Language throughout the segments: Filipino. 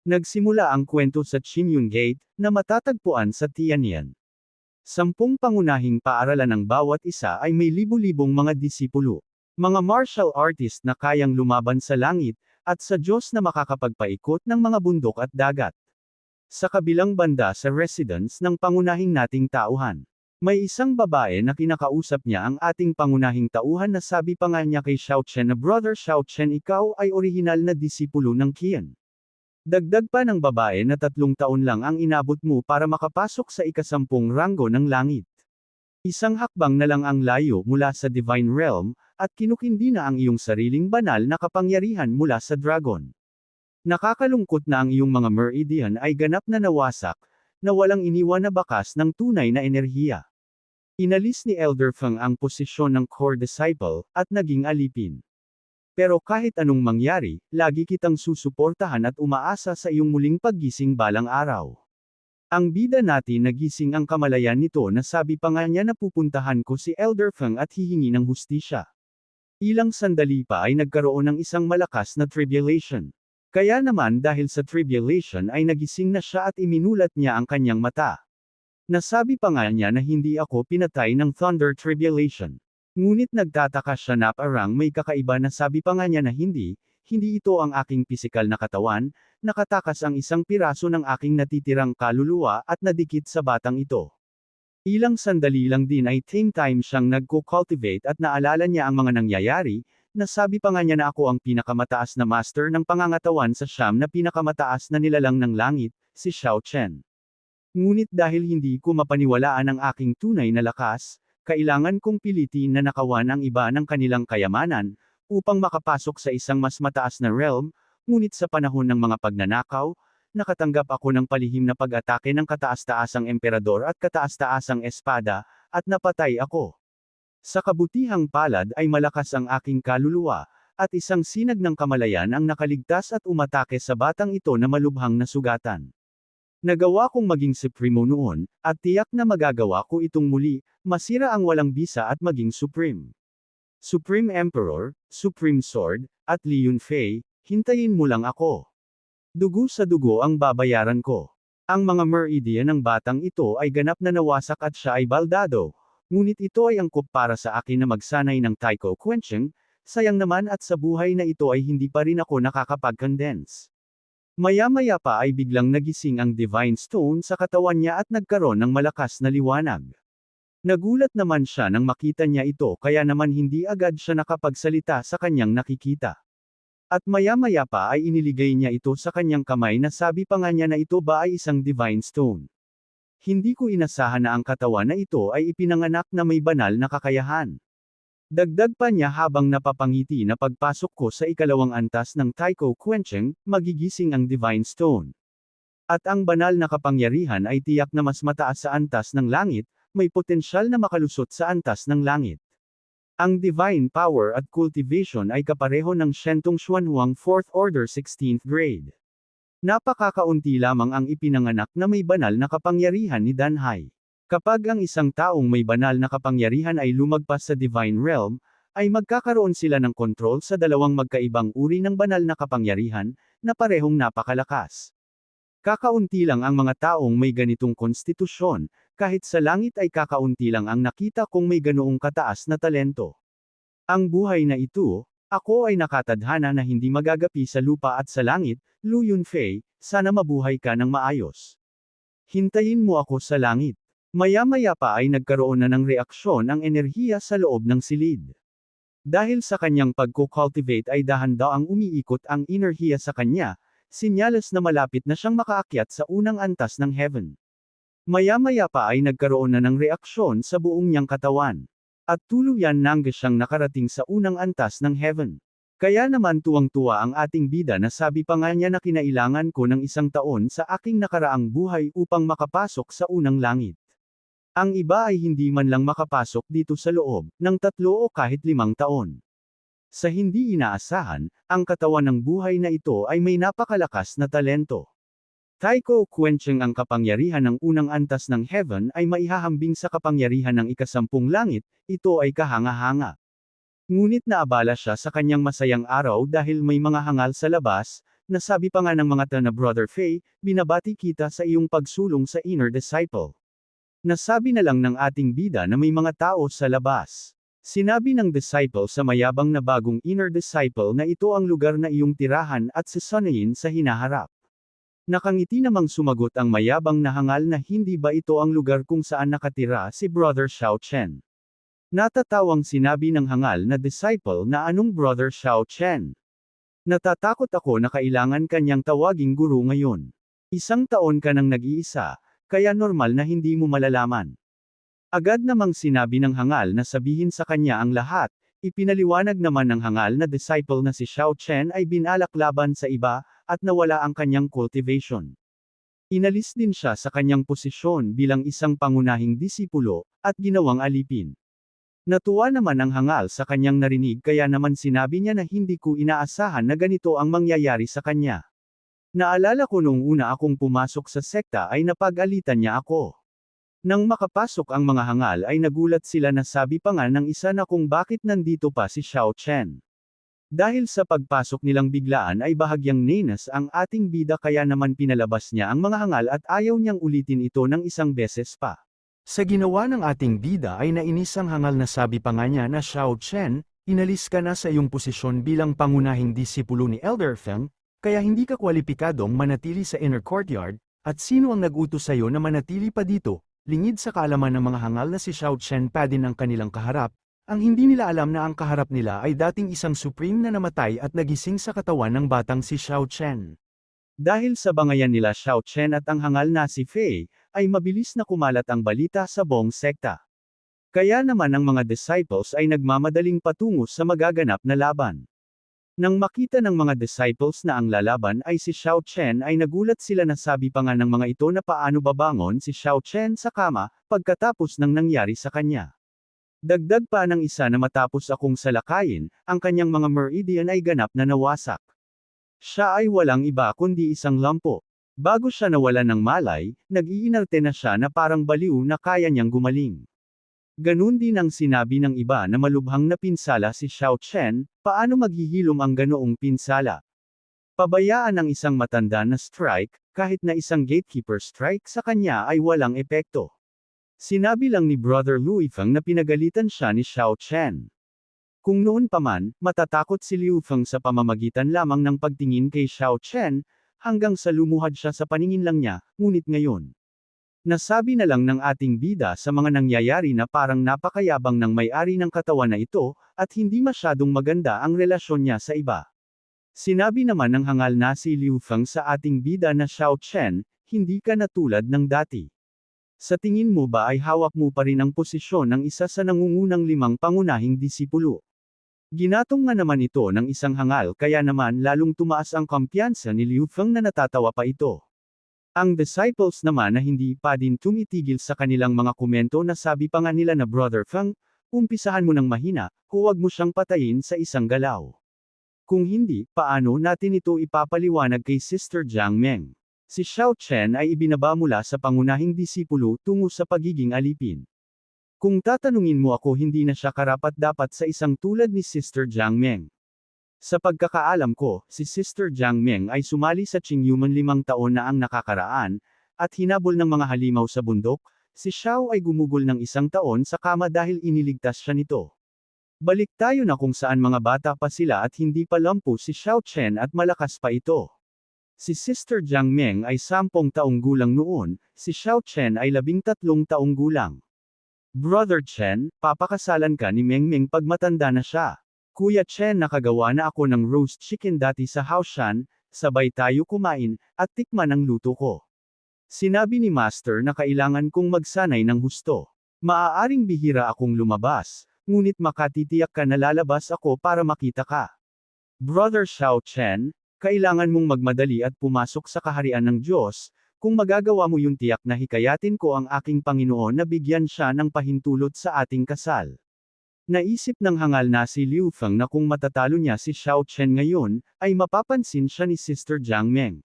Nagsimula ang kwento sa Chinyun Gate, na matatagpuan sa Tianyan. 10 pangunahing paaralan ng bawat isa ay may libu-libong mga disipulo. Mga martial artist na kayang lumaban sa langit, at sa Diyos na makakapagpaikot ng mga bundok at dagat. Sa kabilang banda sa residence ng pangunahing nating tauhan, may isang babae na kinakausap niya ang ating pangunahing tauhan na sabi pa nga niya kay Xiao Chen na Brother Xiao Chen, ikaw ay orihinal na disipulo ng Qian. Dagdag pa ng babae na 3 taon lang ang inabot mo para makapasok sa ika-10 ranggo ng langit. Isang hakbang na lang ang layo mula sa Divine Realm, at kinukindi na ang iyong sariling banal na kapangyarihan mula sa Dragon. Nakakalungkot na ang iyong mga meridian ay ganap na nawasak, na walang iniwan na bakas ng tunay na enerhiya. Inalis ni Elder Feng ang posisyon ng core disciple, at naging alipin. Pero kahit anong mangyari, lagi kitang susuportahan at umaasa sa iyong muling paggising balang araw. Ang bida natin nagising ang kamalayan nito na sabi pa nga niya na pupuntahan ko si Elder Feng at hihingi ng hustisya. Ilang sandali pa ay nagkaroon ng isang malakas na tribulation. Kaya naman dahil sa tribulation ay nagising na siya at iminulat niya ang kanyang mata. Nasabi pa nga niya na hindi ako pinatay ng thunder tribulation. Ngunit nagtataka siya na parang may kakaiba na sabi pa nga niya na hindi ito ang aking pisikal na katawan, nakatakas ang isang piraso ng aking natitirang kaluluwa at nadikit sa batang ito. Ilang sandali lang din ay same time siyang nagko-cultivate at naalala niya ang mga nangyayari, nasabi pa nga niya na ako ang pinakamataas na master ng pangangatawan sa siyam na pinakamataas na nilalang ng langit, si Xiao Chen. Ngunit dahil hindi ko mapaniwalaan ang aking tunay na lakas, kailangan kong pilitin na nakawan ang iba ng kanilang kayamanan, upang makapasok sa isang mas mataas na realm, ngunit sa panahon ng mga pagnanakaw, nakatanggap ako ng palihim na pag-atake ng kataas-taasang emperador at kataas-taasang espada, at napatay ako. Sa kabutihang palad ay malakas ang aking kaluluwa, at isang sinag ng kamalayan ang nakaligtas at umatake sa batang ito na malubhang nasugatan. Nagawa kong maging supremo noon, at tiyak na magagawa ko itong muli, masira ang walang bisa at maging supreme. Supreme Emperor, Supreme Sword, at Li Yunfei, hintayin mo lang ako. Dugo sa dugo ang babayaran ko. Ang mga meridian ng batang ito ay ganap na nawasak at siya ay baldado, ngunit ito ay angkop para sa akin na magsanay ng Taiko Quenching, sayang naman at sa buhay na ito ay hindi pa rin ako nakakapag-condense. Maya-maya pa ay biglang nagising ang Divine Stone sa katawan niya at nagkaroon ng malakas na liwanag. Nagulat naman siya nang makita niya ito kaya naman hindi agad siya nakapagsalita sa kanyang nakikita. At maya-maya pa ay iniligay niya ito sa kanyang kamay na sabi pa nga niya na ito ba ay isang Divine Stone. Hindi ko inasahan na ang katawan na ito ay ipinanganak na may banal na kakayahan. Dagdag pa niya habang napapangiti na pagpasok ko sa ikalawang antas ng Taiko Quenching, magigising ang Divine Stone. At ang banal na kapangyarihan ay tiyak na mas mataas sa antas ng langit, may potensyal na makalusot sa antas ng langit. Ang divine power at cultivation ay kapareho ng Shentong Xuanhuang 4th Order 16th grade. Napakakaunti lamang ang ipinanganak na may banal na kapangyarihan ni Danhai. Kapag ang isang taong may banal na kapangyarihan ay lumagpas sa divine realm, ay magkakaroon sila ng kontrol sa dalawang magkaibang uri ng banal na kapangyarihan, na parehong napakalakas. Kakaunti lang ang mga taong may ganitong konstitusyon, kahit sa langit ay kakaunti lang ang nakita kong may ganoong kataas na talento. Ang buhay na ito, ako ay nakatadhana na hindi magagapi sa lupa at sa langit, Lu Yunfei, sana mabuhay ka ng maayos. Hintayin mo ako sa langit. Maya-maya pa ay nagkaroon na ng reaksyon ang enerhiya sa loob ng silid. Dahil sa kanyang pagko-cultivate ay dahan-daang umiikot ang enerhiya sa kanya, sinyalas na malapit na siyang makaakyat sa unang antas ng heaven. Maya-maya pa ay nagkaroon na ng reaksyon sa buong niyang katawan. At tuluyan nangga siyang nakarating sa unang antas ng heaven. Kaya naman tuwang-tuwa ang ating bida na sabi pa nga niya na kinailangan ko ng 1 taon sa aking nakaraang buhay upang makapasok sa unang langit. Ang iba ay hindi man lang makapasok dito sa loob ng 3 o kahit 5 taon. Sa hindi inaasahan, ang katawan ng buhay na ito ay may napakalakas na talento. Taiko Quenching ang kapangyarihan ng unang antas ng heaven ay maihahambing sa kapangyarihan ng ika-10 langit, ito ay kahanga-hanga. Ngunit naabala siya sa kanyang masayang araw dahil may mga hangal sa labas, nasabi pa nga ng mga na Brother Fei, binabati kita sa iyong pagsulong sa inner disciple. Nasabi na lang ng ating bida na may mga tao sa labas. Sinabi ng disciple sa mayabang na bagong inner disciple na ito ang lugar na iyong tirahan at sasanayin sa hinaharap. Nakangiti namang sumagot ang mayabang na hangal na hindi ba ito ang lugar kung saan nakatira si Brother Xiao Chen. Natatawang sinabi ng hangal na disciple na anong Brother Xiao Chen. Natatakot ako na kailangan kanyang tawaging guru ngayon. 1 taon ka nang nag-iisa, kaya normal na hindi mo malalaman. Agad namang sinabi ng hangal na sabihin sa kanya ang lahat, ipinaliwanag naman ng hangal na disciple na si Xiao Chen ay binalak laban sa iba, at nawala ang kanyang cultivation. Inalis din siya sa kanyang posisyon bilang isang pangunahing disipulo, at ginawang alipin. Natuwa naman ang hangal sa kanyang narinig kaya naman sinabi niya na hindi ko inaasahan na ganito ang mangyayari sa kanya. Naalala ko noong una akong pumasok sa sekta ay napag-alitan niya ako. Nang makapasok ang mga hangal ay nagulat sila na sabi pa nga ng isa na kung bakit nandito pa si Xiao Chen. Dahil sa pagpasok nilang biglaan ay bahagyang nenas ang ating bida kaya naman pinalabas niya ang mga hangal at ayaw niyang ulitin ito ng isang beses pa. Sa ginawa ng ating bida ay nainis ang hangal na sabi pa nga niya na Xiao Chen, inalis ka na sa iyong posisyon bilang pangunahing disipulo ni Elder Feng, kaya hindi ka kwalipikadong manatili sa inner courtyard, at sino ang nag-utos sa iyo na manatili pa dito, lingid sa kaalaman ng mga hangal na si Xiao Chen pa din ang kanilang kaharap, ang hindi nila alam na ang kaharap nila ay dating isang supreme na namatay at nagising sa katawan ng batang si Xiao Chen. Dahil sa bangayan nila Xiao Chen at ang hangal na si Fei, ay mabilis na kumalat ang balita sa buong sekta. Kaya naman ang mga disciples ay nagmamadaling patungo sa magaganap na laban. Nang makita ng mga disciples na ang lalaban ay si Xiao Chen ay nagulat sila na sabi pa nga ng mga ito na paano babangon si Xiao Chen sa kama, pagkatapos ng nangyari sa kanya. Dagdag pa ng isa na matapos akong salakayin, ang kanyang mga meridian ay ganap na nawasak. Siya ay walang iba kundi isang lampo. Bago siya nawalan ng malay, nag-iinarte na siya na parang baliw na kaya niyang gumaling. Ganun din ang sinabi ng iba na malubhang napinsala si Xiao Chen, paano maghihilom ang ganoong pinsala? Pabayaan ng isang matanda na strike, kahit na isang gatekeeper strike sa kanya ay walang epekto. Sinabi lang ni Brother Liu Feng na pinagalitan siya ni Xiao Chen. Kung noon pa man, matatakot si Liu Feng sa pamamagitan lamang ng pagtingin kay Xiao Chen, hanggang sa lumuhad siya sa paningin lang niya, ngunit ngayon. Nasabi na lang ng ating bida sa mga nangyayari na parang napakayabang ng may-ari ng katawan na ito, at hindi masyadong maganda ang relasyon niya sa iba. Sinabi naman ng hangal na si Liu Feng sa ating bida na Xiao Chen, hindi ka na tulad ng dati. Sa tingin mo ba ay hawak mo pa rin ang posisyon ng isa sa nangungunang 5 pangunahing disipulo? Ginatong nga naman ito ng isang hangal kaya naman lalong tumaas ang kumpiyansa ni Liu Feng na natatawa pa ito. Ang disciples naman na hindi pa din tumitigil sa kanilang mga komento na sabi pa nga nila na Brother Feng, umpisahan mo ng mahina, huwag mo siyang patayin sa isang galaw. Kung hindi, paano natin ito ipapaliwanag kay Sister Jiang Meng? Si Xiao Chen ay ibinaba mula sa pangunahing disipulo tungo sa pagiging alipin. Kung tatanungin mo ako hindi na siya karapat-dapat sa isang tulad ni Sister Jiang Meng. Sa pagkakaalam ko, si Sister Jiang Meng ay sumali sa Qingyuan 5 taon na ang nakakaraan, at hinabol ng mga halimaw sa bundok, si Xiao ay gumugol ng 1 taon sa kama dahil iniligtas siya nito. Balik tayo na kung saan mga bata pa sila at hindi pa lampu si Xiao Chen at malakas pa ito. Si Sister Jiang Meng ay 10 taong gulang noon, si Xiao Chen ay 13 taong gulang. Brother Chen, papakasalan ka ni Meng Meng pag matanda na siya. Kuya Chen, nakagawa na ako ng roast chicken dati sa Haoshan, sabay tayo kumain, at tikman ang luto ko. Sinabi ni Master na kailangan kong magsanay ng husto. Maaaring bihira akong lumabas, ngunit makatitiyak ka na lalabas ako para makita ka. Brother Xiao Chen, kailangan mong magmadali at pumasok sa kaharian ng Diyos, kung magagawa mo yung tiyak na hikayatin ko ang aking Panginoon na bigyan siya ng pahintulot sa ating kasal. Naisip ng hangal na si Liu Feng na kung matatalo niya si Xiao Chen ngayon, ay mapapansin siya ni Sister Jiang Meng.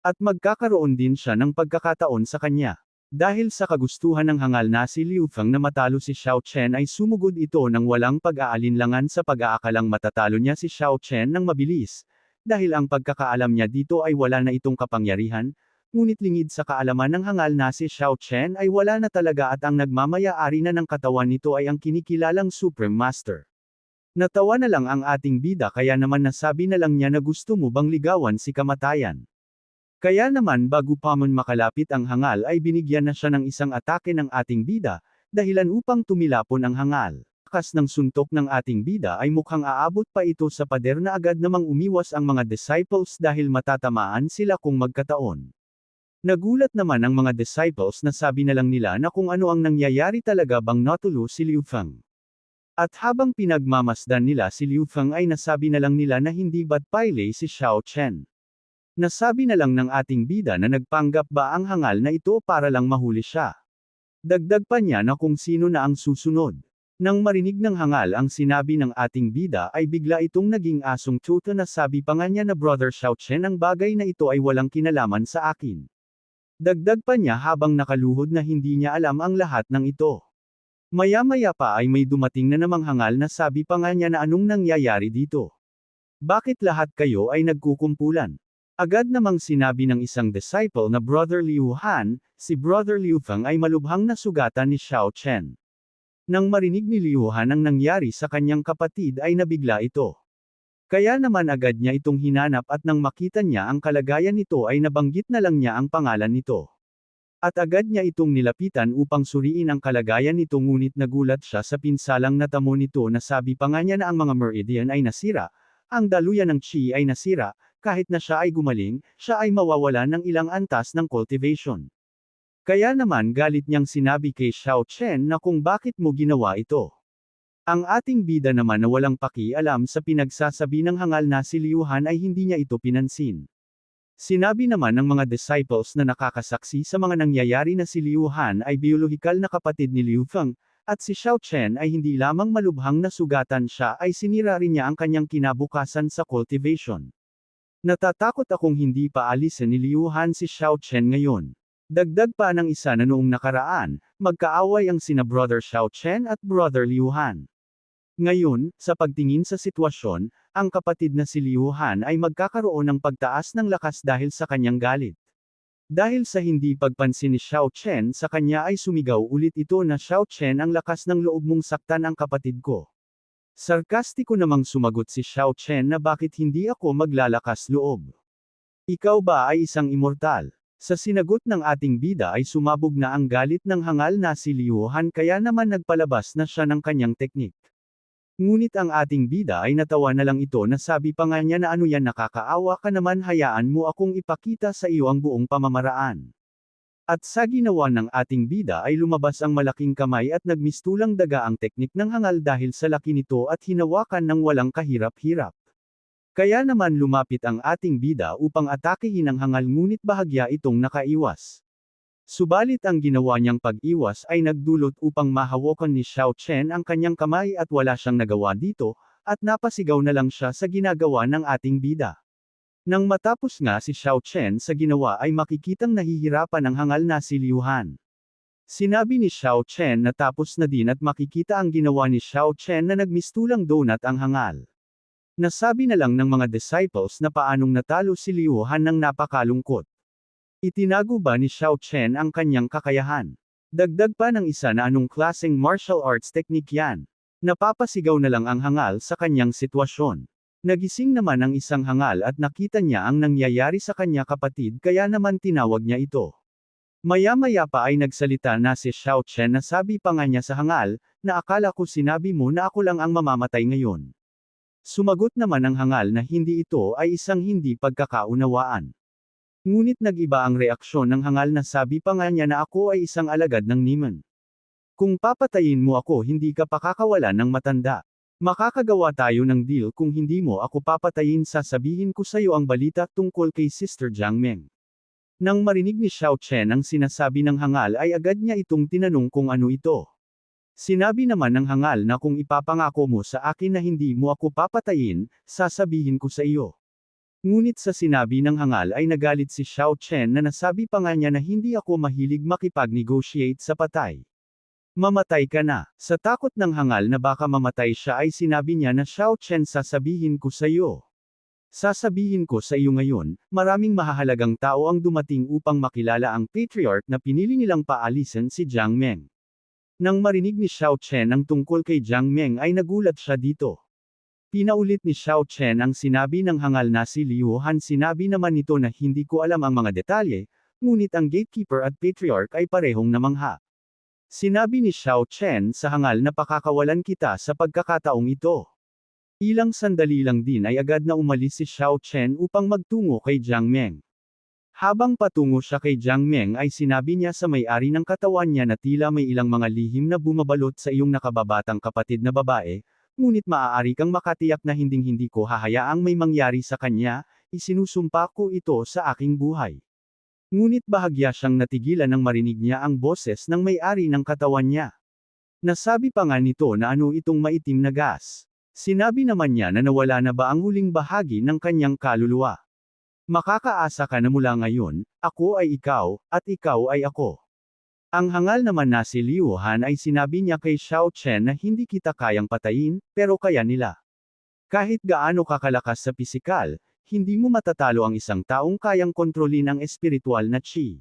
At magkakaroon din siya ng pagkakataon sa kanya. Dahil sa kagustuhan ng hangal na si Liu Feng na matalo si Xiao Chen ay sumugod ito ng walang pag-aalinlangan sa pag-aakalang matatalo niya si Xiao Chen ng mabilis, dahil ang pagkakaalam niya dito ay wala na itong kapangyarihan, ngunit lingid sa kaalaman ng hangal na si Xiao Chen ay wala na talaga at ang nagmamaya-ari na ng katawan nito ay ang kinikilalang Supreme Master. Natawa na lang ang ating bida kaya naman nasabi na lang niya na gusto mo bang ligawan si kamatayan. Kaya naman bago pa man makalapit ang hangal ay binigyan na siya ng isang atake ng ating bida, dahilan upang tumilapon ang hangal. Lakas ng suntok ng ating bida ay mukhang aabot pa ito sa pader na agad namang umiwas ang mga disciples dahil matatamaan sila kung magkataon. Nagulat naman ang mga disciples na sabi na lang nila na kung ano ang nangyayari talaga bang natulo si Liu Feng. At habang pinagmamasdan nila si Liu Feng ay nasabi na lang nila na hindi batpayle si Xiao Chen. Nasabi na lang ng ating bida na nagpanggap ba ang hangal na ito para lang mahuli siya. Dagdag pa niya na kung sino na ang susunod. Nang marinig ng hangal ang sinabi ng ating bida ay bigla itong naging asong tuto na sabi pa nga niya na Brother Xiao Chen ang bagay na ito ay walang kinalaman sa akin. Dagdag pa niya habang nakaluhod na hindi niya alam ang lahat ng ito. Maya-maya pa ay may dumating na namang hangal na sabi pa nga niya na anong nangyayari dito. Bakit lahat kayo ay nagkukumpulan? Agad namang sinabi ng isang disciple na Brother Liu Han, si Brother Liu Feng ay malubhang nasugatan ni Xiao Chen. Nang marinig ni Liu Han ang nangyari sa kanyang kapatid ay nabigla ito. Kaya naman agad niya itong hinanap at nang makita niya ang kalagayan nito ay nabanggit na lang niya ang pangalan nito. At agad niya itong nilapitan upang suriin ang kalagayan nito ngunit nagulat siya sa pinsalang natamo nito na sabi pa nga niya na ang mga meridian ay nasira, ang daluyan ng Qi ay nasira, kahit na siya ay gumaling, siya ay mawawalan ng ilang antas ng cultivation. Kaya naman galit niyang sinabi kay Xiao Chen na kung bakit mo ginawa ito. Ang ating bida naman na walang pakialam sa pinagsasabi ng hangal na si Liu Han ay hindi niya ito pinansin. Sinabi naman ng mga disciples na nakakasaksi sa mga nangyayari na si Liu Han ay biolohikal na kapatid ni Liu Feng, at si Xiao Chen ay hindi lamang malubhang nasugatan siya ay sinira rin niya ang kanyang kinabukasan sa cultivation. Natatakot akong hindi pa alisin ni Liu Han si Xiao Chen ngayon. Dagdag pa ng isa na noong nakaraan, magkaaway ang sina Brother Xiao Chen at Brother Liu Han. Ngayon, sa pagtingin sa sitwasyon, ang kapatid na si Liu Han ay magkakaroon ng pagtaas ng lakas dahil sa kanyang galit. Dahil sa hindi pagpansin ni Xiao Chen sa kanya ay sumigaw ulit ito na Xiao Chen ang lakas ng loob mong saktan ang kapatid ko. Sarkastiko namang sumagot si Xiao Chen na bakit hindi ako maglalakas loob. Ikaw ba ay isang immortal? Sa sinagot ng ating bida ay sumabog na ang galit ng hangal na si Liu Han kaya naman nagpalabas na siya ng kanyang teknik. Ngunit ang ating bida ay natawa na lang ito na sabi pa nga niya na ano yan nakakaawa ka naman hayaan mo akong ipakita sa iyo ang buong pamamaraan. At sa ginawa ng ating bida ay lumabas ang malaking kamay at nagmistulang daga ang teknik ng hangal dahil sa laki nito at hinawakan ng walang kahirap-hirap. Kaya naman lumapit ang ating bida upang atakehin ang hangal ngunit bahagya itong nakaiwas. Subalit ang ginawa niyang pag-iwas ay nagdulot upang mahawakan ni Xiao Chen ang kanyang kamay at wala siyang nagawa dito, at napasigaw na lang siya sa ginagawa ng ating bida. Nang matapos nga si Xiao Chen sa ginawa ay makikitang nahihirapan ang hangal na si Liu Han. Sinabi ni Xiao Chen na tapos na din at makikita ang ginawa ni Xiao Chen na nagmistulang donut ang hangal. Nasabi na lang ng mga disciples na paanong natalo si Liu Han nang napakalungkot. Itinago ba ni Xiao Chen ang kanyang kakayahan? Dagdag pa ng isa na anong klaseng martial arts technique yan? Napapasigaw na lang ang hangal sa kanyang sitwasyon. Nagising naman ang isang hangal at nakita niya ang nangyayari sa kanya kapatid kaya naman tinawag niya ito. Maya-maya pa ay nagsalita na si Xiao Chen na sabi pa nga niya sa hangal, na akala ko sinabi mo na ako lang ang mamamatay ngayon. Sumagot naman ang hangal na hindi ito ay isang hindi pagkakaunawaan. Ngunit nag-iba ang reaksyon ng hangal na sabi pa nga niya na ako ay isang alagad ng Niman. Kung papatayin mo ako hindi ka pakakawalan ng matanda. Makakagawa tayo ng deal kung hindi mo ako papatayin sasabihin ko sa iyo ang balita tungkol kay Sister Jiang Meng. Nang marinig ni Xiao Chen ang sinasabi ng hangal ay agad niya itong tinanong kung ano ito. Sinabi naman ng hangal na kung ipapangako mo sa akin na hindi mo ako papatayin, sasabihin ko sa iyo. Ngunit sa sinabi ng hangal ay nagalit si Xiao Chen na nasabi pa nga niya na hindi ako mahilig makipag-negotiate sa patay. Mamatay ka na. Sa takot ng hangal na baka mamatay siya ay sinabi niya na Xiao Chen sasabihin ko sa iyo. Sasabihin ko sa iyo ngayon, maraming mahahalagang tao ang dumating upang makilala ang patriarch na pinili nilang paalisin si Jiang Meng. Nang marinig ni Xiao Chen ang tungkol kay Jiang Meng ay nagulat siya dito. Pinaulit ni Xiao Chen ang sinabi ng hangal na si Liu Han. Sinabi naman nito na hindi ko alam ang mga detalye, ngunit ang gatekeeper at patriarch ay parehong namangha. Sinabi ni Xiao Chen sa hangal na pakakawalan kita sa pagkakataong ito. Ilang sandali lang din ay agad na umalis si Xiao Chen upang magtungo kay Jiang Meng. Habang patungo siya kay Jiang Meng ay sinabi niya sa may-ari ng katawan niya na tila may ilang mga lihim na bumabalot sa iyong nakababatang kapatid na babae, ngunit maaari kang makatiyak na hinding-hindi ko hahayaang may mangyari sa kanya, isinusumpa ko ito sa aking buhay. Ngunit bahagya siyang natigilan nang marinig niya ang boses ng may-ari ng katawan niya. Nasabi pa nga nito na ano itong maitim na gas. Sinabi naman niya na nawala na ba ang huling bahagi ng kanyang kaluluwa. Makakaasa ka na mula ngayon, ako ay ikaw, at ikaw ay ako. Ang hangal naman na si Liu Han ay sinabi niya kay Xiao Chen na hindi kita kayang patayin, pero kaya nila. Kahit gaano kakalakas sa pisikal, hindi mo matatalo ang isang taong kayang kontrolin ang espiritual na chi.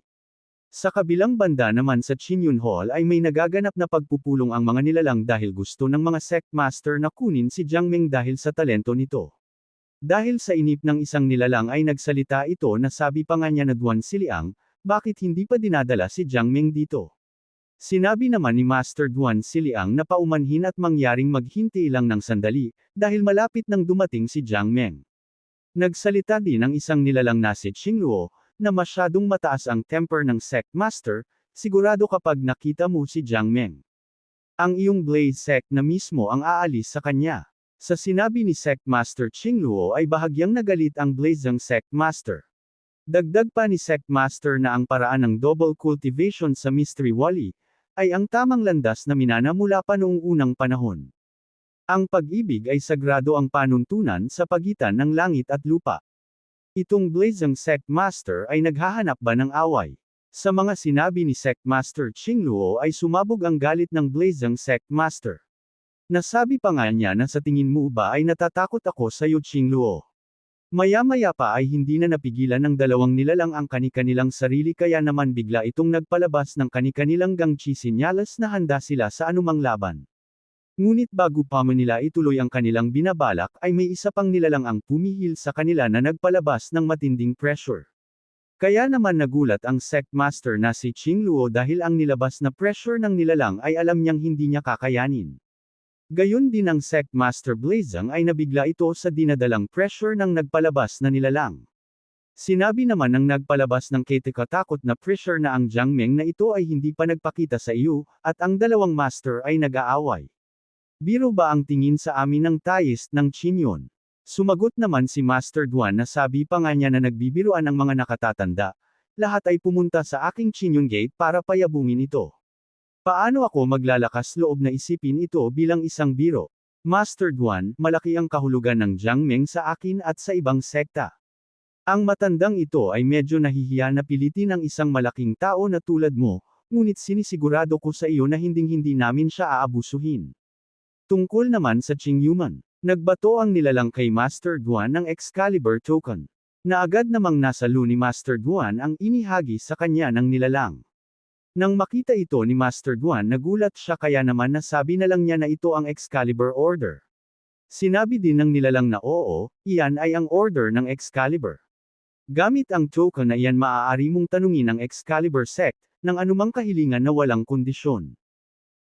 Sa kabilang banda naman sa Qinyun Hall ay may nagaganap na pagpupulong ang mga nilalang dahil gusto ng mga sect master na kunin si Jiang Meng dahil sa talento nito. Dahil sa inip ng isang nilalang ay nagsalita ito na sabi pa nga niya na Duan Siliang, bakit hindi pa dinadala si Jiang Meng dito? Sinabi naman ni Master Duan Siliang na paumanhin at mangyaring maghinti lang ng sandali, dahil malapit nang dumating si Jiang Meng. Nagsalita din ang isang nilalang na si Qingluo, na masyadong mataas ang temper ng sect master, sigurado kapag nakita mo si Jiang Meng. Ang iyong blaze sect na mismo ang aalis sa kanya. Sa sinabi ni Sect Master Qingluo ay bahagyang nagalit ang Blazing Sect Master. Dagdag pa ni Sect Master na ang paraan ng double cultivation sa Mystery Wali, ay ang tamang landas na minana mula pa noong unang panahon. Ang pag-ibig ay sagrado ang panuntunan sa pagitan ng langit at lupa. Itong Blazing Sect Master ay naghahanap ba ng away? Sa mga sinabi ni Sect Master Qingluo ay sumabog ang galit ng Blazing Sect Master. Nasabi pa nga niya na sa tingin mo ba ay natatakot ako sa iyo Qingluo. Maya-maya pa ay hindi na napigilan ng dalawang nilalang ang kani-kanilang sarili kaya naman bigla itong nagpalabas ng kani-kanilang gangchi sinyalas na handa sila sa anumang laban. Ngunit bago pa man nila ituloy ang kanilang binabalak ay may isa pang nilalang ang pumihil sa kanila na nagpalabas ng matinding pressure. Kaya naman nagulat ang sect master na si Qingluo dahil ang nilabas na pressure ng nilalang ay alam niyang hindi niya kakayanin. Gayon din ang sect master Blazing ay nabigla ito sa dinadalang pressure ng nagpalabas na nilalang. Sinabi naman ng nagpalabas ng katikatakot na pressure na ang Jiang Meng na ito ay hindi pa nagpakita sa iyo, at ang dalawang master ay nag-aaway. Biro ba ang tingin sa amin ng taoist ng Qinyon? Sumagot naman si Master Duan na sabi pa nga niya na nagbibiruan ang mga nakatatanda. Lahat ay pumunta sa aking Qinyon Gate para payabungin ito. Paano ako maglalakas loob na isipin ito bilang isang biro? Master Duan, malaki ang kahulugan ng Jiang Meng sa akin at sa ibang sekta. Ang matandang ito ay medyo nahihiya na pilitin ang isang malaking tao na tulad mo, ngunit sinisigurado ko sa iyo na hinding-hindi namin siya aabusuhin. Tungkol naman sa Qingyuman, nagbato ang nilalang kay Master Duan ng Excalibur token, na agad namang nasa lu ni Master Duan ang inihagi sa kanya ng nilalang. Nang makita ito ni Master Duan nagulat siya kaya naman nasabi na lang niya na ito ang Excalibur Order. Sinabi din ng nilalang na oo, iyan ay ang order ng Excalibur. Gamit ang token na iyan maaari mong tanungin ang Excalibur sect, ng anumang kahilingan na walang kondisyon.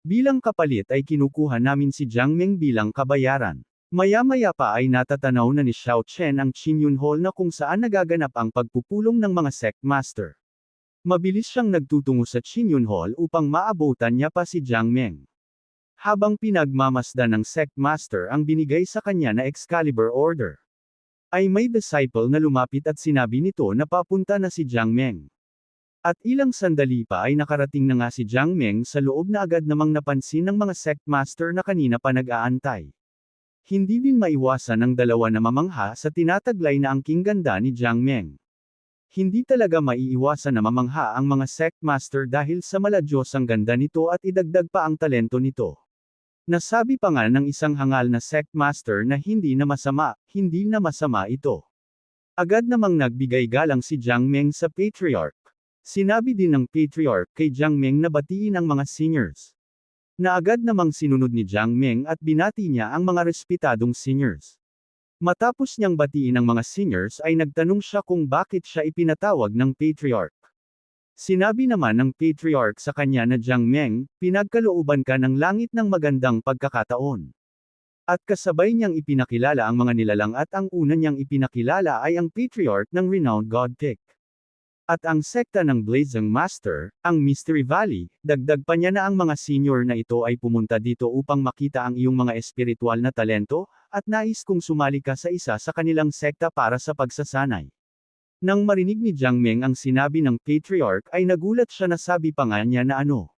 Bilang kapalit ay kinukuha namin si Jiang Meng bilang kabayaran. Maya-maya pa ay natatanaw na ni Xiao Chen ang Qinyon Hall na kung saan nagaganap ang pagpupulong ng mga sect master. Mabilis siyang nagtutungo sa Qinyon Hall upang maabutan niya pa si Jiang Meng. Habang pinagmamasdan ng sect master ang binigay sa kanya na Excalibur Order, ay may disciple na lumapit at sinabi nito na papunta na si Jiang Meng. At ilang sandali pa ay nakarating na nga si Jiang Meng sa loob na agad namang napansin ng mga sect master na kanina pa nag-aantay. Hindi din maiwasan ng dalawa na mamangha sa tinataglay na angking ganda ni Jiang Meng. Hindi talaga maiiwasan na mamangha ang mga sect master dahil sa maladyos ang ganda nito at idagdag pa ang talento nito. Nasabi pa nga ng isang hangal na sect master na hindi na masama ito. Agad namang nagbigay galang si Jiang Meng sa Patriarch. Sinabi din ng Patriarch kay Jiang Meng na batiin ang mga seniors. Na agad namang sinunod ni Jiang Meng at binati niya ang mga respetadong seniors. Matapos niyang batiin ang mga seniors ay nagtanong siya kung bakit siya ipinatawag ng Patriarch. Sinabi naman ng Patriarch sa kanya na Jiang Meng, pinagkalooban ka ng langit ng magandang pagkakataon. At kasabay niyang ipinakilala ang mga nilalang at ang una niyang ipinakilala ay ang Patriarch ng renowned God Pick. At ang sekta ng Blazing Master, ang Mystery Valley, dagdag pa niya na ang mga senior na ito ay pumunta dito upang makita ang iyong mga espiritual na talento, at nais kong sumali ka sa isa sa kanilang sekta para sa pagsasanay. Nang marinig ni Jiang Meng ang sinabi ng Patriarch ay nagulat siya na sabi pa nga niya na ano.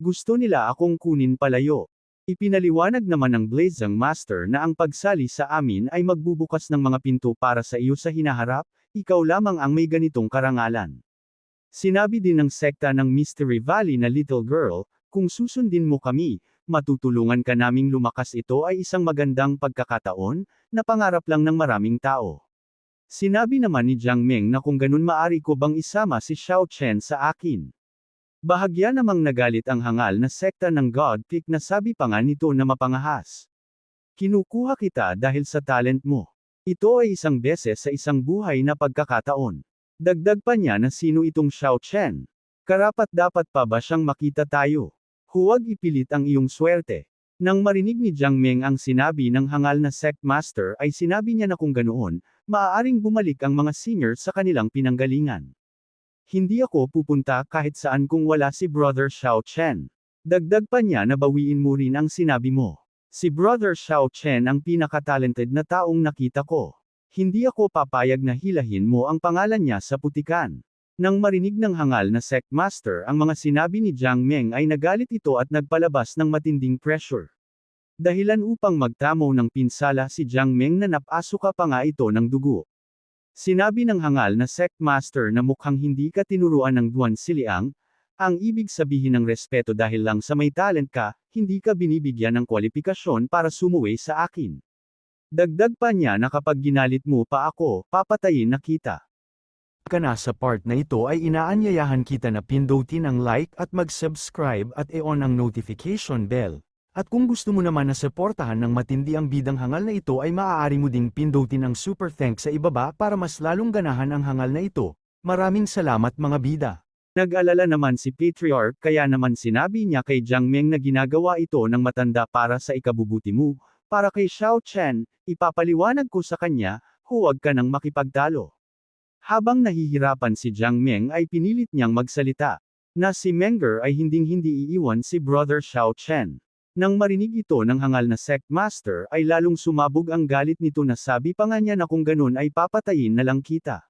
Gusto nila akong kunin palayo. Ipinaliwanag naman ng Blazing Master na ang pagsali sa amin ay magbubukas ng mga pinto para sa iyo sa hinaharap, ikaw lamang ang may ganitong karangalan. Sinabi din ng sekta ng Mystery Valley na Little Girl, kung susundin mo kami, matutulungan ka naming lumakas. Ito ay isang magandang pagkakataon, na pangarap lang ng maraming tao. Sinabi naman ni Jiang Meng na kung ganun maari ko bang isama si Xiao Chen sa akin. Bahagya namang nagalit ang hangal na sekta ng God Pick na sabi pa nga nito na mapangahas. Kinukuha kita dahil sa talent mo. Ito ay isang beses sa isang buhay na pagkakataon. Dagdag pa niya na sino itong Xiao Chen. Karapat-dapat pa ba siyang makita tayo? Huwag ipilit ang iyong swerte. Nang marinig ni Jiang Meng ang sinabi ng hangal na sect master ay sinabi niya na kung ganoon, maaaring bumalik ang mga senior sa kanilang pinanggalingan. Hindi ako pupunta kahit saan kung wala si Brother Xiao Chen. Dagdag pa niya na bawiin mo rin ang sinabi mo. Si Brother Xiao Chen ang pinaka-talented na taong nakita ko. Hindi ako papayag na hilahin mo ang pangalan niya sa putikan. Nang marinig ng hangal na sect master ang mga sinabi ni Jiang Meng ay nagalit ito at nagpalabas ng matinding pressure. Dahilan upang magtamo ng pinsala si Jiang Meng na napasuka pa nga ito ng dugo. Sinabi ng hangal na sect master na mukhang hindi ka tinuruan ng Duan Siliang, ang ibig sabihin ng respeto dahil lang sa may talent ka, hindi ka binibigyan ng kwalifikasyon para sumuway sa akin. Dagdag pa niya na kapag ginalit mo pa ako, papatayin na kita. Ka na sa part na ito ay inaanyayahan kita na pindutin ang like at mag-subscribe at i-on ang notification bell. At kung gusto mo naman na suportahan ng matindi ang bidang hangal na ito ay maaari mo ding pindutin ang super thanks sa ibaba para mas lalong ganahan ang hangal na ito. Maraming salamat mga bida. Nag-alala naman si Patriarch kaya naman sinabi niya kay Jiang Meng na ginagawa ito ng matanda para sa ikabubuti mo. Para kay Xiao Chen, ipapaliwanag ko sa kanya, huwag ka nang makipagtalo. Habang nahihirapan si Jiang Meng ay pinilit niyang magsalita, na si Menger ay hinding-hindi iiwan si Brother Xiao Chen. Nang marinig ito ng hangal na sect master ay lalong sumabog ang galit nito na sabi pa nga niya na kung ganun ay papatayin na lang kita.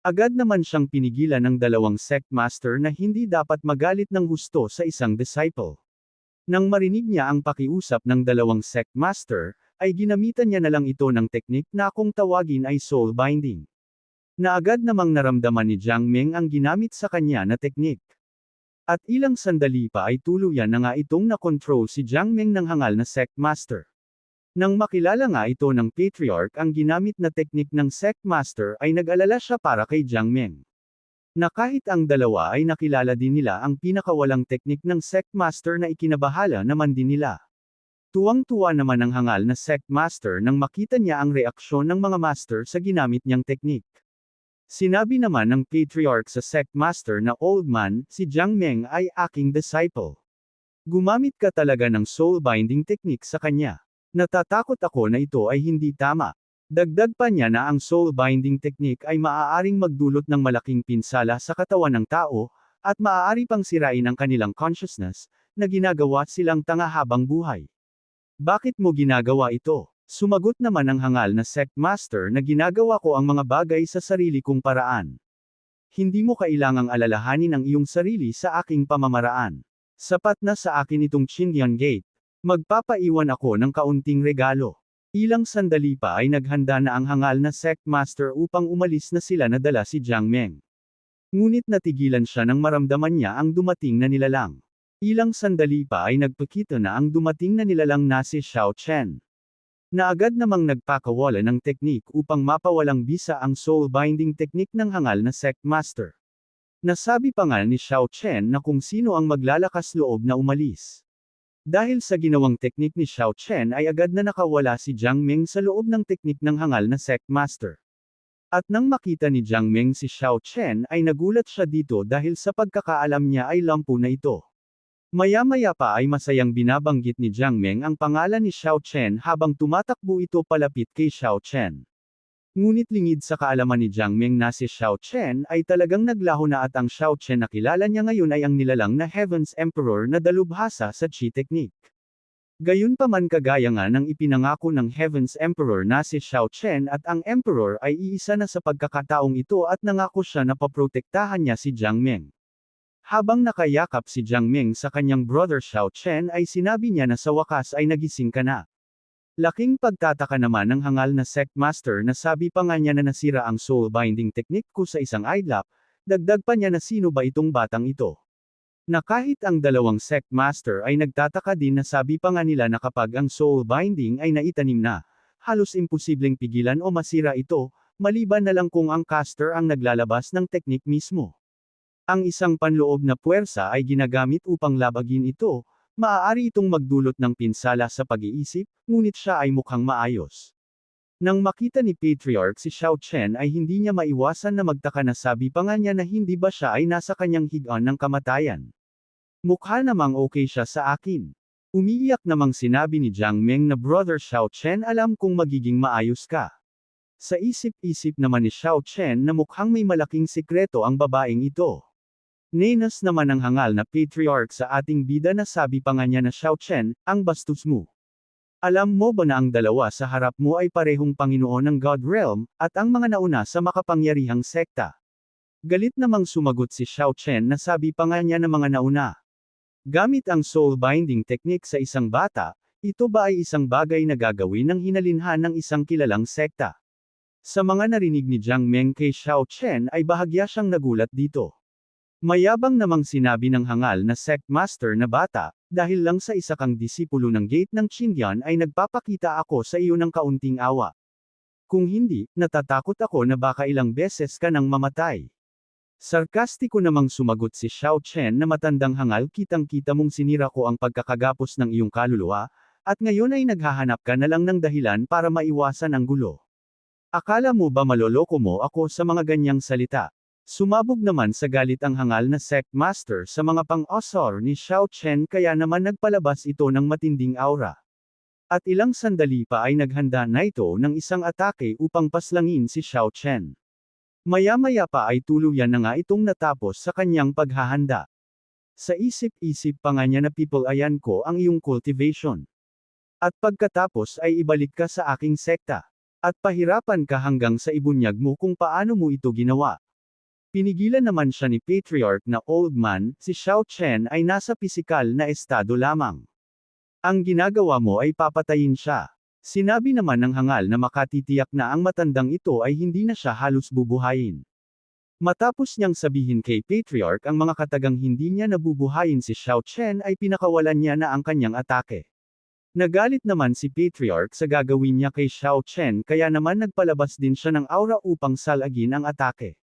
Agad naman siyang pinigilan ng dalawang sect master na hindi dapat magalit ng husto sa isang disciple. Nang marinig niya ang pakiusap ng dalawang sect master, ay ginamitan niya na lang ito ng teknik na kung tawagin ay soul binding. Na agad namang naramdaman ni Jiang Meng ang ginamit sa kanya na teknik. At ilang sandali pa ay tuluyan na nga itong na-control si Jiang Meng ng hangal na sect master. Nang makilala nga ito ng Patriarch ang ginamit na teknik ng sect master ay nag-alala siya para kay Jiang Meng. Na kahit ang dalawa ay nakilala din nila ang pinakawalang teknik ng sect master na ikinabahala naman din nila. Tuwang-tuwa naman ang hangal na sect master nang makita niya ang reaksyon ng mga master sa ginamit niyang teknik. Sinabi naman ng Patriarch sa sect master na old man, si Jiang Meng ay aking disciple. Gumamit ka talaga ng soul binding technique sa kanya. Natatakot ako na ito ay hindi tama. Dagdag pa niya na ang soul binding technique ay maaaring magdulot ng malaking pinsala sa katawan ng tao, at maaari pang sirain ang kanilang consciousness, na ginagawa silang tanga habang buhay. Bakit mo ginagawa ito? Sumagot naman ang hangal na sect master na ginagawa ko ang mga bagay sa sarili kong paraan. Hindi mo kailangang alalahanin ang iyong sarili sa aking pamamaraan. Sapat na sa akin itong Qindian Gate. Magpapaiwan ako ng kaunting regalo. Ilang sandali pa ay naghanda na ang hangal na sect master upang umalis na sila na dala si Jiang Meng. Ngunit natigilan siya nang maramdaman niya ang dumating na nilalang. Ilang sandali pa ay nagpakita na ang dumating na nilalang na si Xiao Chen. na agad namang nagpakawala ng teknik upang mapawalang bisa ang soul-binding teknik ng hangal na sect master. Nasabi pa nga ni Xiao Chen na kung sino ang maglalakas loob na umalis. Dahil sa ginawang teknik ni Xiao Chen ay agad na nakawala si Jiang Meng sa loob ng teknik ng hangal na sect master. At nang makita ni Jiang Meng si Xiao Chen ay nagulat siya dito dahil sa pagkakaalam niya ay lampu na ito. Maya-maya pa ay masayang binabanggit ni Jiang Meng ang pangalan ni Xiao Chen habang tumatakbo ito palapit kay Xiao Chen. Ngunit lingid sa kaalaman ni Jiang Meng na si Xiao Chen ay talagang naglaho na at ang Xiao Chen na kilala niya ngayon ay ang nilalang na Heaven's Emperor na dalubhasa sa Qi Technique. Gayunpaman kagaya nga ng ipinangako ng Heaven's Emperor na si Xiao Chen at ang Emperor ay iisa na sa pagkakataong ito at nangako siya na paprotektahan niya si Jiang Meng. Habang nakayakap si Jiang Meng sa kanyang brother Xiao Chen ay sinabi niya na sa wakas ay nagising ka na. Laking pagtataka naman ng hangal na sect master na sabi pa nga niya na nasira ang soul binding technique ko sa isang idlap, dagdag pa niya na sino ba itong batang ito. Na kahit ang dalawang sect master ay nagtataka din na sabi pa nga nila na kapag ang soul binding ay naitanim na, halos imposibleng pigilan o masira ito, maliban na lang kung ang caster ang naglalabas ng teknik mismo. Ang isang panloob na puwersa ay ginagamit upang labagin ito, maaari itong magdulot ng pinsala sa pag-iisip, ngunit siya ay mukhang maayos. Nang makita ni Patriarch si Xiao Chen ay hindi niya maiwasan na magtaka na sabi pa nga niya na hindi ba siya ay nasa kanyang higaan ng kamatayan. Mukha namang okay siya sa akin. Umiiyak namang sinabi ni Jiang Meng na brother Xiao Chen alam kong magiging maayos ka. Sa isip-isip naman ni Xiao Chen na mukhang may malaking sikreto ang babaeng ito. Nenas naman ang hangal na Patriarch sa ating bida na sabi pa nga niya na Xiao Chen, ang bastos mo. Alam mo ba na ang dalawa sa harap mo ay parehong Panginoon ng God Realm, at ang mga nauna sa makapangyarihang sekta? Galit namang sumagot si Xiao Chen na sabi pa nga niya na mga nauna. Gamit ang soul binding technique sa isang bata, ito ba ay isang bagay na gagawin ng hinalinhan ng isang kilalang sekta? Sa mga narinig ni Jiang Meng kay Xiao Chen ay bahagya siyang nagulat dito. Mayabang namang sinabi ng hangal na sect master na bata, dahil lang sa isa kang disipulo ng gate ng Qingyan ay nagpapakita ako sa iyo ng kaunting awa. Kung hindi, natatakot ako na baka ilang beses ka nang mamatay. Sarkastiko namang sumagot si Xiao Chen na matandang hangal, kitang-kita mong sinira ko ang pagkakagapos ng iyong kaluluwa, at ngayon ay naghahanap ka na lang ng dahilan para maiwasan ang gulo. Akala mo ba maloloko mo ako sa mga ganyang salita? Sumabog naman sa galit ang hangal na sect master sa mga pang-asar ni Xiao Chen kaya naman nagpalabas ito ng matinding aura. At ilang sandali pa ay naghanda na ito ng isang atake upang paslangin si Xiao Chen. Maya-maya pa ay tuluyan na nga itong natapos sa kanyang paghahanda. Sa isip-isip pa nga niya na pipolayan ko ang iyong cultivation. At pagkatapos ay ibalik ka sa aking sekta. At pahirapan ka hanggang sa ibunyag mo kung paano mo ito ginawa. Pinigilan naman siya ni Patriarch na old man, si Xiao Chen ay nasa pisikal na estado lamang. Ang ginagawa mo ay papatayin siya. Sinabi naman ng hangal na makatitiyak na ang matandang ito ay hindi na siya halos bubuhayin. Matapos niyang sabihin kay Patriarch ang mga katagang hindi niya nabubuhayin si Xiao Chen ay pinakawalan niya na ang kanyang atake. Nagalit naman si Patriarch sa gagawin niya kay Xiao Chen kaya naman nagpalabas din siya ng aura upang salagin ang atake.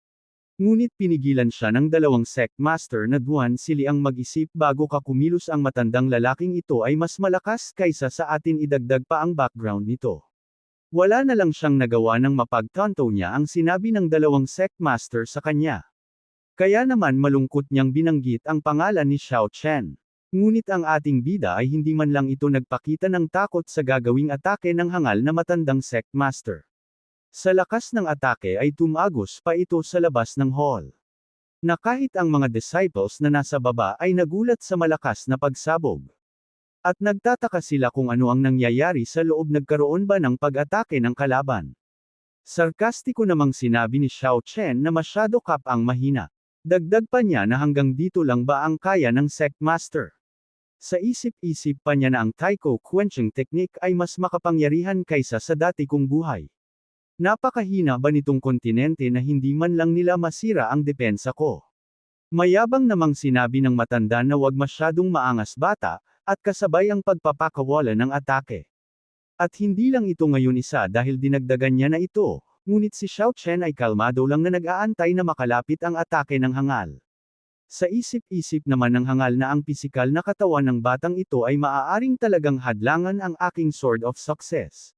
Ngunit pinigilan siya ng dalawang sect master na Duan Sili ang mag-isip bago ka kumilos. Ang matandang lalaking ito ay mas malakas kaysa sa atin, idagdag pa ang background nito. Wala na lang siyang nagawa ng mapagtanto niya ang sinabi ng dalawang sect master sa kanya. Kaya naman malungkot niyang binanggit ang pangalan ni Xiao Chen. Ngunit ang ating bida ay hindi man lang ito nagpakita ng takot sa gagawing atake ng hangal na matandang sect master. Sa lakas ng atake ay tumagos pa ito sa labas ng hall. Na kahit ang mga disciples na nasa baba ay nagulat sa malakas na pagsabog. At nagtataka sila kung ano ang nangyayari sa loob, nagkaroon ba ng pag-atake ng kalaban. Sarkastiko namang sinabi ni Xiao Chen na masyado kap ang mahina. Dagdag pa niya na hanggang dito lang ba ang kaya ng sect master. Sa isip-isip pa niya na ang Taiko quenching technique ay mas makapangyarihan kaysa sa dati kong buhay. Napakahina ba nitong kontinente na hindi man lang nila masira ang depensa ko? Mayabang namang sinabi ng matanda na wag masyadong maangas bata, at kasabay ang pagpapakawala ng atake. At hindi lang ito ngayon isa dahil dinagdagan niya na ito, ngunit si Xiao Chen ay kalmado lang na nag-aantay na makalapit ang atake ng hangal. Sa isip-isip naman ng hangal na ang pisikal na katawan ng batang ito ay maaaring talagang hadlangan ang aking sword of success.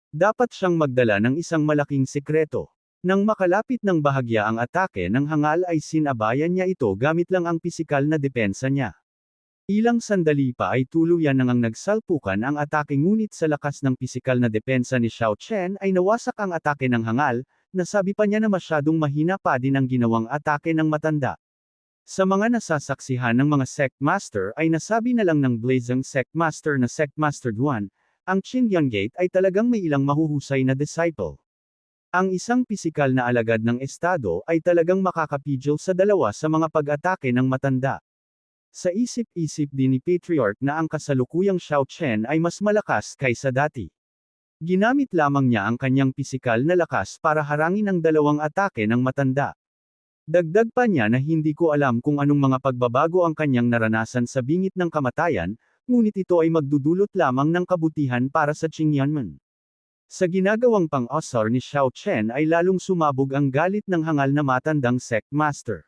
Dapat siyang magdala ng isang malaking sekreto. Nang makalapit ng bahagya ang atake ng hangal ay sinabayan niya ito gamit lang ang pisikal na depensa niya. Ilang sandali pa ay tuluyan nang nagsalpukan ang atake ngunit sa lakas ng pisikal na depensa ni Xiao Chen ay nawasak ang atake ng hangal, nasabi pa niya na masyadong mahina pa din ang ginawang atake ng matanda. Sa mga nasasaksihan ng mga Sect Master ay nasabi na lang ng Blazing Sect Master na Sect Master Duan, ang Qingyang Gate ay talagang may ilang mahuhusay na disciple. Ang isang pisikal na alagad ng estado ay talagang makakapigil sa dalawa sa mga pag-atake ng matanda. Sa isip-isip din ni Patriarch na ang kasalukuyang Xiao Chen ay mas malakas kaysa dati. Ginamit lamang niya ang kanyang pisikal na lakas para harangin ang dalawang atake ng matanda. Dagdag pa niya na hindi ko alam kung anong mga pagbabago ang kanyang naranasan sa bingit ng kamatayan, ngunit ito ay magdudulot lamang ng kabutihan para sa Qingyanmen. Sa ginagawang pang-asar ni Xiao Chen ay lalong sumabog ang galit ng hangal na matandang Sect Master.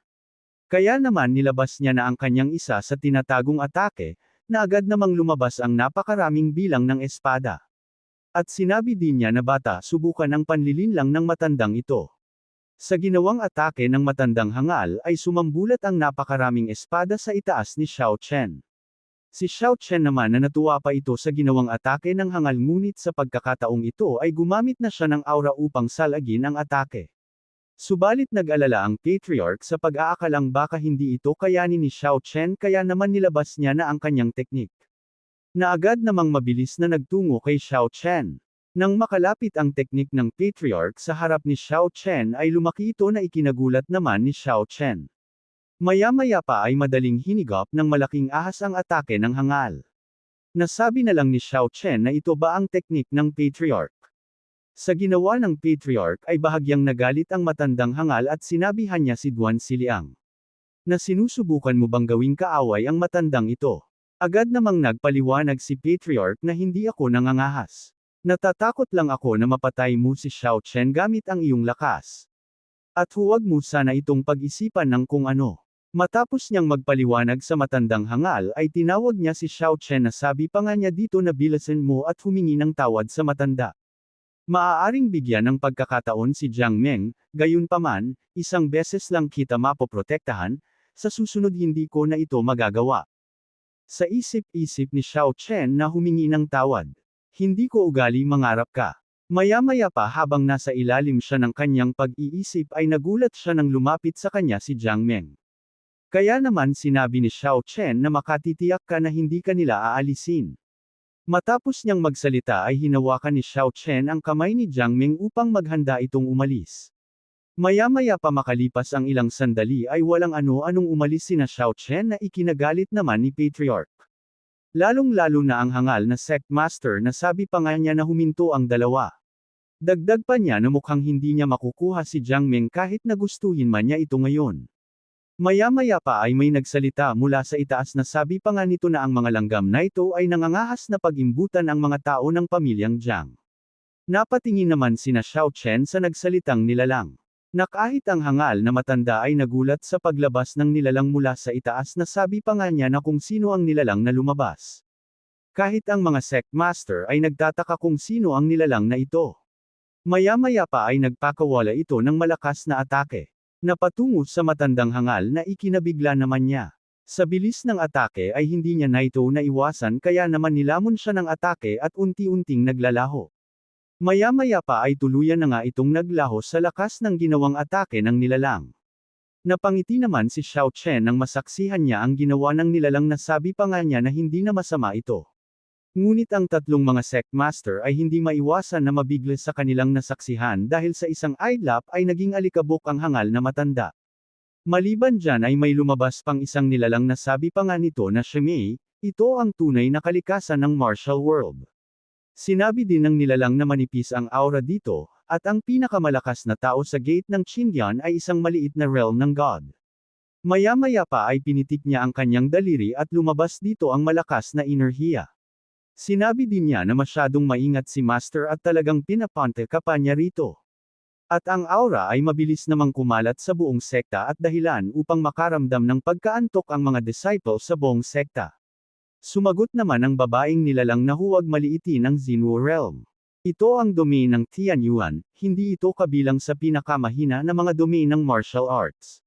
Kaya naman nilabas niya na ang kanyang isa sa tinatagong atake, na agad namang lumabas ang napakaraming bilang ng espada. At sinabi din niya na bata subukan ang panlilinlang ng matandang ito. Sa ginawang atake ng matandang hangal ay sumambulat ang napakaraming espada sa itaas ni Xiao Chen. Si Xiao Chen naman na natuwa pa ito sa ginawang atake ng hangal ngunit sa pagkakataong ito ay gumamit na siya ng aura upang salagin ang atake. Subalit nag-alala ang Patriarch sa pag-aakalang baka hindi ito kayanin ni Xiao Chen kaya naman nilabas niya na ang kanyang teknik. Na agad namang mabilis na nagtungo kay Xiao Chen. Nang makalapit ang teknik ng Patriarch sa harap ni Xiao Chen ay lumaki ito na ikinagulat naman ni Xiao Chen. Maya-maya pa ay madaling hinigop ng malaking ahas ang atake ng hangal. Nasabi na lang ni Xiao Chen na ito ba ang teknik ng Patriarch. Sa ginawa ng Patriarch ay bahagyang nagalit ang matandang hangal at sinabihan niya si Duan Siliang. Na sinusubukan mo bang gawing kaaway ang matandang ito? Agad namang nagpaliwanag si Patriarch na hindi ako nangangahas. Natatakot lang ako na mapatay mo si Xiao Chen gamit ang iyong lakas. At huwag mo sana itong pag-isipan ng kung ano. Matapos niyang magpaliwanag sa matandang hangal ay tinawag niya si Xiao Chen na sabi pa nga niya dito na bilasin mo at humingi ng tawad sa matanda. Maaaring bigyan ng pagkakataon si Jiang Meng, gayunpaman, isang beses lang kita mapoprotektahan, sa susunod hindi ko na ito magagawa. Sa isip-isip ni Xiao Chen na humingi ng tawad. Hindi ko ugali mangarap ka. Maya-maya pa habang nasa ilalim siya ng kanyang pag-iisip ay nagulat siya nang lumapit sa kanya si Jiang Meng. Kaya naman sinabi ni Xiao Chen na makatitiyak ka na hindi ka nila aalisin. Matapos niyang magsalita ay hinawakan ni Xiao Chen ang kamay ni Jiang Meng upang maghanda itong umalis. Maya-maya pa makalipas ang ilang sandali ay walang ano-anong umalis sina Xiao Chen na ikinagalit naman ni Patriarch. Lalong-lalo na ang hangal na Sect Master na sabi pa nga niya na huminto ang dalawa. Dagdag pa niya na mukhang hindi niya makukuha si Jiang Meng kahit na gustuhin man niya ito ngayon. Maya-maya pa ay may nagsalita mula sa itaas na sabi pa nga nito na ang mga langgam na ito ay nangangahas na pag-imbutan ang mga tao ng pamilyang Jiang. Napatingin naman sina Xiao Chen sa nagsalitang nilalang. Na kahit ang hangal na matanda ay nagulat sa paglabas ng nilalang mula sa itaas na sabi pa nga niya na kung sino ang nilalang na lumabas. Kahit ang mga Sect Master ay nagtataka kung sino ang nilalang na ito. Maya-maya pa ay nagpakawala ito ng malakas na atake. Napatungo sa matandang hangal na ikinabigla naman niya. Sa bilis ng atake ay hindi niya na ito naiwasan kaya naman nilamon siya ng atake at unti-unting naglalaho. Maya-maya pa ay tuluyan na nga itong naglaho sa lakas ng ginawang atake ng nilalang. Napangiti naman si Xiao Chen nang masaksihan niya ang ginawa ng nilalang na sabi pa nga niya na hindi na masama ito. Ngunit ang tatlong mga Sect Master ay hindi maiwasan na mabigla sa kanilang nasaksihan dahil sa isang idlap ay naging alikabok ang hangal na matanda. Maliban dyan ay may lumabas pang isang nilalang na sabi pa nga nito na Shimei, ito ang tunay na kalikasan ng martial world. Sinabi din ng nilalang na manipis ang aura dito, at ang pinakamalakas na tao sa gate ng Qingyan ay isang maliit na realm ng God. Maya-maya pa ay pinitik niya ang kanyang daliri at lumabas dito ang malakas na enerhiya. Sinabi din niya na masyadong maingat si Master at talagang pinapante ka pa niya rito. At ang aura ay mabilis namang kumalat sa buong sekta at dahilan upang makaramdam ng pagkaantok ang mga disciple sa buong sekta. Sumagot naman ang babaeng nilalang na huwag maliitin ang Xinwu realm. Ito ang domain ng Tianyuan, hindi ito kabilang sa pinakamahina na mga domain ng martial arts.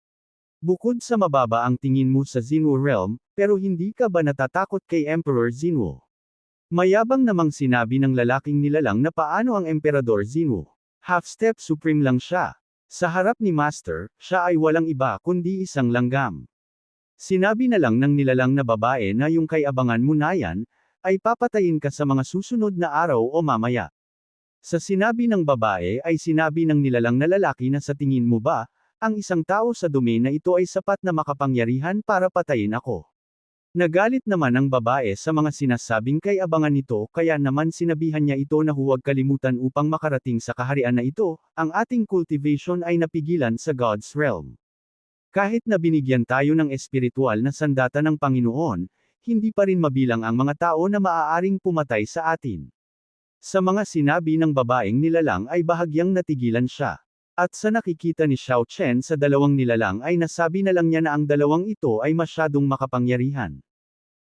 Bukod sa mababa ang tingin mo sa Xinwu realm, pero hindi ka ba natatakot kay Emperor Xinwu? Mayabang namang sinabi ng lalaking nilalang na paano ang Emperador Xinwu. Half-step supreme lang siya. Sa harap ni Master, siya ay walang iba kundi isang langgam. Sinabi na lang ng nilalang na babae na yung kay abangan mo na yan, ay papatayin ka sa mga susunod na araw o mamaya. Sa sinabi ng babae ay sinabi ng nilalang na lalaki na sa tingin mo ba, ang isang tao sa domain na ito ay sapat na makapangyarihan para patayin ako. Nagalit naman ang babae sa mga sinasabing kay abangan nito kaya naman sinabihan niya ito na huwag kalimutan upang makarating sa kaharian na ito, ang ating cultivation ay napigilan sa God's realm. Kahit na binigyan tayo ng espiritual na sandata ng Panginoon, hindi pa rin mabilang ang mga tao na maaaring pumatay sa atin. Sa mga sinabi ng babaeng nilalang ay bahagyang natigilan siya. At sa nakikita ni Xiao Chen sa dalawang nilalang ay nasabi na lang niya na ang dalawang ito ay masyadong makapangyarihan.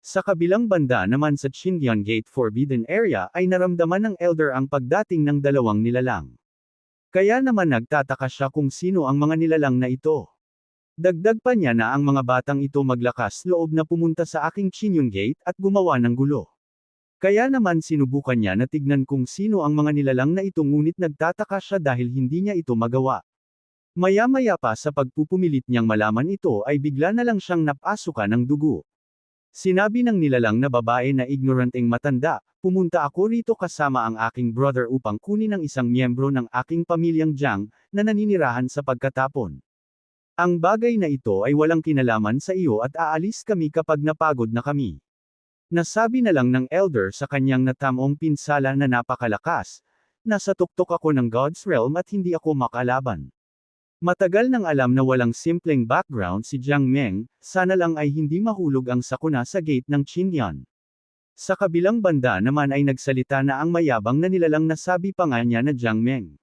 Sa kabilang banda naman sa Qingyan Gate Forbidden Area ay naramdaman ng elder ang pagdating ng dalawang nilalang. Kaya naman nagtataka siya kung sino ang mga nilalang na ito. Dagdag pa niya na ang mga batang ito maglakas loob na pumunta sa aking Qingyan Gate at gumawa ng gulo. Kaya naman sinubukan niya na tignan kung sino ang mga nilalang na ito ngunit nagtataka siya dahil hindi niya ito magawa. Maya-maya pa sa pagpupumilit niyang malaman ito ay bigla na lang siyang napasukan ng dugo. Sinabi ng nilalang na babae na ignoranteng matanda, pumunta ako rito kasama ang aking brother upang kunin ang isang miyembro ng aking pamilyang Jiang, na naninirahan sa pagkatapon. Ang bagay na ito ay walang kinalaman sa iyo at aalis kami kapag napagod na kami. Nasabi na lang ng elder sa kanyang natamong pinsala na napakalakas, nasa tuktok ako ng God's realm at hindi ako makalaban. Matagal nang alam na walang simpleng background si Jiang Meng, sana lang ay hindi mahulog ang sakuna sa gate ng Qingyan. Sa kabilang banda naman ay nagsalita na ang mayabang na nilalang nasabi pa nga niya na Jiang Meng.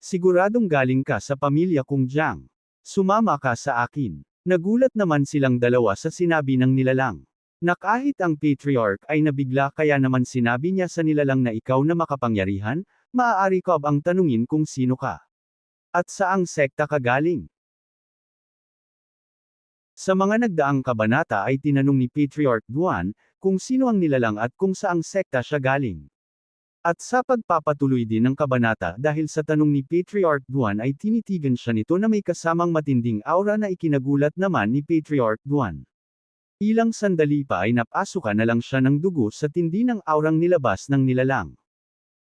Siguradong galing ka sa pamilya kong Jiang. Sumama ka sa akin. Nagulat naman silang dalawa sa sinabi ng nilalang. Na kahit ang patriarch ay nabigla kaya naman sinabi niya sa nilalang na ikaw na makapangyarihan, maaari ka bang tanungin kung sino ka? At saang sekta ka galing? Sa mga nagdaang kabanata ay tinanong ni Patriarch Duan, kung sino ang nilalang at kung saang sekta siya galing. At sa pagpapatuloy din ng kabanata dahil sa tanong ni Patriarch Duan ay tinitigan siya nito na may kasamang matinding aura na ikinagulat naman ni Patriarch Duan. Ilang sandali pa ay napasukan na lang siya ng dugo sa tindi ng aurang nilabas ng nilalang.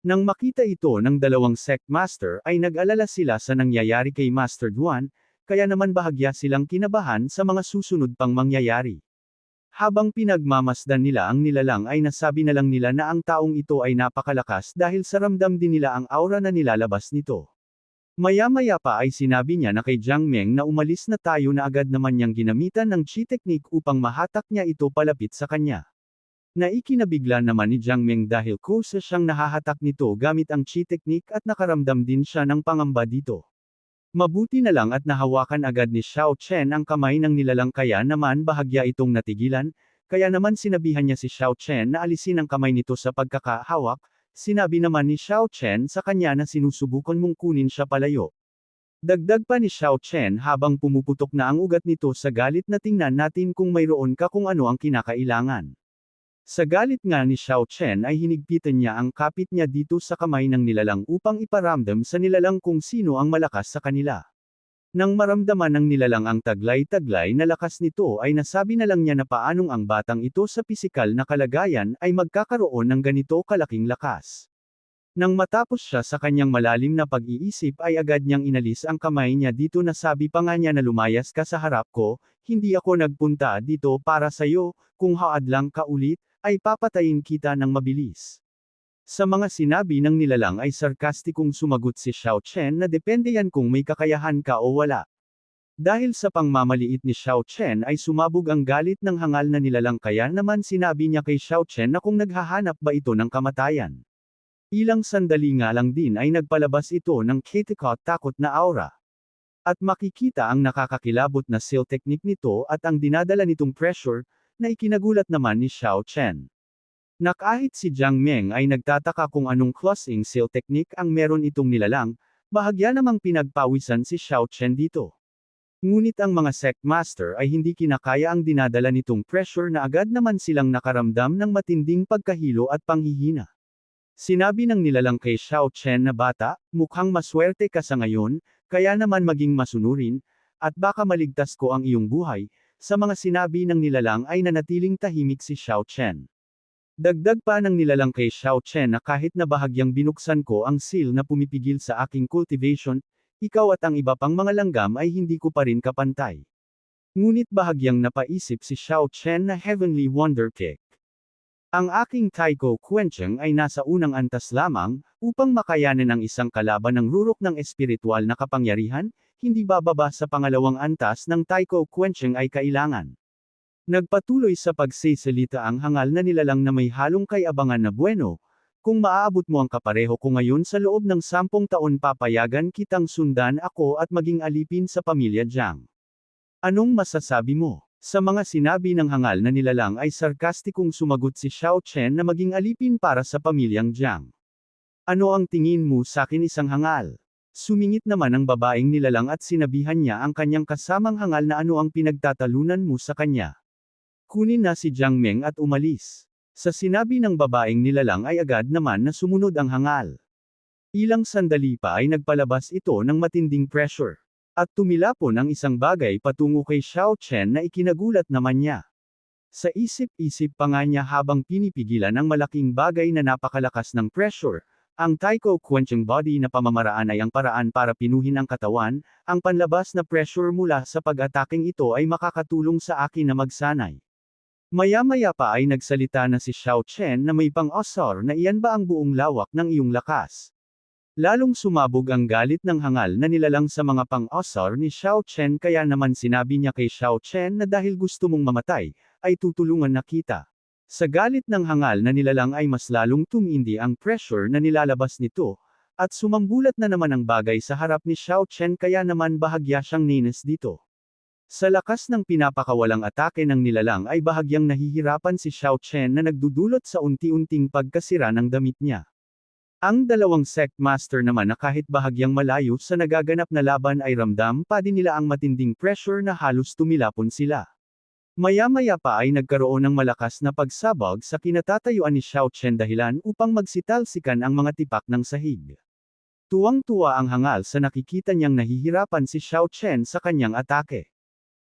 Nang makita ito ng dalawang sect master ay nag-alala sila sa nangyayari kay Master Duan, kaya naman bahagya silang kinabahan sa mga susunod pang mangyayari. Habang pinagmamasdan nila ang nilalang ay nasabi na lang nila na ang taong ito ay napakalakas dahil sa ramdam din nila ang aura na nilalabas nito. Maya-maya pa ay sinabi niya na kay Jiang Meng na umalis na tayo na agad naman niyang ginamitan ng chi technique upang mahatak niya ito palapit sa kanya. Naikinabigla naman ni Jiang Meng dahil kusa siyang nahahatak nito gamit ang chi technique at nakaramdam din siya ng pangamba dito. Mabuti na lang at nahawakan agad ni Xiao Chen ang kamay ng nilalang kaya naman bahagya itong natigilan, kaya naman sinabihan niya si Xiao Chen na alisin ang kamay nito sa pagkakahawak. Sinabi naman ni Xiao Chen sa kanya na sinusubukan mong kunin siya palayo. Dagdag pa ni Xiao Chen habang pumuputok na ang ugat nito sa galit na tingnan natin kung mayroon ka kung ano ang kinakailangan. Sa galit nga ni Xiao Chen ay hinigpitan niya ang kapit niya dito sa kamay ng nilalang upang iparamdam sa nilalang kung sino ang malakas sa kanila. Nang maramdaman ng nilalang ang taglay-taglay na lakas nito ay nasabi na lang niya na paanong ang batang ito sa pisikal na kalagayan ay magkakaroon ng ganito kalaking lakas. Nang matapos siya sa kanyang malalim na pag-iisip ay agad niyang inalis ang kamay niya dito na sabi pa nga niya na lumayas ka sa harap ko, hindi ako nagpunta dito para sayo, kung haad lang ka ulit, ay papatayin kita ng mabilis. Sa mga sinabi ng nilalang ay sarkastikong sumagot si Xiao Chen na depende yan kung may kakayahan ka o wala. Dahil sa pangmamaliit ni Xiao Chen ay sumabog ang galit ng hangal na nilalang kaya naman sinabi niya kay Xiao Chen na kung naghahanap ba ito ng kamatayan. Ilang sandali nga lang din ay nagpalabas ito ng katakot na aura. At makikita ang nakakakilabot na seal technique nito at ang dinadala nitong pressure, na ikinagulat naman ni Xiao Chen. Na kahit si Jiang Meng ay nagtataka kung anong closing seal technique ang meron itong nilalang, bahagya namang pinagpawisan si Xiao Chen dito. Ngunit ang mga sect master ay hindi kinakaya ang dinadala nitong pressure na agad naman silang nakaramdam ng matinding pagkahilo at panghihina. Sinabi ng nilalang kay Xiao Chen na bata, mukhang maswerte ka sa ngayon, kaya naman maging masunurin, at baka maligtas ko ang iyong buhay. Sa mga sinabi ng nilalang ay nanatiling tahimik si Xiao Chen. Dagdag pa ng nilalang kay Xiao Chen na kahit na bahagyang binuksan ko ang seal na pumipigil sa aking cultivation, ikaw at ang iba pang mga langgam ay hindi ko pa rin kapantay. Ngunit bahagyang napaisip si Xiao Chen na heavenly wonder kick. Ang aking Taiko Quencheng ay nasa unang antas lamang, upang makayanan ang isang kalaban ng rurok ng espiritual na kapangyarihan, hindi bababa sa pangalawang antas ng Taiko Quencheng ay kailangan. Nagpatuloy sa pagsisalita ang hangal na nilalang na may halong kay-abangan na bueno, kung maaabot mo ang kapareho ko ngayon sa loob ng 10 taon papayagan kitang sundan ako at maging alipin sa pamilya Jiang. Anong masasabi mo? Sa mga sinabi ng hangal na nilalang ay sarkastikong sumagot si Xiao Chen na maging alipin para sa pamilyang Jiang. Ano ang tingin mo sa akin isang hangal? Sumingit naman ang babaeng nilalang at sinabihan niya ang kanyang kasamang hangal na ano ang pinagtatalunan mo sa kanya. Kunin na si Jiang Meng at umalis. Sa sinabi ng babaeng nilalang ay agad naman na sumunod ang hangal. Ilang sandali pa ay nagpalabas ito ng matinding pressure. At tumilapon ang isang bagay patungo kay Xiao Chen na ikinagulat naman niya. Sa isip-isip pa nga niya habang pinipigilan ang malaking bagay na napakalakas ng pressure, ang Taiko Quenching Body na pamamaraan ay ang paraan para pinuhin ang katawan, ang panlabas na pressure mula sa pag-ataking ito ay makakatulong sa akin na magsanay. Maya-maya pa ay nagsalita na si Xiao Chen na may pang-osar na iyan ba ang buong lawak ng iyong lakas. Lalong sumabog ang galit ng hangal na nilalang sa mga pang-osar ni Xiao Chen kaya naman sinabi niya kay Xiao Chen na dahil gusto mong mamatay, ay tutulungan na kita. Sa galit ng hangal na nilalang ay mas lalong tumindi ang pressure na nilalabas nito, at sumambulat na naman ang bagay sa harap ni Xiao Chen kaya naman bahagya siyang ninas dito. Sa lakas ng pinapakawalang atake ng nilalang ay bahagyang nahihirapan si Xiao Chen na nagdudulot sa unti-unting pagkasira ng damit niya. Ang dalawang sect master naman na kahit bahagyang malayo sa nagaganap na laban ay ramdam pa din nila ang matinding pressure na halos tumilapon sila. Maya-maya pa ay nagkaroon ng malakas na pagsabog sa kinatatayuan ni Xiao Chen dahilan upang magsitalsikan ang mga tipak ng sahig. Tuwang-tuwa ang hangal sa nakikita niyang nahihirapan si Xiao Chen sa kanyang atake.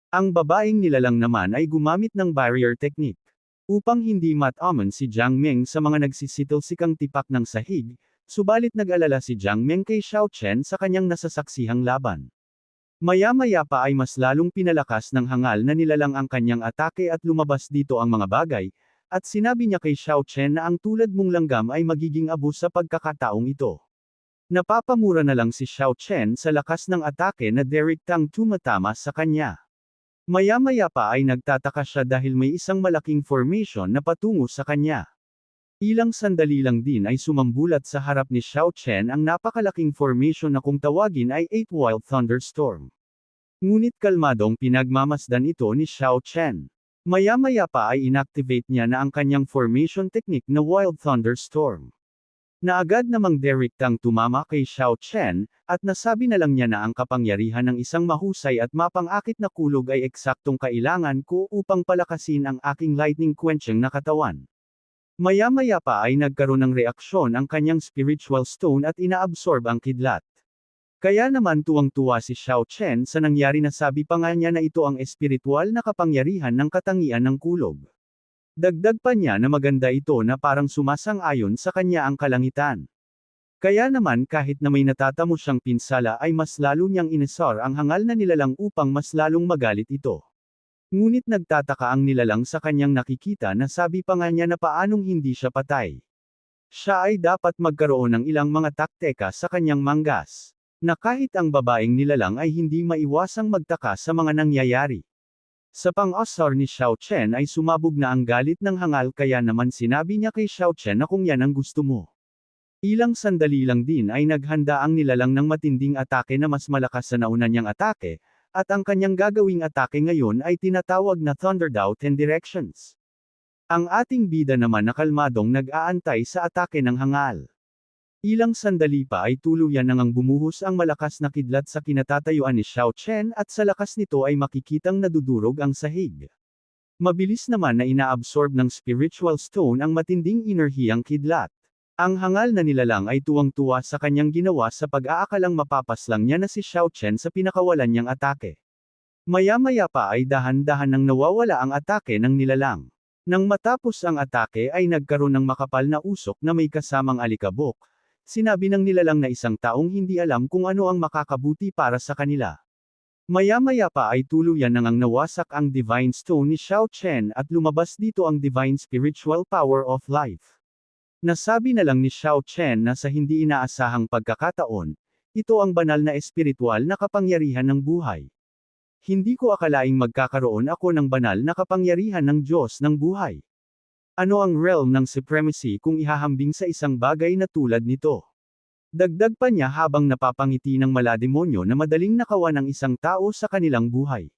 Ang babaeng nilalang naman ay gumamit ng barrier technique. Upang hindi matamon si Jiang Meng sa mga nagsisitalsikang tipak ng sahig, subalit nag-alala si Jiang Meng kay Xiao Chen sa kanyang nasasaksihang laban. Maya-maya pa ay mas lalong pinalakas ng hangal na nilalang ang kanyang atake at lumabas dito ang mga bagay, at sinabi niya kay Xiao Chen na ang tulad mong langgam ay magiging abo sa pagkakataong ito. Napapamura na lang si Xiao Chen sa lakas ng atake na direktang tumatama sa kanya. Maya-maya pa ay nagtataka siya dahil may isang malaking formation na patungo sa kanya. Ilang sandali lang din ay sumambulat sa harap ni Xiao Chen ang napakalaking formation na kung tawagin ay 8 Wild Thunderstorm. Ngunit kalmadong pinagmamasdan ito ni Xiao Chen. Maya-maya pa ay inactivate niya na ang kanyang formation technique na Wild Thunderstorm. Na agad namang direktang tumama kay Xiao Chen, at nasabi na lang niya na ang kapangyarihan ng isang mahusay at mapang-akit na kulog ay eksaktong kailangan ko upang palakasin ang aking lightning quenching na katawan. Maya-maya pa ay nagkaroon ng reaksyon ang kanyang spiritual stone at inaabsorb ang kidlat. Kaya naman tuwang-tuwa si Xiao Chen sa nangyari na sabi pa nga niya na ito ang espiritual na kapangyarihan ng katangian ng kulog. Dagdag pa niya na maganda ito na parang sumasang-ayon sa kanya ang kalangitan. Kaya naman kahit na may natatamo siyang pinsala ay mas lalo niyang inesar ang hangal na nilalang upang mas lalong magalit ito. Ngunit nagtataka ang nilalang sa kanyang nakikita na sabi pa nga niya na paanong hindi siya patay. Siya ay dapat magkaroon ng ilang mga takteka sa kanyang manggas. na kahit ang babaeng nilalang ay hindi maiwasang magtaka sa mga nangyayari. Sa pang-asar ni Xiao Chen ay sumabog na ang galit ng hangal kaya naman sinabi niya kay Xiao Chen na kung yan ang gusto mo. Ilang sandali lang din ay naghanda ang nilalang ng matinding atake na mas malakas sa nauna niyang atake, at ang kanyang gagawing atake ngayon ay tinatawag na Thunder Dao 10 Directions. Ang ating bida naman na kalmadong nag-aantay sa atake ng hangal. Ilang sandali pa ay tuluyan nang bumuhos ang malakas na kidlat sa kinatatayuan ni Xiao Chen at sa lakas nito ay makikitang nadudurog ang sahig. Mabilis naman na inaabsorb ng spiritual stone ang matinding enerhiyang kidlat. Ang hangal na nilalang ay tuwang-tuwa sa kanyang ginawa sa pag-aakalang mapapaslang niya na si Xiao Chen sa pinakawalan niyang atake. Maya-maya pa ay dahan-dahan nang nawawala ang atake ng nilalang. Nang matapos ang atake ay nagkaroon ng makapal na usok na may kasamang alikabok. Sinabi ng nilalang na isang taong hindi alam kung ano ang makakabuti para sa kanila. Maya-maya pa ay tuluyan nang nawasak ang Divine Stone ni Xiao Chen at lumabas dito ang Divine Spiritual Power of Life. Nasabi na lang ni Xiao Chen na sa hindi inaasahang pagkakataon, ito ang banal na espiritual na kapangyarihan ng buhay. Hindi ko akalaing magkakaroon ako ng banal na kapangyarihan ng Diyos ng buhay. Ano ang realm ng supremacy kung ihahambing sa isang bagay na tulad nito? Dagdag pa niya habang napapangiti ng malademonyo na madaling nakawan ng isang tao sa kanilang buhay.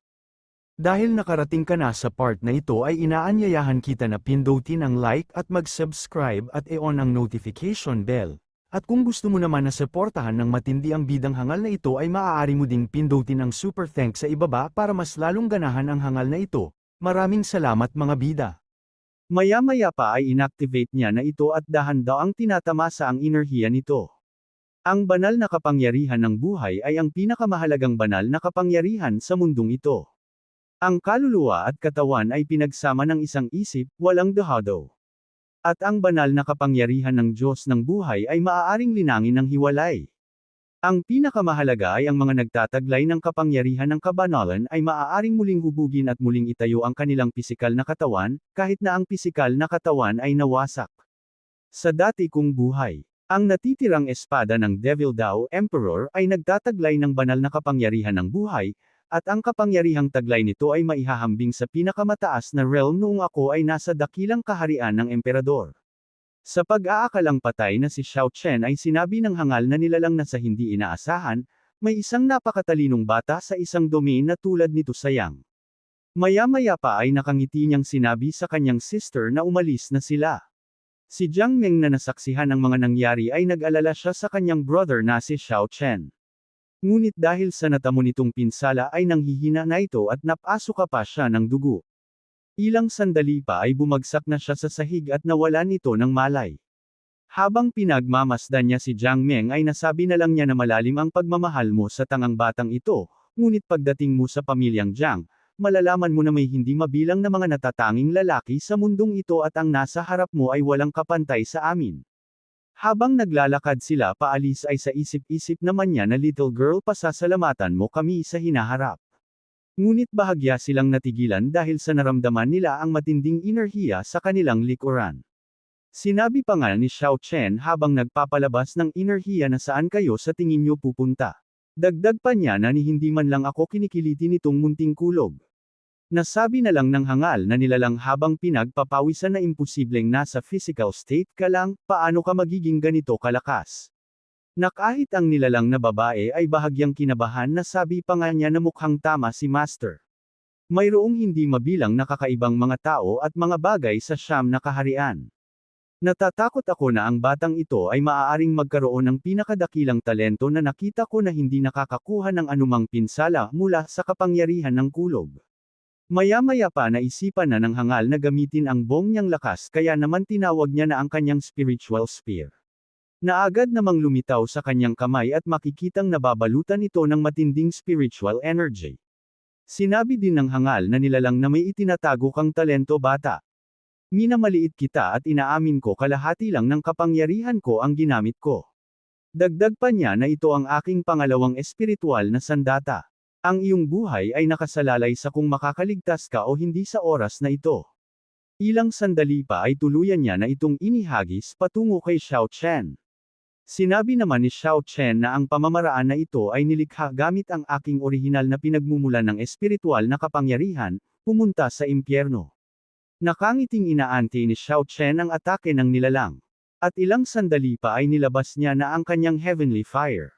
Dahil nakarating ka na sa part na ito ay inaanyayahan kita na pindutin ang like at mag-subscribe at i-on ang notification bell. At kung gusto mo naman na suportahan ng matindi ang bidang hangal na ito ay maaari mo ding pindutin ang super thanks sa ibaba para mas lalong ganahan ang hangal na ito. Maraming salamat mga bida. Maya-maya pa ay inactivate niya na ito at dahan-daw ang tinatamasa ang enerhiya nito. Ang banal na kapangyarihan ng buhay ay ang pinakamahalagang banal na kapangyarihan sa mundong ito. Ang kaluluwa at katawan ay pinagsama ng isang isip, walang dahado. At ang banal na kapangyarihan ng Diyos ng buhay ay maaaring linangin ng hiwalay. Ang pinakamahalaga ay ang mga nagtataglay ng kapangyarihan ng kabanalan ay maaaring muling hubugin at muling itayo ang kanilang pisikal na katawan, kahit na ang pisikal na katawan ay nawasak. Sa dati kong buhay, ang natitirang espada ng Devil Dao Emperor ay nagtataglay ng banal na kapangyarihan ng buhay, at ang kapangyarihang taglay nito ay maihahambing sa pinakamataas na realm noong ako ay nasa dakilang kaharian ng emperador. Sa pag-aakalang patay na si Xiao Chen ay sinabi ng hangal na nilalang na sa hindi inaasahan, may isang napakatalinong bata sa isang domain na tulad nito sayang. Maya-maya pa ay nakangiti niyang sinabi sa kanyang sister na umalis na sila. Si Jiang Meng na nasaksihan ng mga nangyari ay nag-alala siya sa kanyang brother na si Xiao Chen. Ngunit dahil sa natamo nitong pinsala ay nanghihina na ito at napasuka pa siya ng dugo. Ilang sandali pa ay bumagsak na siya sa sahig at nawalan ito ng malay. Habang pinagmamasdan niya si Jiang Meng ay nasabi na lang niya na malalim ang pagmamahal mo sa tangang batang ito, ngunit pagdating mo sa pamilyang Jiang, malalaman mo na may hindi mabilang na mga natatanging lalaki sa mundong ito at ang nasa harap mo ay walang kapantay sa amin. Habang naglalakad sila paalis ay sa isip-isip naman niya na little girl pasasalamatan mo kami sa hinaharap. Ngunit bahagya silang natigilan dahil sa naramdaman nila ang matinding enerhiya sa kanilang likuran. Sinabi pa nga ni Xiao Chen habang nagpapalabas ng enerhiya na saan kayo sa tingin niyo pupunta. Dagdag pa niya na ni hindi man lang ako kinikiliti nitong munting kulog. Nasabi na lang ng hangal na nilalang habang pinagpapawisan na imposibleng nasa physical state ka lang, paano ka magiging ganito kalakas? Na kahit ang nilalang na babae ay bahagyang kinabahan na sabi pa nga niya na mukhang tama si Master. Mayroong hindi mabilang na kakaibang mga tao at mga bagay sa Siyam na kaharian. Natatakot ako na ang batang ito ay maaaring magkaroon ng pinakadakilang talento na nakita ko na hindi nakakakuha ng anumang pinsala mula sa kapangyarihan ng kulog. Maya-maya pa naisipan na ng hangal na gamitin ang buong niyang lakas kaya naman tinawag niya na ang kanyang spiritual spear. Naagad namang lumitaw sa kanyang kamay at makikitang nababalutan ito ng matinding spiritual energy. Sinabi din ng hangal na nilalang na may itinatago kang talento bata. Minamaliit kita at inaamin ko kalahati lang ng kapangyarihan ko ang ginamit ko. Dagdag pa niya na ito ang aking pangalawang espiritual na sandata. Ang iyong buhay ay nakasalalay sa kung makakaligtas ka o hindi sa oras na ito. Ilang sandali pa ay tuluyan niya na itong inihagis patungo kay Xiao Chen. Sinabi naman ni Xiao Chen na ang pamamaraan na ito ay nilikha gamit ang aking orihinal na pinagmumulan ng espiritual na kapangyarihan, pumunta sa impyerno. Nakangiting inaanti ni Xiao Chen ang atake ng nilalang. At ilang sandali pa ay nilabas niya na ang kanyang heavenly fire.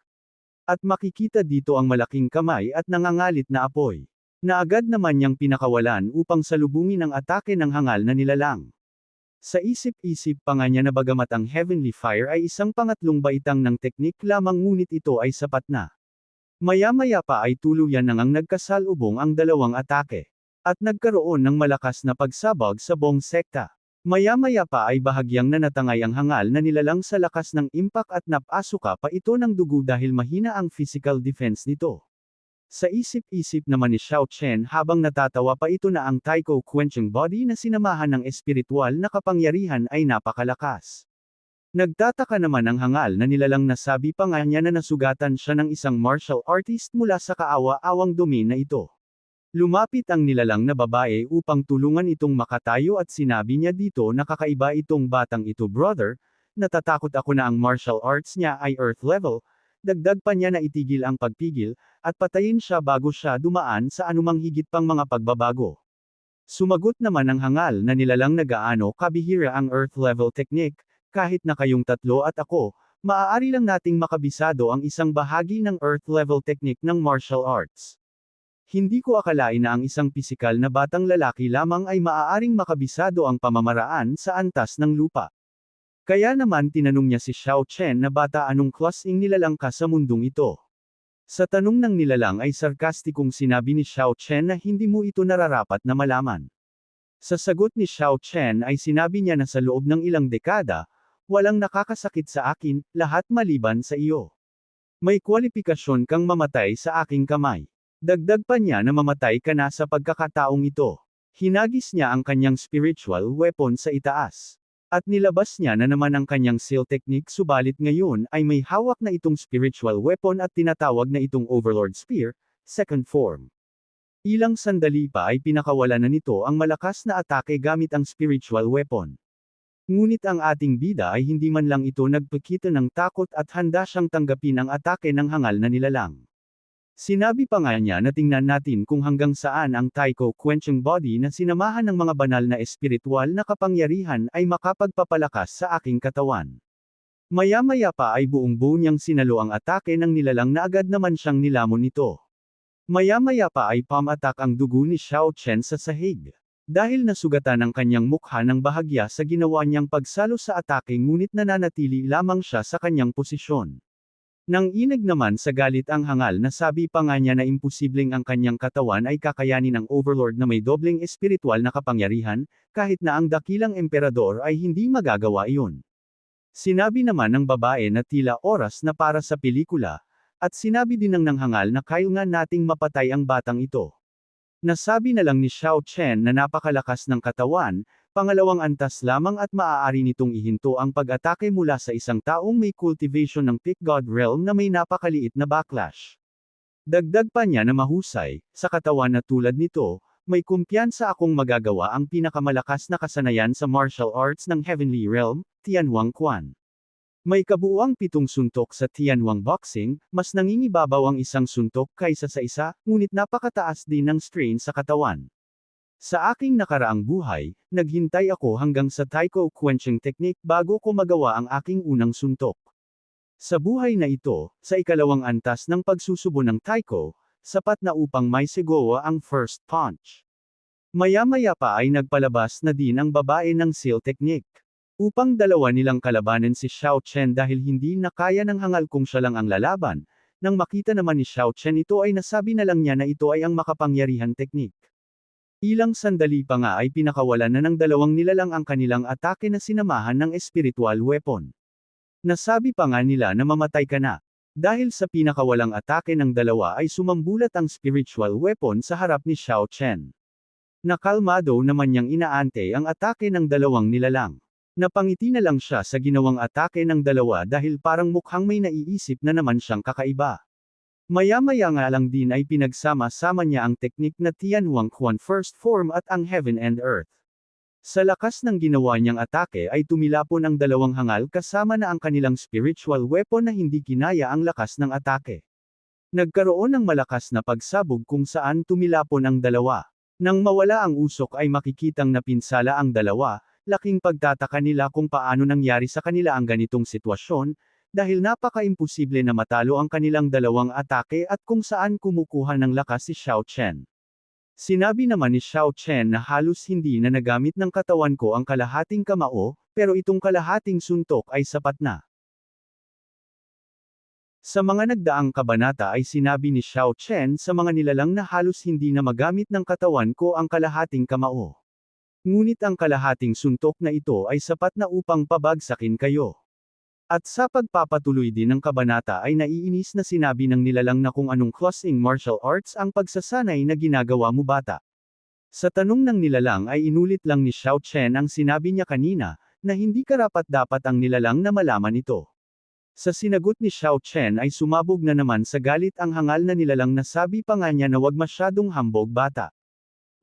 At makikita dito ang malaking kamay at nangangalit na apoy. Na agad naman niyang pinakawalan upang salubungin ang atake ng hangal na nilalang. Sa isip-isip pa nga niya na bagamat ang Heavenly Fire ay isang pangatlong baitang ng teknik lamang ngunit ito ay sapat na. Maya-maya pa ay tuluyan nang nagkasalubong ang dalawang atake. At nagkaroon ng malakas na pagsabog sa buong sekta. Maya-maya pa ay bahagyang nanatangay ang hangal na nilalang sa lakas ng impact at napasuka pa ito ng dugo dahil mahina ang physical defense nito. Sa isip-isip naman ni Xiao Chen habang natatawa pa ito na ang Taiko quenching body na sinamahan ng espiritual na kapangyarihan ay napakalakas. Nagtataka naman ang hangal na nilalang nasabi pa nga niya na nasugatan siya ng isang martial artist mula sa kaawa-awang domain na ito. Lumapit ang nilalang na babae upang tulungan itong makatayo at sinabi niya dito na kakaiba itong batang ito brother, natatakot ako na ang martial arts niya ay earth level. Dagdag pa niya na itigil ang pagpigil, at patayin siya bago siya dumaan sa anumang higit pang mga pagbabago. Sumagot naman ang hangal na nilalang na gaano kabihira ang earth level technique, kahit na kayong tatlo at ako, maaari lang nating makabisado ang isang bahagi ng earth level technique ng martial arts. Hindi ko akalain na ang isang pisikal na batang lalaki lamang ay maaaring makabisado ang pamamaraan sa antas ng lupa. Kaya naman tinanong niya si Xiao Chen na bata anong klaseng nilalang ka sa mundong ito. Sa tanong ng nilalang ay sarkastikong sinabi ni Xiao Chen na hindi mo ito nararapat na malaman. Sa sagot ni Xiao Chen ay sinabi niya na sa loob ng ilang dekada, walang nakakasakit sa akin, lahat maliban sa iyo. May kwalipikasyon kang mamatay sa aking kamay. Dagdag pa niya na mamatay ka na sa pagkakataong ito. Hinagis niya ang kanyang spiritual weapon sa itaas. At nilabas niya na naman ang kanyang seal technique subalit ngayon ay may hawak na itong spiritual weapon at tinatawag na itong Overlord Spear, second form. Ilang sandali pa ay pinakawalan na nito ang malakas na atake gamit ang spiritual weapon. Ngunit ang ating bida ay hindi man lang ito nagpakita ng takot at handa siyang tanggapin ang atake ng hangal na nilalang. Sinabi pa nga niya na tingnan natin kung hanggang saan ang Taiko quenching body na sinamahan ng mga banal na espiritual na kapangyarihan ay makapagpapalakas sa aking katawan. Maya-maya pa ay buong-buo niyang sinalo ang atake ng nilalang na agad naman siyang nilamon nito. Maya-maya pa ay pam-attack ang dugo ni Xiao Chen sa sahig. Dahil nasugatan ang kanyang mukha ng bahagya sa ginawa niyang pagsalo sa atake ngunit nananatili lamang siya sa kanyang posisyon. Nang inag naman sa galit ang hangal na sabi pa nga niya na imposibleng ang kanyang katawan ay kakayanin ng overlord na may dobleng espiritual na kapangyarihan, kahit na ang dakilang emperador ay hindi magagawa iyon. Sinabi naman ng babae na tila oras na para sa pelikula, at sinabi din ng hangal na kailangan nating mapatay ang batang ito. Nasabi na lang ni Xiao Chen na napakalakas ng katawan, pangalawang antas lamang at maaari nitong ihinto ang pag-atake mula sa isang taong may cultivation ng Peak God Realm na may napakaliit na backlash. Dagdag pa niya na mahusay, sa katawan na tulad nito, may kumpiyansa akong magagawa ang pinakamalakas na kasanayan sa martial arts ng Heavenly Realm, Tianhuang Quan. May kabuuang 7 suntok sa Tianhuang Boxing, mas nangingibabaw ang isang suntok kaysa sa isa, ngunit napakataas din ng strain sa katawan. Sa aking nakaraang buhay, naghintay ako hanggang sa Taiko quenching technique bago ko magawa ang aking unang suntok. Sa buhay na ito, sa ikalawang antas ng pagsusubo ng Taiko, sapat na upang may sigawa ang first punch. Maya-maya pa ay nagpalabas na din ang babae ng seal technique. Upang dalawa nilang kalabanan si Xiao Chen dahil hindi na kaya ng hangal kung siya lang ang lalaban, nang makita naman ni Xiao Chen ito ay nasabi na lang niya na ito ay ang makapangyarihan technique. Ilang sandali pa nga ay pinakawalan na ng dalawang nilalang ang kanilang atake na sinamahan ng spiritual weapon. Nasabi pa nga nila na mamatay ka na. Dahil sa pinakawalang atake ng dalawa ay sumambulat ang spiritual weapon sa harap ni Xiao Chen. Nakalmado naman niyang inaante ang atake ng dalawang nilalang. Napangiti na lang siya sa ginawang atake ng dalawa dahil parang mukhang may naiisip na naman siyang kakaiba. Maya-maya nga lang din ay pinagsama-sama niya ang teknik na Tianhuang Quan First Form at ang Heaven and Earth. Sa lakas ng ginawa niyang atake ay tumilapon ang dalawang hangal kasama na ang kanilang spiritual weapon na hindi kinaya ang lakas ng atake. Nagkaroon ng malakas na pagsabog kung saan tumilapon ang dalawa. Nang mawala ang usok ay makikitang napinsala ang dalawa, laking pagtataka nila kung paano nangyari sa kanila ang ganitong sitwasyon, dahil napaka-imposible na matalo ang kanilang dalawang atake at kung saan kumukuha ng lakas si Xiao Chen. Sinabi naman ni Xiao Chen na halos hindi na nagamit ng katawan ko ang kalahating kamao, pero itong kalahating suntok ay sapat na. Sa mga nagdaang kabanata ay sinabi ni Xiao Chen sa mga nilalang na halos hindi na magamit ng katawan ko ang kalahating kamao. Ngunit ang kalahating suntok na ito ay sapat na upang pabagsakin kayo. At sa pagpapatuloy din ng kabanata ay naiinis na sinabi ng nilalang na kung anong klaseng martial arts ang pagsasanay na ginagawa mo bata. Sa tanong ng nilalang ay inulit lang ni Xiao Chen ang sinabi niya kanina, na hindi karapat-dapat ang nilalang na malaman ito. Sa sinagot ni Xiao Chen ay sumabog na naman sa galit ang hangal na nilalang na sabi pa nga niya na wag masyadong hambog bata.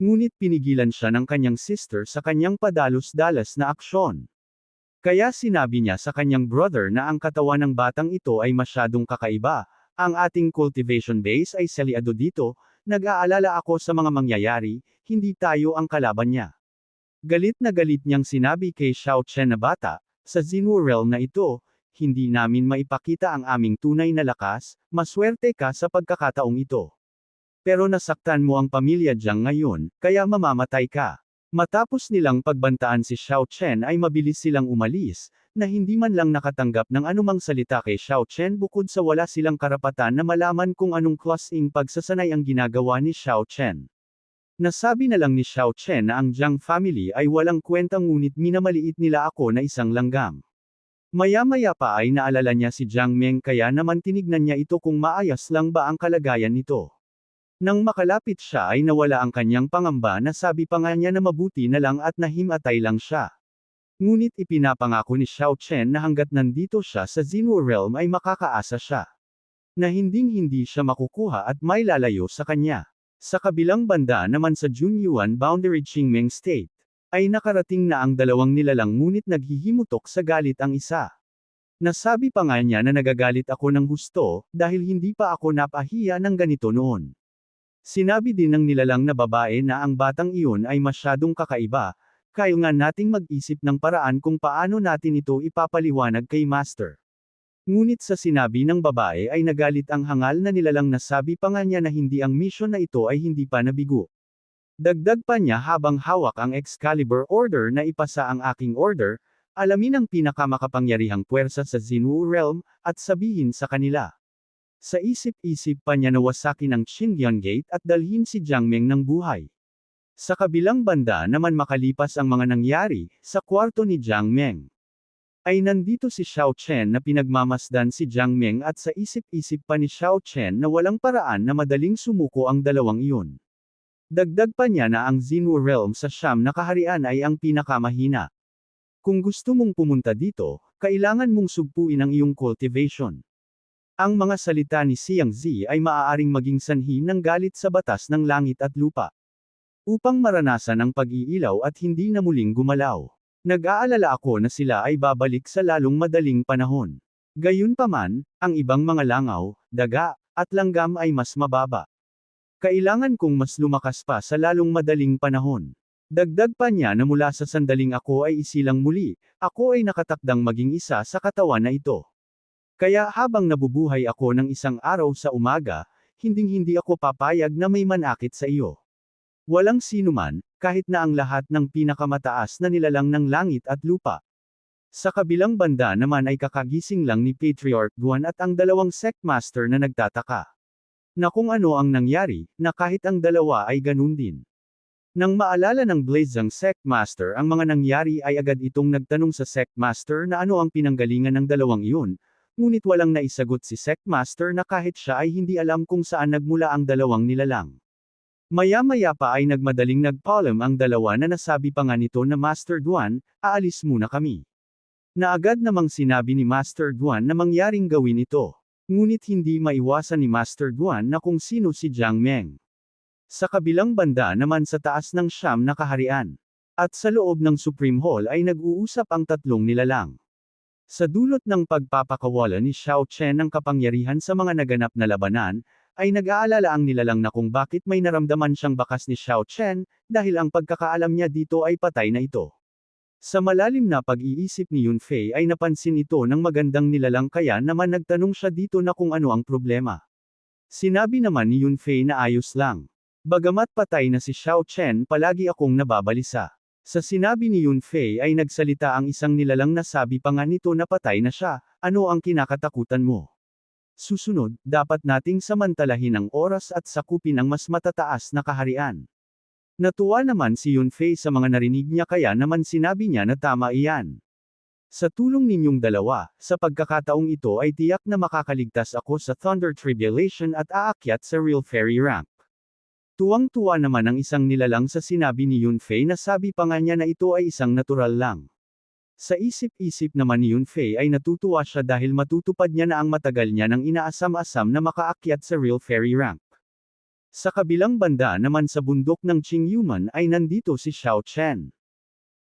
Ngunit pinigilan siya ng kanyang sister sa kanyang padalos-dalas na aksyon. Kaya sinabi niya sa kanyang brother na ang katawan ng batang ito ay masyadong kakaiba, ang ating cultivation base ay saliado dito, nag-aalala ako sa mga mangyayari, hindi tayo ang kalaban niya. Galit na galit niyang sinabi kay Xiao Chen na bata, sa Xinwu realm na ito, hindi namin maipakita ang aming tunay na lakas, maswerte ka sa pagkakataong ito. Pero nasaktan mo ang pamilya Jiang ngayon, kaya mamamatay ka. Matapos nilang pagbantaan si Xiao Chen ay mabilis silang umalis, na hindi man lang nakatanggap ng anumang salita kay Xiao Chen bukod sa wala silang karapatan na malaman kung anong klaseng pagsasanay ang ginagawa ni Xiao Chen. Nasabi na lang ni Xiao Chen na ang Jiang family ay walang kwenta ngunit minamaliit nila ako na isang langgam. Maya-maya pa ay naalala niya si Jiang Meng kaya naman tinignan niya ito kung maayos lang ba ang kalagayan nito. Nang makalapit siya ay nawala ang kanyang pangamba na sabi pa nga niya na mabuti na lang at nahimatay lang siya. Ngunit ipinapangako ni Xiao Chen na hanggat nandito siya sa Xinwu realm ay makakaasa siya. Na hinding-hindi siya makukuha at may lalayo sa kanya. Sa kabilang banda naman sa Junyuan Boundary Qingming State, ay nakarating na ang dalawang nilalang ngunit naghihimutok sa galit ang isa. Nasabi pa nga niya na nagagalit ako ng gusto, dahil hindi pa ako napahiya ng ganito noon. Sinabi din ng nilalang na babae na ang batang iyon ay masyadong kakaiba, kaya nga nating mag-isip ng paraan kung paano natin ito ipapaliwanag kay Master. Ngunit sa sinabi ng babae ay nagalit ang hangal na nilalang na sabi pa nga niya na hindi ang mission na ito ay hindi pa nabigo. Dagdag pa niya habang hawak ang Excalibur Order na ipasa ang aking order, alamin ang pinakamakapangyarihang puwersa sa Xinwu realm, at sabihin sa kanila. Sa isip-isip pa niya na wasakin ang Qingyan Gate at dalhin si Jiang Meng ng buhay. Sa kabilang banda naman makalipas ang mga nangyari, sa kwarto ni Jiang Meng, ay nandito si Xiao Chen na pinagmamasdan si Jiang Meng at sa isip-isip pa ni Xiao Chen na walang paraan na madaling sumuko ang dalawang iyon. Dagdag pa niya na ang Xinwu realm sa Siyam na kaharian ay ang pinakamahina. Kung gusto mong pumunta dito, kailangan mong sugpuin ang iyong cultivation. Ang mga salita ni Xiang Zi ay maaaring maging sanhi ng galit sa batas ng langit at lupa. Upang maranasan ang pag-iilaw at hindi na muling gumalaw. Nag-aalala ako na sila ay babalik sa lalong madaling panahon. Gayunpaman, ang ibang mga langaw, daga, at langgam ay mas mababa. Kailangan kong mas lumakas pa sa lalong madaling panahon. Dagdag pa niya na mula sa sandaling ako ay isilang muli, ako ay nakatakdang maging isa sa katawan na ito. Kaya habang nabubuhay ako ng isang araw sa umaga, hinding-hindi ako papayag na may manakit sa iyo. Walang sinuman, kahit na ang lahat ng pinakamataas na nilalang ng langit at lupa. Sa kabilang banda naman ay kakagising lang ni Patriarch Guan at ang dalawang sectmaster na nagtataka. Na kung ano ang nangyari, na kahit ang dalawa ay ganun din. Nang maalala ng Blazang sectmaster ang mga nangyari ay agad itong nagtanong sa sectmaster na ano ang pinanggalingan ng dalawang iyon, ngunit walang naisagot si sectmaster na kahit siya ay hindi alam kung saan nagmula ang dalawang nilalang. Maya-maya pa ay nagmadaling nagpaalam ang dalawa na nasabi pa nga nito na Master Duan, aalis muna kami. Na agad namang sinabi ni Master Duan na mangyaring gawin ito. Ngunit hindi maiwasan ni Master Duan na kung sino si Jiang Meng. Sa kabilang banda naman sa taas ng Siyam na kaharian, At sa loob ng Supreme Hall ay nag-uusap ang tatlong nilalang. Sa dulot ng pagpapakawala ni Xiao Chen ng kapangyarihan sa mga naganap na labanan, ay nag-aalala ang nilalang na kung bakit may naramdaman siyang bakas ni Xiao Chen, dahil ang pagkakaalam niya dito ay patay na ito. Sa malalim na pag-iisip ni Yunfei ay napansin ito ng magandang nilalang kaya naman nagtanong siya dito na kung ano ang problema. Sinabi naman ni Yunfei na ayos lang. Bagamat patay na si Xiao Chen palagi akong nababalisa. Sa sinabi ni Yunfei ay nagsalita ang isang nilalang na sabi pa nga nito na patay na siya, ano ang kinakatakutan mo? Susunod, dapat nating samantalahin ang oras at sakupin ang mas matataas na kaharian. Natuwa naman si Yunfei sa mga narinig niya kaya naman sinabi niya na tama iyan. Sa tulong ninyong dalawa, sa pagkakataong ito ay tiyak na makakaligtas ako sa Thunder Tribulation at aakyat sa Real Fairy Rank. Tuwang-tuwa naman ang isang nilalang sa sinabi ni Yunfei na sabi pa nga niya na ito ay isang natural lang. Sa isip-isip naman ni Yunfei ay natutuwa siya dahil matutupad niya na ang matagal niya nang inaasam-asam na makaakyat sa Real Fairy Rank. Sa kabilang banda naman sa bundok ng Qingyuman ay nandito si Xiao Chen.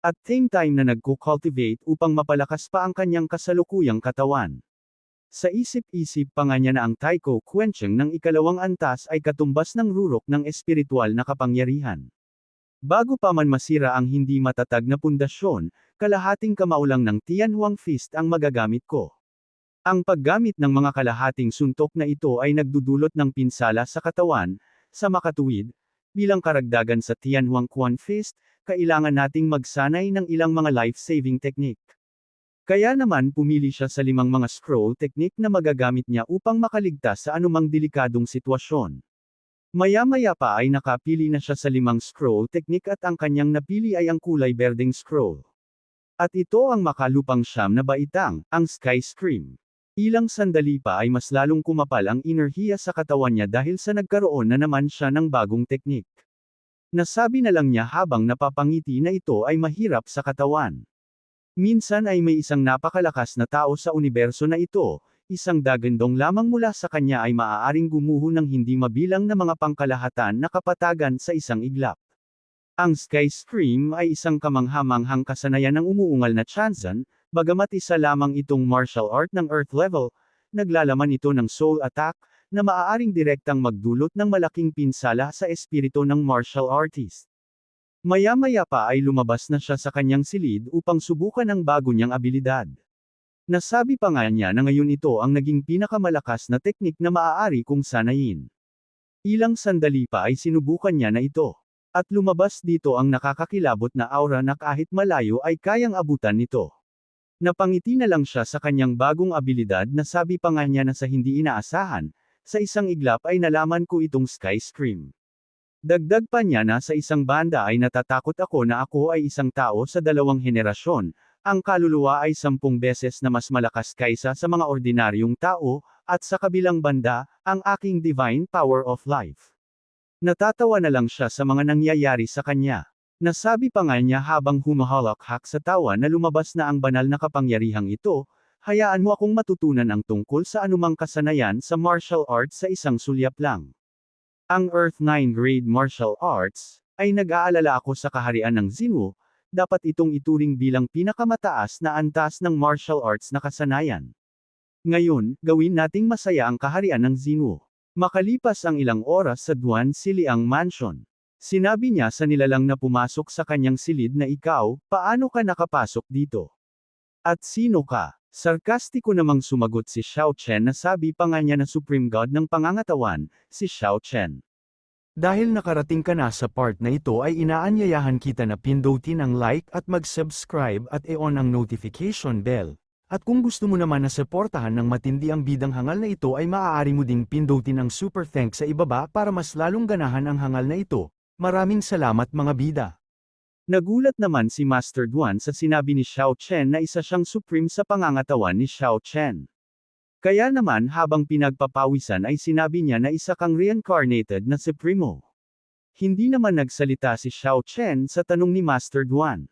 At same time na nagko-cultivate upang mapalakas pa ang kanyang kasalukuyang katawan. Sa isip-isip pa nga niya na ang Taiko Quencheng ng ikalawang antas ay katumbas ng rurok ng espiritual na kapangyarihan. Bago pa man masira ang hindi matatag na pundasyon, kalahating kamaulang ng Tianhuang Fist ang magagamit ko. Ang paggamit ng mga kalahating suntok na ito ay nagdudulot ng pinsala sa katawan, sa makatuwid, bilang karagdagan sa Tianhuang Quan Fist, kailangan nating magsanay ng ilang mga life-saving technique. Kaya naman pumili siya sa 5 mga scroll technique na magagamit niya upang makaligtas sa anumang delikadong sitwasyon. Maya-maya pa ay nakapili na siya sa 5 scroll technique at ang kanyang napili ay ang kulay berdeng scroll. At ito ang makalupang siyam na baitang, ang Sky Scream. Ilang sandali pa ay mas lalong kumapal ang enerhiya sa katawan niya dahil sa nagkaroon na naman siya ng bagong technique. Nasabi na lang niya habang napapangiti na ito ay mahirap sa katawan. Minsan ay may isang napakalakas na tao sa universo na ito, isang dagandong lamang mula sa kanya ay maaaring gumuho ng hindi mabilang na mga pangkalahatan na kapatagan sa isang iglap. Ang Sky Scream ay isang kamangha-manghang kasanayan ng umuungal na Chanzan, bagamat isa lamang itong martial art ng Earth level, naglalaman ito ng soul attack, na maaaring direktang magdulot ng malaking pinsala sa espiritu ng martial artist. Maya-maya pa ay lumabas na siya sa kanyang silid upang subukan ang bago niyang abilidad. Nasabi pa nga niya na ngayon ito ang naging pinakamalakas na teknik na maaari kong sanayin. Ilang sandali pa ay sinubukan niya na ito. At lumabas dito ang nakakakilabot na aura na kahit malayo ay kayang abutan nito. Napangiti na lang siya sa kanyang bagong abilidad na sabi pa nga niya na sa hindi inaasahan, sa isang iglap ay nalaman ko itong Sky Scream. Dagdag pa niya na sa isang banda ay natatakot ako na ako ay isang tao sa 2 henerasyon, ang kaluluwa ay 10 beses na mas malakas kaysa sa mga ordinaryong tao, at sa kabilang banda, ang aking divine power of life. Natatawa na lang siya sa mga nangyayari sa kanya. Nasabi pa nga niya habang humahalakhak sa tawa na lumabas na ang banal na kapangyarihang ito, hayaan mo akong matutunan ang tungkol sa anumang kasanayan sa martial arts sa isang sulyap lang. Ang Earth 9 Grade Martial Arts, ay nag-aalala ako sa kaharian ng Xinwu, dapat itong ituring bilang pinakamataas na antas ng martial arts na kasanayan. Ngayon, gawin nating masaya ang kaharian ng Xinwu. Makalipas ang ilang oras sa Duan Siliang Mansion. Sinabi niya sa nilalang na pumasok sa kanyang silid na ikaw, paano ka nakapasok dito? At sino ka? Sarkastiko namang sumagot si Xiao Chen na sabi pa nga niya na Supreme God ng pangangatawan, si Xiao Chen. Dahil nakarating ka na sa part na ito ay inaanyayahan kita na pindutin ang like at mag-subscribe at i-on ang notification bell. At kung gusto mo naman na suportahan ng matindi ang bidang hangal na ito ay maaari mo ding pindutin ang super thanks sa ibaba para mas lalong ganahan ang hangal na ito. Maraming salamat mga bida. Nagulat naman si Master Duan sa sinabi ni Xiao Chen na isa siyang supreme sa pangangatawan ni Xiao Chen. Kaya naman habang pinagpapawisan ay sinabi niya na isa kang reincarnated na Supremo. Hindi naman nagsalita si Xiao Chen sa tanong ni Master Duan.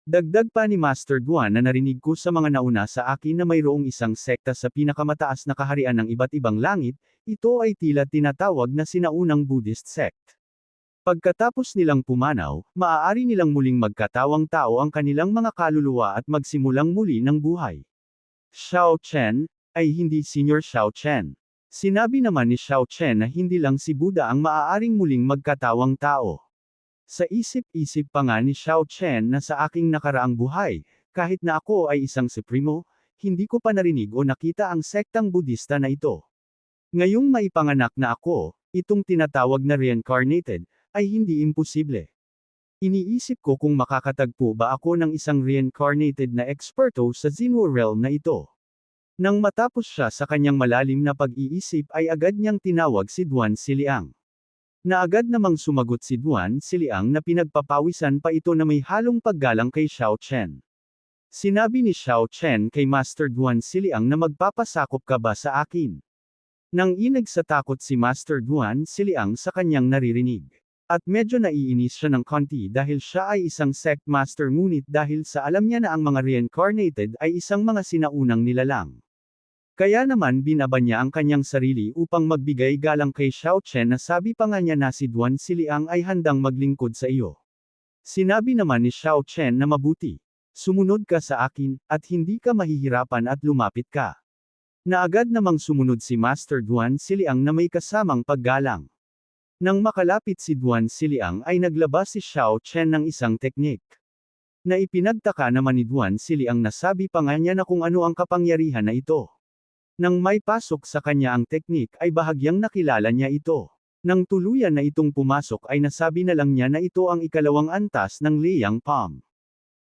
Dagdag pa ni Master Duan na narinig ko sa mga nauna sa akin na mayroong isang sekta sa pinakamataas na kaharian ng iba't ibang langit, ito ay tila tinatawag na sinaunang Buddhist sect. Pagkatapos nilang pumanaw, maaari nilang muling magkatawang tao ang kanilang mga kaluluwa at magsimulang muli ng buhay. Xiao Chen ay hindi Senior Xiao Chen. Sinabi naman ni Xiao Chen na hindi lang si Buddha ang maaaring muling magkatawang tao. Sa isip-isip pa nga ni Xiao Chen na sa aking nakaraang buhay, kahit na ako ay isang supremo, hindi ko pa narinig o nakita ang sektang Budista na ito. Ngayong maipanganak na ako, itong tinatawag na reincarnated, ay hindi imposible. Iniisip ko kung makakatagpo ba ako ng isang reincarnated na eksperto sa Xinwu realm na ito. Nang matapos siya sa kanyang malalim na pag-iisip ay agad niyang tinawag si Duan Siliang. Na agad namang sumagot si Duan Siliang na pinagpapawisan pa ito na may halong paggalang kay Xiao Chen. Sinabi ni Xiao Chen kay Master Duan Siliang na magpapasakop ka ba sa akin? Nang inag sa takot si Master Duan Siliang sa kanyang naririnig. At medyo naiinis siya ng konti dahil siya ay isang sect master ngunit dahil sa alam niya na ang mga reincarnated ay isang mga sinaunang nilalang. Kaya naman binaba niya ang kanyang sarili upang magbigay galang kay Xiao Chen na sabi pa nga niya na si Duan Siliang ay handang maglingkod sa iyo. Sinabi naman ni Xiao Chen na mabuti. Sumunod ka sa akin, at hindi ka mahihirapan at lumapit ka. Na agad namang sumunod si Master Duan Siliang na may kasamang paggalang. Nang makalapit si Duan Siliang ay naglabas si Xiao Chen ng isang teknik. Na ipinagtaka naman ni Duan Siliang na sabi pa nga niya na kung ano ang kapangyarihan na ito. Nang may pasok sa kanya ang teknik ay bahagyang nakilala niya ito. Nang tuluyan na itong pumasok ay nasabi na lang niya na ito ang ikalawang antas ng Liang Palm.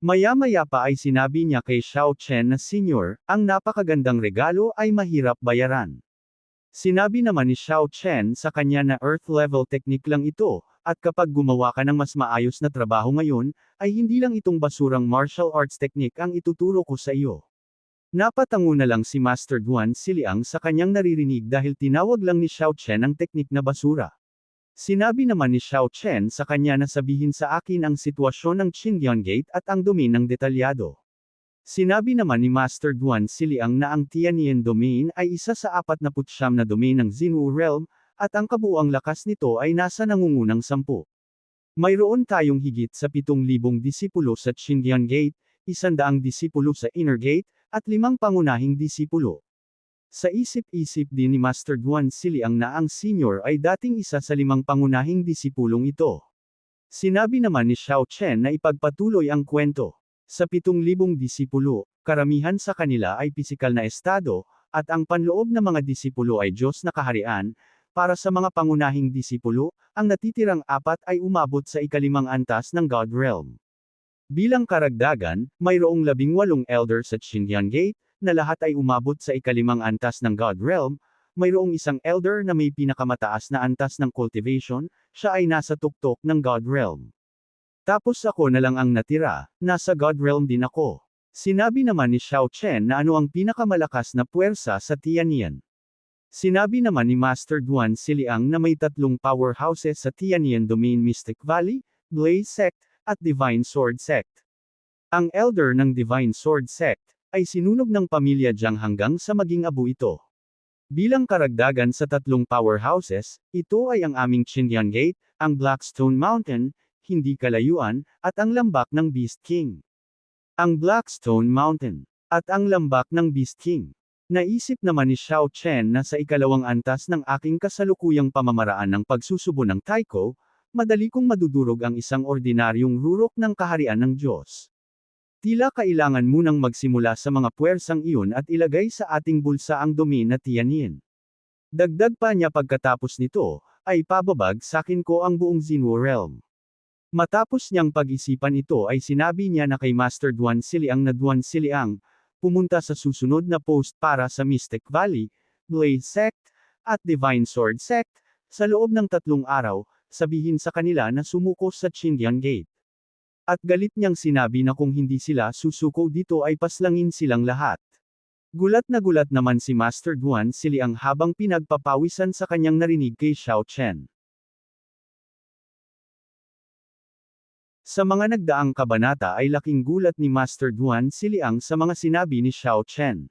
Maya-maya pa ay sinabi niya kay Xiao Chen na Senior, ang napakagandang regalo ay mahirap bayaran. Sinabi naman ni Xiao Chen sa kanya na earth level technique lang ito, at kapag gumawa ka ng mas maayos na trabaho ngayon, ay hindi lang itong basurang martial arts technique ang ituturo ko sa iyo. Napatango na lang si Master Duan Siliang sa kanyang naririnig dahil tinawag lang ni Xiao Chen ang teknik na basura. Sinabi naman ni Xiao Chen sa kanya na sabihin sa akin ang sitwasyon ng Qingyang Gate at ang domain ng detalyado. Sinabi naman ni Master Duan Siliang na ang Tianyan Domain ay isa sa 49 na domain ng Xinwu Realm, at ang kabuuang lakas nito ay nasa nangungunang 10. Mayroon tayong higit sa 7,000 disipulo sa Qingyang Gate, 100 disipulo sa Inner Gate, at 5 pangunahing disipulo. Sa isip-isip din ni Master Duan Siliang na ang senior ay dating isa sa 5 pangunahing disipulong ito. Sinabi naman ni Xiao Chen na ipagpatuloy ang kwento. Sa 7,000 disipulo, karamihan sa kanila ay pisikal na estado, at ang panloob na mga disipulo ay Diyos na kaharian. Para sa mga pangunahing disipulo, ang natitirang 4 ay umabot sa ikalimang antas ng God Realm. Bilang karagdagan, mayroong 18 elder sa Qingyang Gate, na lahat ay umabot sa ikalimang antas ng God Realm. Mayroong isang elder na may pinakamataas na antas ng cultivation, siya ay nasa tuktok ng God Realm. Tapos ako na lang ang natira, nasa God Realm din ako. Sinabi naman ni Xiao Chen na ano ang pinakamalakas na puwersa sa Tianyan. Sinabi naman ni Master Duan Siliang na may 3 powerhouses sa Tianyan Domain: Mystic Valley, Blaze Sect, at Divine Sword Sect. Ang elder ng Divine Sword Sect ay sinunog ng pamilya Jiang hanggang sa maging abu ito. Bilang karagdagan sa 3 powerhouses, ito ay ang aming Qingyang Gate, ang Blackstone Mountain, hindi kalayuan, at ang lambak ng Beast King. Ang Blackstone Mountain, at ang lambak ng Beast King. Naisip naman ni Xiao Chen na sa ikalawang antas ng aking kasalukuyang pamamaraan ng pagsusubo ng Taiko, madali kong madudurog ang isang ordinaryong rurok ng kaharian ng Diyos. Tila kailangan munang magsimula sa mga puwersang iyon at ilagay sa ating bulsa ang domain na Tianyin. Dagdag pa niya pagkatapos nito, ay pababagsakin ko ang buong Xinwu Realm. Matapos niyang pag-isipan ito ay sinabi niya na kay Master Duan Siliang na Duan Siliang, pumunta sa susunod na post para sa Mystic Valley, Blaze Sect, at Divine Sword Sect, sa loob ng 3 araw, sabihin sa kanila na sumuko sa Qingyang Gate. At galit niyang sinabi na kung hindi sila susuko dito ay paslangin silang lahat. Gulat naman si Master Duan Siliang habang pinagpapawisan sa kanyang narinig kay Xiao Chen. Sa mga nagdaang kabanata ay laking gulat ni Master Duan Siliang sa mga sinabi ni Xiao Chen.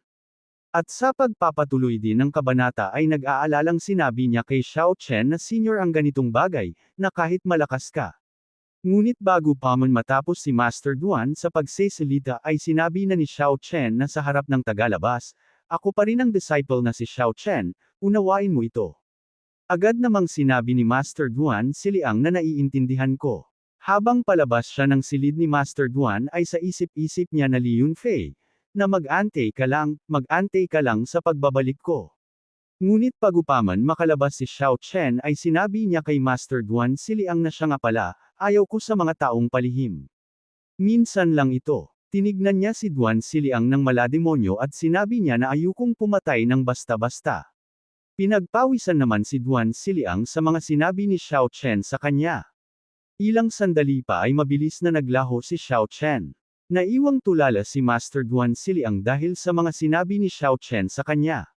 At sa pagpapatuloy din ng kabanata ay nag-aalalang sinabi niya kay Xiao Chen na senior ang ganitong bagay, na kahit malakas ka. Ngunit bago pa man matapos si Master Duan sa pagsesalita ay sinabi na ni Xiao Chen na sa harap ng tagalabas, ako pa rin ang disciple na si Xiao Chen, unawain mo ito. Agad namang sinabi ni Master Duan si Liang na naiintindihan ko. Habang palabas siya ng silid ni Master Duan ay sa isip-isip niya na Li Yunfei, na mag-antay ka lang sa pagbabalik ko. Ngunit pagupaman makalabas si Xiao Chen ay sinabi niya kay Master Duan si Liang na siya nga pala, ayaw ko sa mga taong palihim. Minsan lang ito. Tinignan niya si Duan si Liang ng malademonyo at sinabi niya na ayokong pumatay ng basta-basta. Pinagpawisan naman si Duan si Liang sa mga sinabi ni Xiao Chen sa kanya. Ilang sandali pa ay mabilis na naglaho si Xiao Chen. Naiwang tulala si Master Duan si Liang dahil sa mga sinabi ni Xiao Chen sa kanya.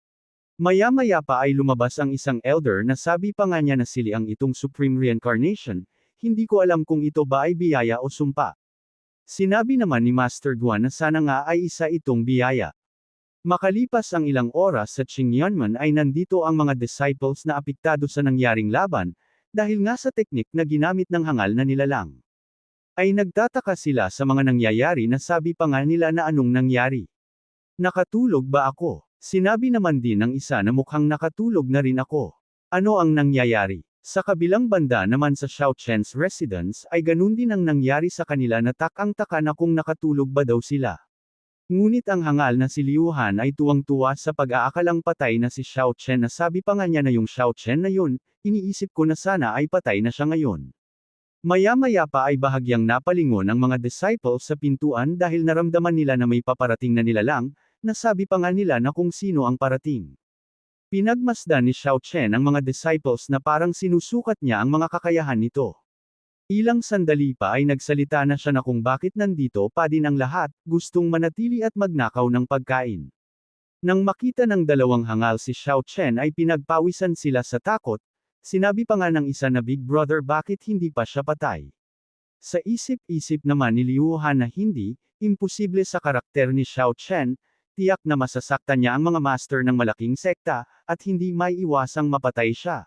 Maya-maya pa ay lumabas ang isang elder na sabi pa nga niya na si Liang itong Supreme Reincarnation, hindi ko alam kung ito ba ay biyaya o sumpa. Sinabi naman ni Master Duan na sana nga ay isa itong biyaya. Makalipas ang ilang oras sa Qingyanman ay nandito ang mga disciples na apektado sa nangyaring laban, dahil nga sa teknik na ginamit ng hangal na nilalang. Ay nagtataka sila sa mga nangyayari na sabi pa nga nila na anong nangyari. Nakatulog ba ako? Sinabi naman din ng isa na mukhang nakatulog na rin ako. Ano ang nangyayari? Sa kabilang banda naman sa Xiao Chen's residence ay ganun din ang nangyari sa kanila na takang-taka na kung nakatulog ba daw sila. Ngunit ang hangal na si Liu Han ay tuwang-tuwa sa pag-aakalang patay na si Xiao Chen na sabi pa nga niya na yung Xiao Chen na yun, iniisip ko na sana ay patay na siya ngayon. Maya-maya pa ay bahagyang napalingon ang mga disciples sa pintuan dahil naramdaman nila na may paparating na nilalang, nasabi pa nga nila na kung sino ang parating. Pinagmasdan ni Xiao Chen ang mga disciples na parang sinusukat niya ang mga kakayahan nito. Ilang sandali pa ay nagsalita na siya na kung bakit nandito pa din ang lahat, gustong manatili at magnakaw ng pagkain. Nang makita ng dalawang hangal si Xiao Chen ay pinagpawisan sila sa takot. Sinabi pa nga ng isa na Big Brother bakit hindi pa siya patay. Sa isip-isip naman ni Liu Han na hindi, imposible sa karakter ni Xiao Chen, tiyak na masasaktan niya ang mga master ng malaking sekta, at hindi maiiwasang mapatay siya.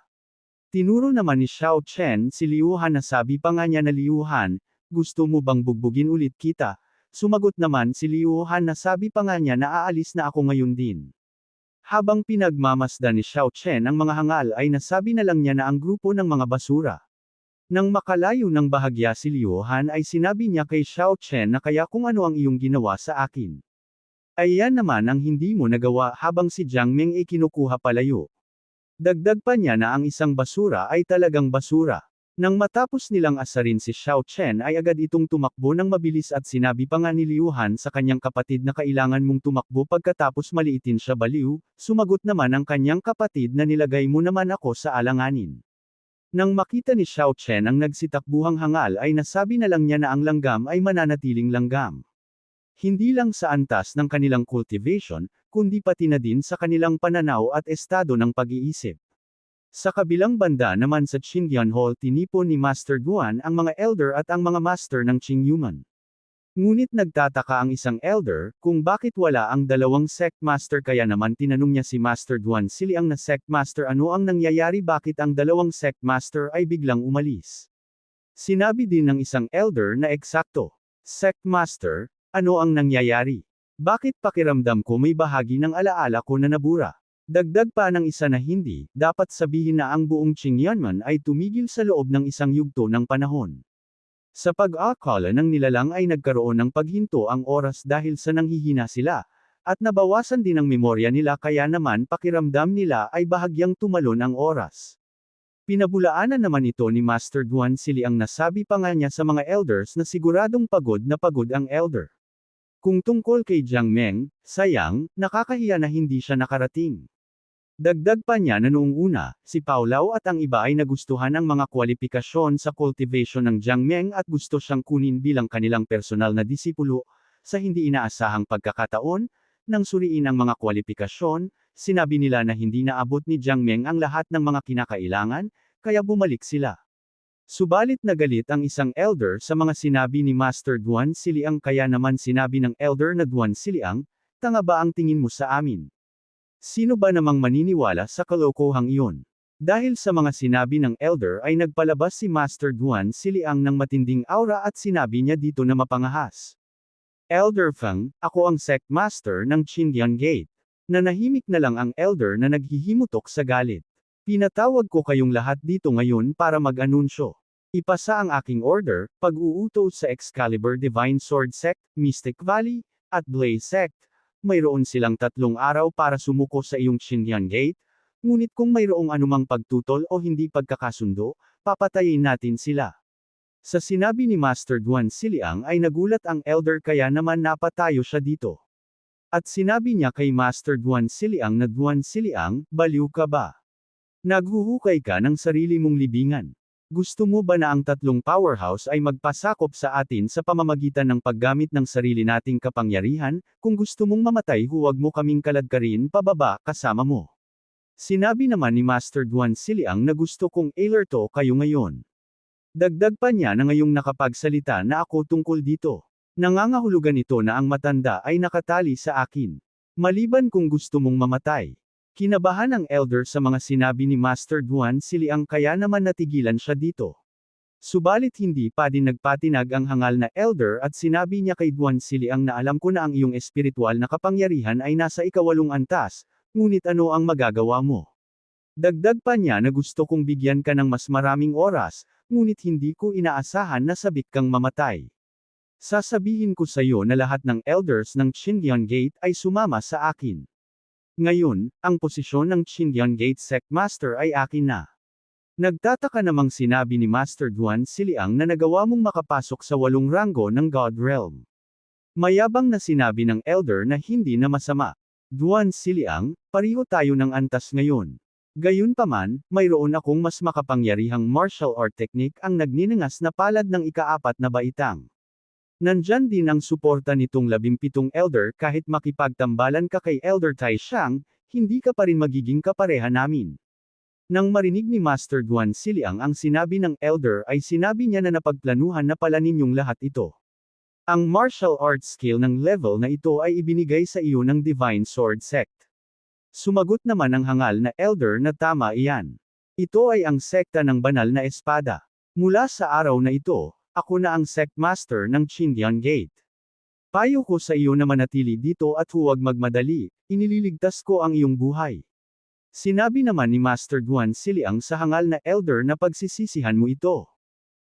Tinuro naman ni Xiao Chen si Liu Han na sabi pa nga niya na Liu Han, gusto mo bang bugbugin ulit kita? Sumagot naman si Liu Han na sabi pa nga niya na aalis na ako ngayon din. Habang pinagmamasdan ni Xiao Chen ang mga hangal ay nasabi na lang niya na ang grupo ng mga basura. Nang makalayo ng bahagya si Liu Han ay sinabi niya kay Xiao Chen na kaya kung ano ang iyong ginawa sa akin. Ayan naman ang hindi mo nagawa habang si Jiang Meng ay kinukuha palayo. Dagdag pa niya na ang isang basura ay talagang basura. Nang matapos nilang asarin si Xiao Chen ay agad itong tumakbo ng mabilis at sinabi pa nga ni Liu Han sa kanyang kapatid na kailangan mong tumakbo pagkatapos maliitin siya baliw, sumagot naman ang kanyang kapatid na nilagay mo naman ako sa alanganin. Nang makita ni Xiao Chen ang nagsitakbuhang hangal ay nasabi na lang niya na ang langgam ay mananatiling langgam. Hindi lang sa antas ng kanilang cultivation, kundi pati na din sa kanilang pananaw at estado ng pag-iisip. Sa kabilang banda naman sa Qingyan Hall tinipon ni Master Duan ang mga elder at ang mga master ng Qingyuman. Ngunit nagtataka ang isang elder, kung bakit wala ang dalawang sect master kaya naman tinanong niya si Master Duan si Liang na sect master ano ang nangyayari bakit ang dalawang sect master ay biglang umalis. Sinabi din ng isang elder na eksakto, sect master, ano ang nangyayari? Bakit pakiramdam ko may bahagi ng alaala ko na nabura? Dagdag pa ng isa na hindi, dapat sabihin na ang buong Qingyanman ay tumigil sa loob ng isang yugto ng panahon. Sa pag-aakala ng nilalang ay nagkaroon ng paghinto ang oras dahil sa nanghihina sila, at nabawasan din ang memorya nila kaya naman pakiramdam nila ay bahagyang tumalon ang oras. Pinabulaanan naman ito ni Master Duan si Liang na sabi pa nga niya sa mga elders na siguradong pagod na pagod ang elder. Kung tungkol kay Jiang Meng, sayang, nakakahiya na hindi siya nakarating. Dagdag pa niya na noong una, si Paulao at ang iba ay nagustuhan ang mga kwalifikasyon sa cultivation ng Jiang Meng at gusto siyang kunin bilang kanilang personal na disipulo, sa hindi inaasahang pagkakataon, nang suriin ang mga kwalifikasyon, sinabi nila na hindi naabot ni Jiang Meng ang lahat ng mga kinakailangan, kaya bumalik sila. Subalit nagalit ang isang elder sa mga sinabi ni Master Duan si Liang kaya naman sinabi ng elder na Duan si Liang, tanga ba ang tingin mo sa amin? Sino ba namang maniniwala sa kalokohang iyon? Dahil sa mga sinabi ng elder ay nagpalabas si Master Duan Siliang ng matinding aura at sinabi niya dito na mapangahas. Elder Feng, ako ang sect master ng Qindian Gate. Nanahimik na lang ang elder na naghihimutok sa galit. Pinatawag ko kayong lahat dito ngayon para mag-anunsyo. Ipasa ang aking order, pag-uutos sa Excalibur Divine Sword Sect, Mystic Valley, at Blaze Sect. Mayroon silang 3 araw para sumuko sa iyong Qindian Gate. Ngunit kung mayroong anumang pagtutol o hindi pagkakasundo, papatayin natin sila. Sa sinabi ni Master Duan Siliang ay nagulat ang elder kaya naman napatayo siya dito. At sinabi niya kay Master Duan Siliang na Duan Siliang, baliw ka ba? Naghuhukay ka ng sarili mong libingan. Gusto mo ba na ang 3 powerhouse ay magpasakop sa atin sa pamamagitan ng paggamit ng sarili nating kapangyarihan? Kung gusto mong mamatay huwag mo kaming kaladkarin pababa kasama mo. Sinabi naman ni Master Duan Siliang na gusto kong alerto kayo ngayon. Dagdag pa niya na ngayong nakapagsalita na ako tungkol dito. Nangangahulugan ito na ang matanda ay nakatali sa akin. Maliban kung gusto mong mamatay. Kinabahan ang elder sa mga sinabi ni Master Duan Siliang kaya naman natigilan siya dito. Subalit hindi pa din nagpatinag ang hangal na elder at sinabi niya kay Duan Siliang na alam ko na ang iyong espiritual na kapangyarihan ay nasa ika-8 antas, ngunit ano ang magagawa mo? Dagdag pa niya na gusto kong bigyan ka ng mas maraming oras, ngunit hindi ko inaasahan na sabik kang mamatay. Sasabihin ko sa iyo na lahat ng elders ng Qindian Gate ay sumama sa akin. Ngayon, ang posisyon ng Qindian Gate Sect Master ay akin na. Nagtataka namang sinabi ni Master Duan Siliang na nagawa mong makapasok sa 8 ranggo ng God Realm. Mayabang na sinabi ng elder na hindi na masama. Duan Siliang, pareho tayo ng antas ngayon. Gayunpaman, mayroon akong mas makapangyarihang martial art technique ang nagninangas na palad ng ika-4 na baitang. Nandyan din ang suporta nitong 17 elder kahit makipagtambalan ka kay Elder Tai Xiang, hindi ka pa rin magiging kapareha namin. Nang marinig ni Master Duan Siliang ang sinabi ng elder ay sinabi niya na napagplanuhan na pala ninyong lahat ito. Ang martial arts skill ng level na ito ay ibinigay sa iyo ng Divine Sword Sect. Sumagot naman ang hangal na elder na tama iyan. Ito ay ang sekta ng banal na espada. Mula sa araw na ito, ako na ang sect master ng Qindian Gate. Payo ko sa iyo na manatili dito at huwag magmadali, inililigtas ko ang iyong buhay. Sinabi naman ni Master Duan Siliang sa hangal na elder na pagsisisihan mo ito.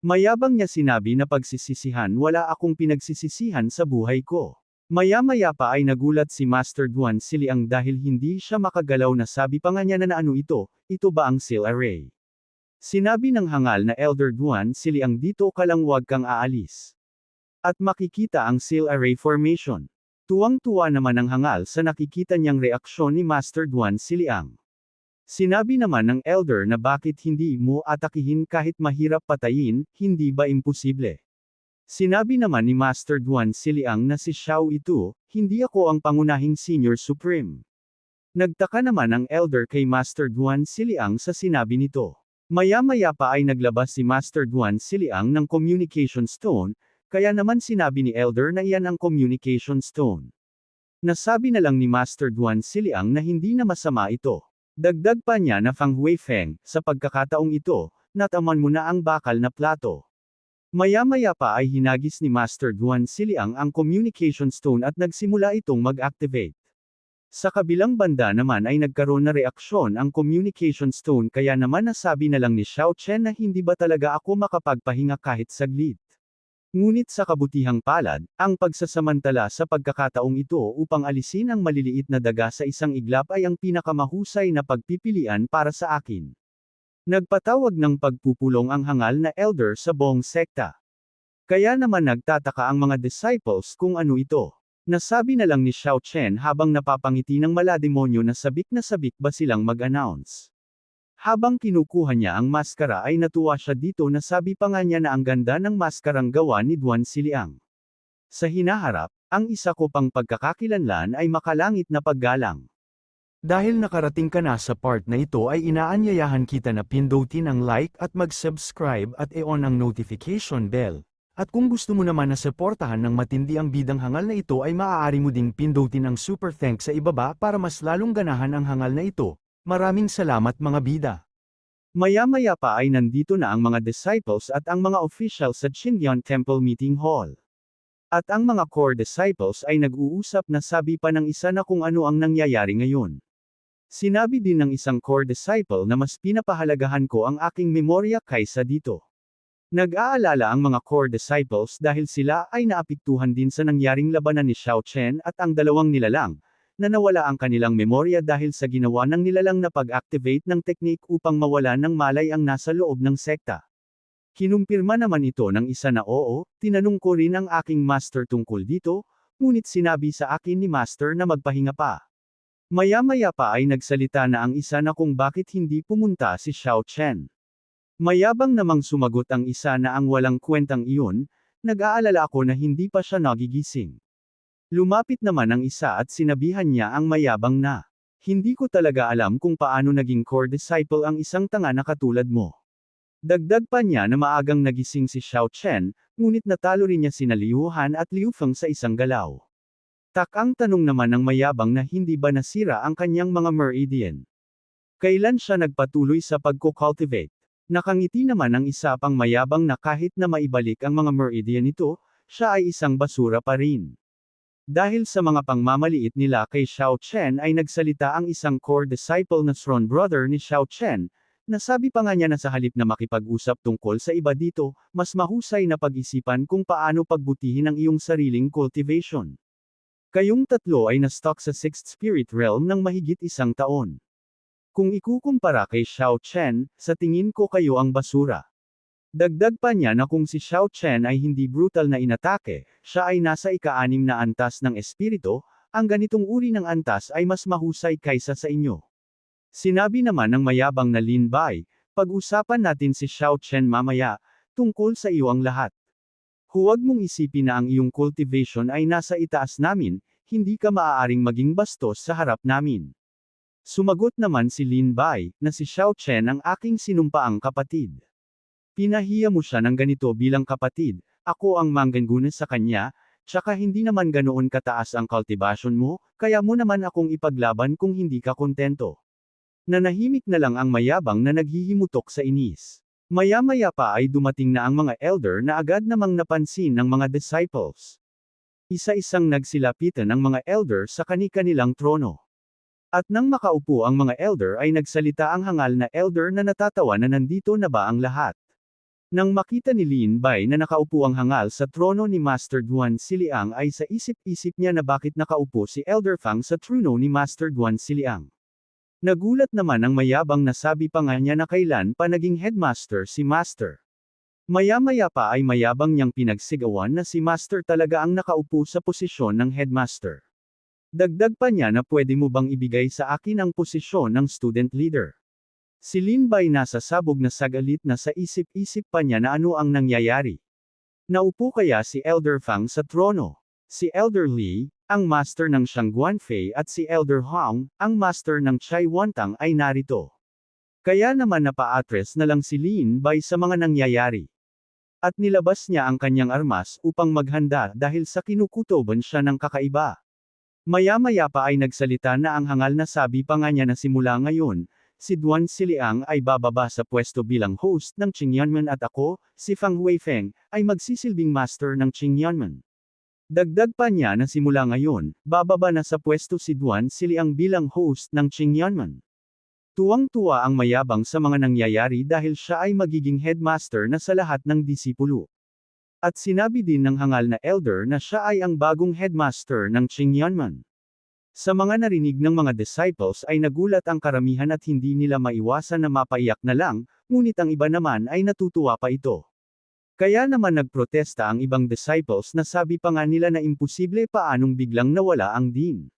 Mayabang niya sinabi na pagsisisihan wala akong pinagsisisihan sa buhay ko. Maya-maya pa ay nagulat si Master Duan Siliang dahil hindi siya makagalaw na sabi pa nga niya na ano ito ba ang seal array? Sinabi ng hangal na Elder Duan Siliang dito ka lang huwag kang aalis. At makikita ang seal array formation. Tuwang-tuwa naman ang hangal sa nakikita niyang reaksyon ni Master Duan Siliang. Sinabi naman ng elder na bakit hindi mo atakihin kahit mahirap patayin, hindi ba imposible? Sinabi naman ni Master Duan Siliang na si Xiao ito, hindi ako ang pangunahing Senior Supreme. Nagtaka naman ang elder kay Master Duan Siliang sa sinabi nito. Maya-maya pa ay naglabas si Master Duan Siliang ng Communication Stone, kaya naman sinabi ni elder na iyan ang Communication Stone. Nasabi na lang ni Master Duan Siliang na hindi na masama ito. Dagdag pa niya na Fang Huifeng, sa pagkakataong ito, nataman mo na ang bakal na plato. Maya-maya pa ay hinagis ni Master Duan Siliang ang Communication Stone at nagsimula itong mag-activate. Sa kabilang banda naman ay nagkaroon na reaksyon ang Communication Stone kaya naman nasabi na lang ni Xiao Chen na hindi ba talaga ako makapagpahinga kahit saglit. Ngunit sa kabutihang palad, ang pagsasamantala sa pagkakataong ito upang alisin ang maliliit na daga sa isang iglap ay ang pinakamahusay na pagpipilian para sa akin. Nagpatawag ng pagpupulong ang hangal na elder sa buong sekta. Kaya naman nagtataka ang mga disciples kung ano ito. Nasabi na lang ni Xiao Chen habang napapangiti ng malademonyo na sabik ba silang mag-announce. Habang kinukuha niya ang maskara ay natuwa siya dito na sabi pa nga niya na ang ganda ng maskarang gawa ni Duan Siliang. Sa hinaharap, ang isa ko pang pagkakakilanlan ay makalangit na paggalang. Dahil nakarating ka na sa part na ito ay inaanyayahan kita na pindutin ang like at mag-subscribe at i-on ang notification bell, At kung gusto mo naman na suportahan ng matindi ang bidang hangal na ito ay maaari mo ding pindutin ang super thanks sa ibaba para mas lalong ganahan ang hangal na ito. Maraming salamat mga bida. Maya-maya pa ay nandito na ang mga disciples at ang mga official sa Chinyan Temple Meeting Hall. At ang mga core disciples ay nag-uusap na sabi pa ng isa na kung ano ang nangyayari ngayon. Sinabi din ng isang core disciple na mas pinapahalagahan ko ang aking memorya kaysa dito. Nag-aalala ang mga core disciples dahil sila ay naapektuhan din sa nangyaring labanan ni Xiao Chen at ang dalawang nilalang, na nawala ang kanilang memorya dahil sa ginawa ng nilalang na pag-activate ng teknik upang mawala ng malay ang nasa loob ng sekta. Kinumpirma naman ito ng isa na oo, tinanong ko rin ang aking master tungkol dito, ngunit sinabi sa akin ni master na magpahinga pa. Maya-maya pa ay nagsalita na ang isa na kung bakit hindi pumunta si Xiao Chen. Mayabang namang sumagot ang isa na ang walang kwentang iyon, nag-aalala ako na hindi pa siya nagigising. Lumapit naman ang isa at sinabihan niya ang mayabang na, hindi ko talaga alam kung paano naging core disciple ang isang tanga na katulad mo. Dagdag pa niya na maagang nagising si Xiao Chen, ngunit natalo rin niya sina Liu Han at Liu Feng sa isang galaw. Takang tanong naman ng mayabang na hindi ba nasira ang kanyang mga meridian. Kailan siya nagpatuloy sa pagko-cultivate? Nakangiti naman ang isa pang mayabang na kahit na maibalik ang mga meridian nito, siya ay isang basura pa rin. Dahil sa mga pangmamaliit nila kay Xiao Chen ay nagsalita ang isang core disciple na sworn brother ni Xiao Chen, nasabi pa nga niya na sa halip na makipag-usap tungkol sa iba dito, mas mahusay na pag-isipan kung paano pagbutihin ang iyong sariling cultivation. Kayong tatlo ay na-stuck sa 6th Spirit Realm ng mahigit isang taon. Kung ikukumpara kay Xiao Chen, sa tingin ko kayo ang basura. Dagdag pa niya na kung si Xiao Chen ay hindi brutal na inatake, siya ay nasa ika-6 na antas ng espiritu, ang ganitong uri ng antas ay mas mahusay kaysa sa inyo. Sinabi naman ng mayabang na Lin Bai, pag-usapan natin si Xiao Chen mamaya, tungkol sa iyo ang lahat. Huwag mong isipin na ang iyong cultivation ay nasa itaas namin, hindi ka maaaring maging bastos sa harap namin. Sumagot naman si Lin Bai, na si Xiao Chen ang aking sinumpaang kapatid. Pinahiya mo siya ng ganito bilang kapatid, ako ang mangganguna sa kanya, tsaka hindi naman ganoon kataas ang cultivation mo, kaya mo naman akong ipaglaban kung hindi ka kontento. Nanahimik na lang ang mayabang na naghihimutok sa inis. Maya-maya pa ay dumating na ang mga elder na agad namang napansin ng mga disciples. Isa-isang nagsilapitan ang mga elder sa kani-kanilang trono. At nang makaupo ang mga elder ay nagsalita ang hangal na elder na natatawa na nandito na ba ang lahat. Nang makita ni Lin Bai na nakaupo ang hangal sa trono ni Master Duan Siliang ay sa isip-isip niya na bakit nakaupo si Elder Fang sa trono ni Master Duan Siliang. Nagulat naman ang mayabang na sabi pa nga niya na kailan pa naging headmaster si Master. Maya-maya pa ay mayabang niyang pinagsigawan na si Master talaga ang nakaupo sa posisyon ng headmaster. Dagdag pa niya na pwede mo bang ibigay sa akin ang posisyon ng student leader. Si Lin Bai nasa sabog na sagalit na sa isip-isip pa niya na ano ang nangyayari. Naupo kaya si Elder Fang sa trono? Si Elder Li, ang master ng Shangguanfei at si Elder Hong, ang master ng Chai Wantang ay narito. Kaya naman napa-address na lang si Lin Bai sa mga nangyayari. At nilabas niya ang kanyang armas upang maghanda dahil sa kinukutoban siya ng kakaiba. Maya-maya pa ay nagsalita na ang hangal na sabi pa nga niya na simula ngayon, si Duan Siliang ay bababa sa pwesto bilang host ng Qingyanmen at ako, si Fang Huifeng, ay magsisilbing master ng Qingyanmen. Dagdag pa niya na simula ngayon, bababa na sa pwesto si Duan Siliang bilang host ng Qingyanmen. Tuwang-tuwa ang mayabang sa mga nangyayari dahil siya ay magiging headmaster na sa lahat ng disipulo. At sinabi din ng hangal na elder na siya ay ang bagong headmaster ng Qingyanmen. Sa mga narinig ng mga disciples ay nagulat ang karamihan at hindi nila maiwasan na mapaiyak na lang, ngunit ang iba naman ay natutuwa pa ito. Kaya naman nagprotesta ang ibang disciples na sabi pa nga nila na imposible paanong biglang nawala ang Dean.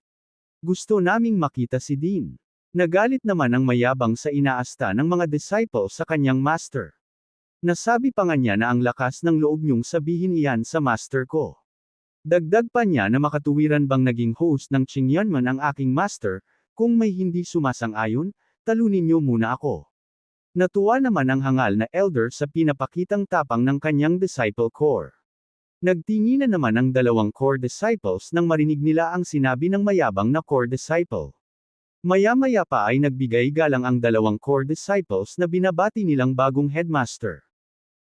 Gusto naming makita si Dean. Nagalit naman ang mayabang sa inaasta ng mga disciples sa kanyang master. Nasabi pa nga niya na ang lakas ng loob niyong sabihin iyan sa master ko. Dagdag pa niya na makatuwiran bang naging host ng Qingyanmen ang aking master, kung may hindi sumasang-ayon, talunin niyo muna ako. Natuwa naman ang hangal na elder sa pinapakitang tapang ng kanyang disciple core. Nagtinginan naman ang dalawang core disciples nang marinig nila ang sinabi ng mayabang na core disciple. Maya-maya pa ay nagbigay galang ang dalawang core disciples na binabati nilang bagong headmaster.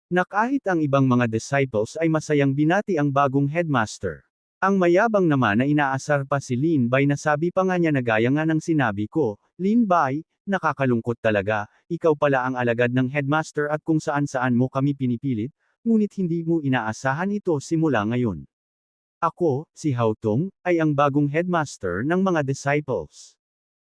Na kahit ang ibang mga disciples ay masayang binati ang bagong headmaster. Ang mayabang naman na inaasar pa si Lin Bai na sabi pa nga niya na gaya nga ng sinabi ko, Lin Bai, nakakalungkot talaga, ikaw pala ang alagad ng headmaster at kung saan-saan mo kami pinipilit, ngunit hindi mo inaasahan ito simula ngayon. Ako, si Hao Tong, ay ang bagong headmaster ng mga disciples.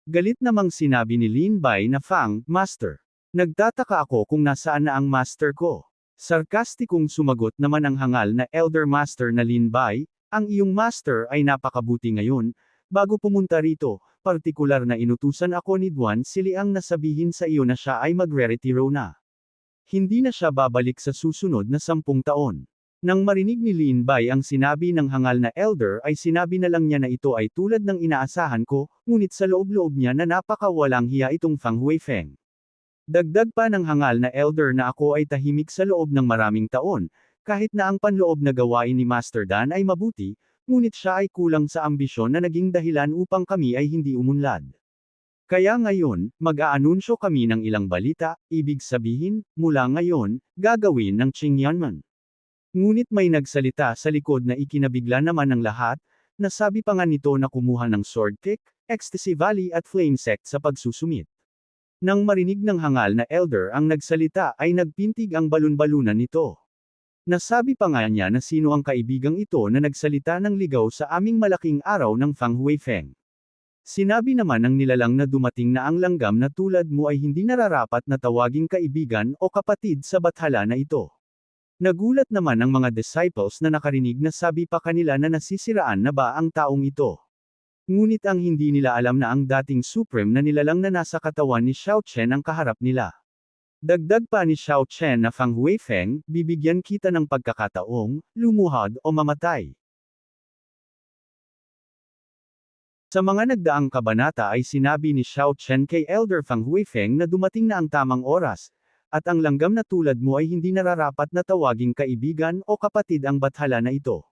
Galit namang sinabi ni Lin Bai na Fang, Master. Nagtataka ako kung nasaan na ang master ko. Sarkastikong sumagot naman ang hangal na Elder Master na Lin Bai, ang iyong master ay napakabuti ngayon. Bago pumunta rito, partikular na inutusan ako ni Duan Siliang na sabihin sa iyo na siya ay magre-retiro na. Hindi na siya babalik sa susunod na 10 taon. Nang marinig ni Lin Bai ang sinabi ng hangal na elder ay sinabi na lang niya na ito ay tulad ng inaasahan ko, ngunit sa loob-loob niya na napakawalang hiya itong Fang Huifeng. Dagdag pa ng hangal na elder na ako ay tahimik sa loob ng maraming taon, kahit na ang panloob na gawain ni Master Dan ay mabuti, ngunit siya ay kulang sa ambisyon na naging dahilan upang kami ay hindi umunlad. Kaya ngayon, mag-aanunsyo kami ng ilang balita, ibig sabihin, mula ngayon, gagawin ng Qingyanman. Ngunit may nagsalita sa likod na ikinabigla naman ng lahat, nasabi pa nga nito na kumuha ng Sword Kick, Ecstasy Valley at Flame Sect sa pagsusumit. Nang marinig ng hangal na elder ang nagsalita ay nagpintig ang balon-balunan nito. Nasabi pa nga niya na sino ang kaibigang ito na nagsalita ng ligaw sa aming malaking araw ng Fang Huifeng. Sinabi naman ng nilalang na dumating na ang langgam na tulad mo ay hindi nararapat na tawaging kaibigan o kapatid sa bathala na ito. Nagulat naman ang mga disciples na nakarinig na sabi pa kanila na nasisiraan na ba ang taong ito. Ngunit ang hindi nila alam na ang dating supreme na nilalang na nasa katawan ni Xiao Chen ang kaharap nila. Dagdag pa ni Xiao Chen na Fang Huifeng, bibigyan kita ng pagkakataong, lumuhod o mamatay. Sa mga nagdaang kabanata ay sinabi ni Xiao Chen kay Elder Fang Huifeng na dumating na ang tamang oras, at ang langgam na tulad mo ay hindi nararapat na tawaging kaibigan o kapatid ang bathala na ito.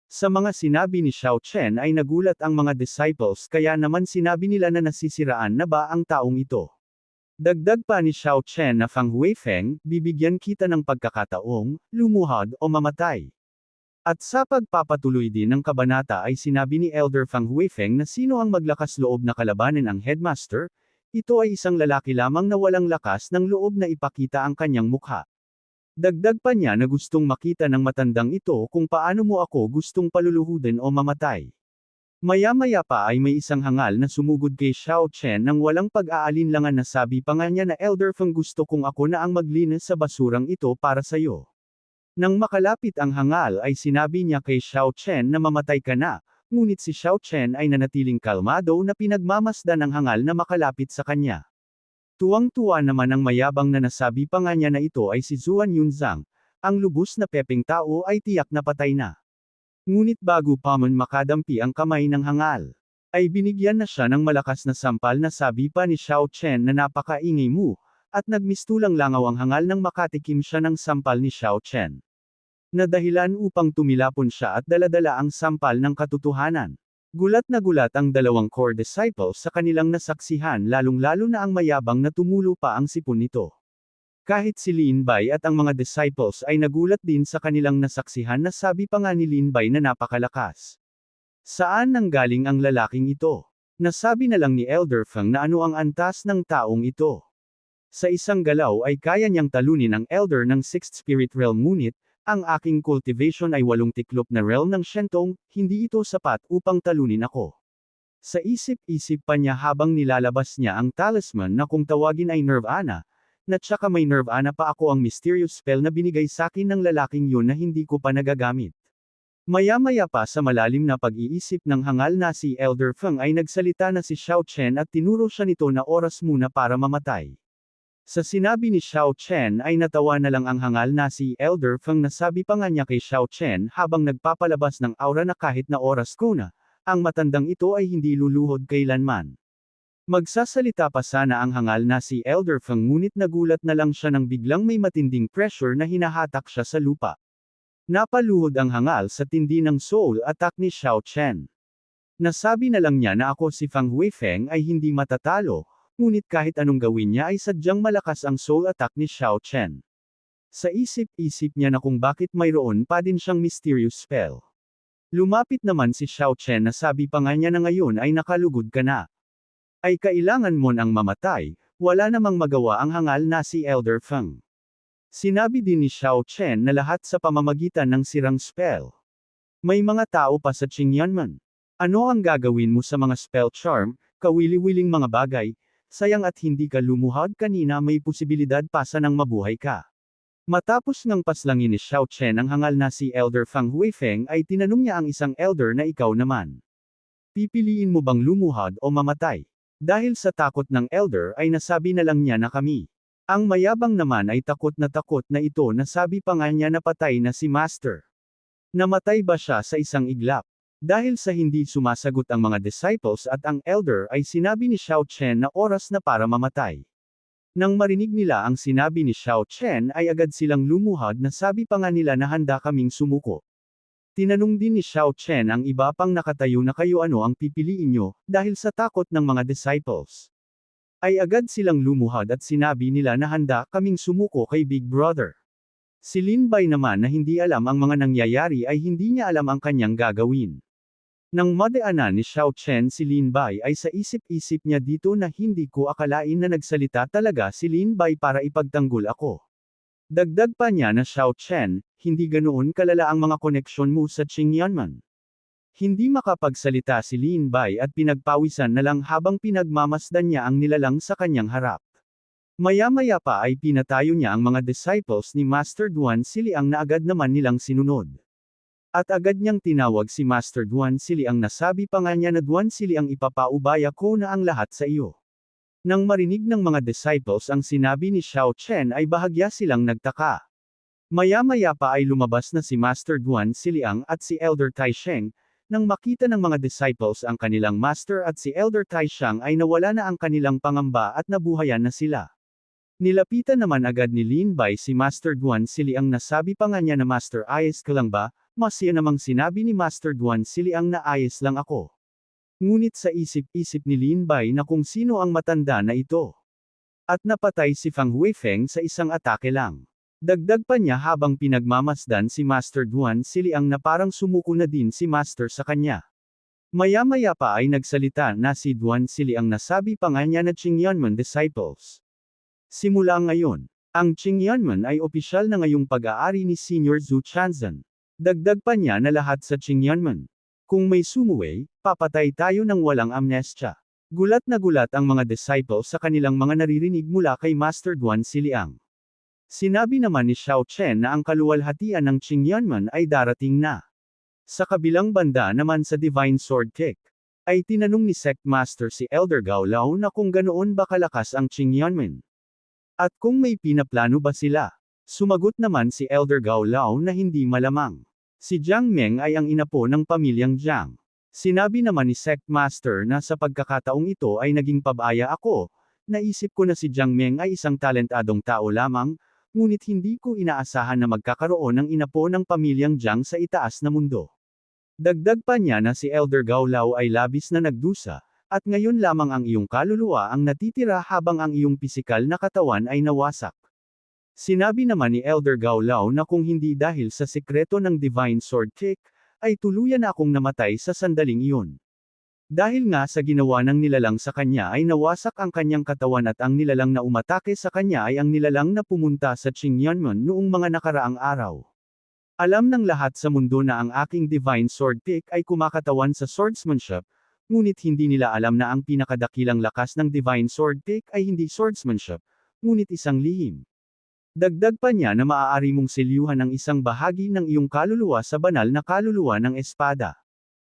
Sa mga sinabi ni Xiao Chen ay nagulat ang mga disciples kaya naman sinabi nila na nasisiraan na ba ang taong ito. Dagdag pa ni Xiao Chen na Fang Huifeng, bibigyan kita ng pagkakataong, lumuhod o mamatay. At sa pagpapatuloy din ng kabanata ay sinabi ni Elder Fang Huifeng na sino ang maglakas loob na kalabanin ang headmaster, ito ay isang lalaki lamang na walang lakas ng loob na ipakita ang kanyang mukha. Dagdag pa niya na gustong makita ng matandang ito kung paano mo ako gustong paluluhudin o mamatay. Maya-maya pa ay may isang hangal na sumugod kay Xiao Chen nang walang pag-aalinlangan na sabi pa nga niya na Elder Feng gusto kong ako na ang maglinis sa basurang ito para sayo. Nang makalapit ang hangal ay sinabi niya kay Xiao Chen na mamatay ka na, ngunit si Xiao Chen ay nanatiling kalmado na pinagmamasdan ng hangal na makalapit sa kanya. Tuwang-tuwa naman ang mayabang na nasabi pa nga niya na ito ay si Zuan Yunzang, ang lubos na pepeng tao ay tiyak na patay na. Ngunit bago pa man makadampi ang kamay ng hangal, ay binigyan na siya ng malakas na sampal na sabi pa ni Xiao Chen na napakaingay mo, at nagmistulang langaw ang hangal nang makatikim siya ng sampal ni Xiao Chen. Na dahilan upang tumilapon siya at daladala ang sampal ng katotohanan. Gulat na gulat ang dalawang core disciples sa kanilang nasaksihan lalong-lalo na ang mayabang na tumulo pa ang sipon nito. Kahit si Lin Bai at ang mga disciples ay nagulat din sa kanilang nasaksihan na sabi pa nga ni Lin Bai na napakalakas. Saan nanggaling ang lalaking ito? Nasabi na lang ni Elder Feng na ano ang antas ng taong ito. Sa isang galaw ay kaya niyang talunin ang Elder ng 6th Spirit Realm ngunit, ang aking cultivation ay 8 tiklop na realm ng Shentong, hindi ito sapat upang talunin ako. Sa isip-isip pa niya habang nilalabas niya ang talisman na kung tawagin ay Nirvana, na tsaka may Nirvana pa ako ang mysterious spell na binigay sakin ng lalaking yun na hindi ko pa nagagamit. Maya-maya pa sa malalim na pag-iisip ng hangal na si Elder Feng ay nagsalita na si Xiao Chen at tinuro siya nito na oras muna para mamatay. Sa sinabi ni Xiao Chen ay natawa na lang ang hangal na si Elder Feng na sabi pa nga niya kay Xiao Chen habang nagpapalabas ng aura na kahit na oras ko na, ang matandang ito ay hindi luluhod kailanman. Magsasalita pa sana ang hangal na si Elder Feng ngunit nagulat na lang siya nang biglang may matinding pressure na hinahatak siya sa lupa. Napaluhod ang hangal sa tindi ng soul attack ni Xiao Chen. Nasabi na lang niya na ako si Fang Huifeng ay hindi matatalo, ngunit kahit anong gawin niya ay sadyang malakas ang soul attack ni Xiao Chen. Sa isip-isip niya na kung bakit mayroon pa din siyang mysterious spell. Lumapit naman si Xiao Chen na sabi pa nga niya na ngayon ay nakalugod ka na. Ay kailangan mo nang mamatay, wala namang magawa ang hangal na si Elder Feng. Sinabi din ni Xiao Chen na lahat sa pamamagitan ng sirang spell. May mga tao pa sa Qingyanman. Ano ang gagawin mo sa mga spell charm, kawili-wiling mga bagay, sayang at hindi ka lumuhod kanina may posibilidad pa sa nang mabuhay ka. Matapos ngang paslangin ni Xiao Chen ang hangal na si Elder Fang Huifeng ay tinanong niya ang isang elder na ikaw naman. Pipiliin mo bang lumuhod o mamatay? Dahil sa takot ng elder ay nasabi na lang niya na kami. Ang mayabang naman ay takot na ito na sabi pa nga niya na patay na si Master. Namatay ba siya sa isang iglap? Dahil sa hindi sumasagot ang mga disciples at ang elder ay sinabi ni Xiao Chen na oras na para mamatay. Nang marinig nila ang sinabi ni Xiao Chen ay agad silang lumuhod na sabi pa nga nila na handa kaming sumuko. Tinanong din ni Xiao Chen ang iba pang nakatayo na kayo ano ang pipiliin nyo, dahil sa takot ng mga disciples. Ay agad silang lumuhod at sinabi nila na handa kaming sumuko kay Big Brother. Si Lin Bai naman na hindi alam ang mga nangyayari ay hindi niya alam ang kanyang gagawin. Nang madaanan ni Xiao Chen si Lin Bai ay sa isip-isip niya dito na hindi ko akalain na nagsalita talaga si Lin Bai para ipagtanggol ako. Dagdag pa niya na Xiao Chen, hindi ganoon kalala ang mga koneksyon mo sa Qingyanman. Hindi makapagsalita si Lin Bai at pinagpawisan na lang habang pinagmamasdan niya ang nilalang sa kanyang harap. Maya-maya pa ay pinatayo niya ang mga disciples ni Master Duan Siliang na agad naman nilang sinunod. At agad niyang tinawag si Master Duan Siliang na sabi pa nga niya na Duan Siliang ipapaubaya ko na ang lahat sa iyo. Nang marinig ng mga disciples ang sinabi ni Xiao Chen ay bahagya silang nagtaka. Maya-maya pa ay lumabas na si Master Duan Siliang at si Elder Tai Sheng, nang makita ng mga disciples ang kanilang master at si Elder Tai Sheng ay nawala na ang kanilang pangamba at nabuhayan na sila. Nilapitan naman agad ni Lin Bai si Master Duan Siliang na sabi pa nga niya na Master ayos ka lang ba? Masaya namang sinabi ni Master Duan Siliang na ayos lang ako. Ngunit sa isip-isip ni Lin Bai na kung sino ang matanda na ito. At napatay si Fang Huifeng sa isang atake lang. Dagdag pa niya habang pinagmamasdan si Master Duan Siliang na parang sumuko na din si Master sa kanya. Maya-maya pa ay nagsalita na si Duan Siliang na sabi pa nga niya na Qingyanman disciples. Simula ngayon, ang Qingyanman ay opisyal na ngayong pag-aari ni Senior Zhu Chanzan. Dagdag pa niya na lahat sa Qingyanman. Kung may sumuway, papatay tayo ng walang amnestia. Gulat na gulat ang mga disciples sa kanilang mga naririnig mula kay Master Duan Siliang. Sinabi naman ni Xiao Chen na ang kaluwalhatian ng Qingyanman ay darating na. Sa kabilang banda naman sa Divine Sword Kick, ay tinanong ni Sect Master si Elder Gao Lao na kung ganoon ba kalakas ang Qingyanman. At kung may pinaplano ba sila. Sumagot naman si Elder Gao Lao na hindi malamang. Si Jiang Meng ay ang inapo ng pamilyang Jiang. Sinabi naman ni Sect Master na sa pagkakataong ito ay naging pabaya ako, naisip ko na si Jiang Meng ay isang talentadong tao lamang, ngunit hindi ko inaasahan na magkakaroon ng inapo ng pamilyang Jiang sa itaas na mundo. Dagdag pa niya na si Elder Gao Lao ay labis na nagdusa, at ngayon lamang ang iyong kaluluwa ang natitira habang ang iyong pisikal na katawan ay nawasak. Sinabi naman ni Elder Gao Lao na kung hindi dahil sa sekreto ng Divine Sword Kick, ay tuluyan na akong namatay sa sandaling iyon. Dahil nga sa ginawa ng nilalang sa kanya ay nawasak ang kanyang katawan at ang nilalang na umatake sa kanya ay ang nilalang na pumunta sa Qingyanman noong mga nakaraang araw. Alam ng lahat sa mundo na ang aking Divine Sword Kick ay kumakatawan sa swordsmanship, ngunit hindi nila alam na ang pinakadakilang lakas ng Divine Sword Kick ay hindi swordsmanship, ngunit isang lihim. Dagdag pa niya na maaari mong selyuhan ang isang bahagi ng iyong kaluluwa sa banal na kaluluwa ng espada.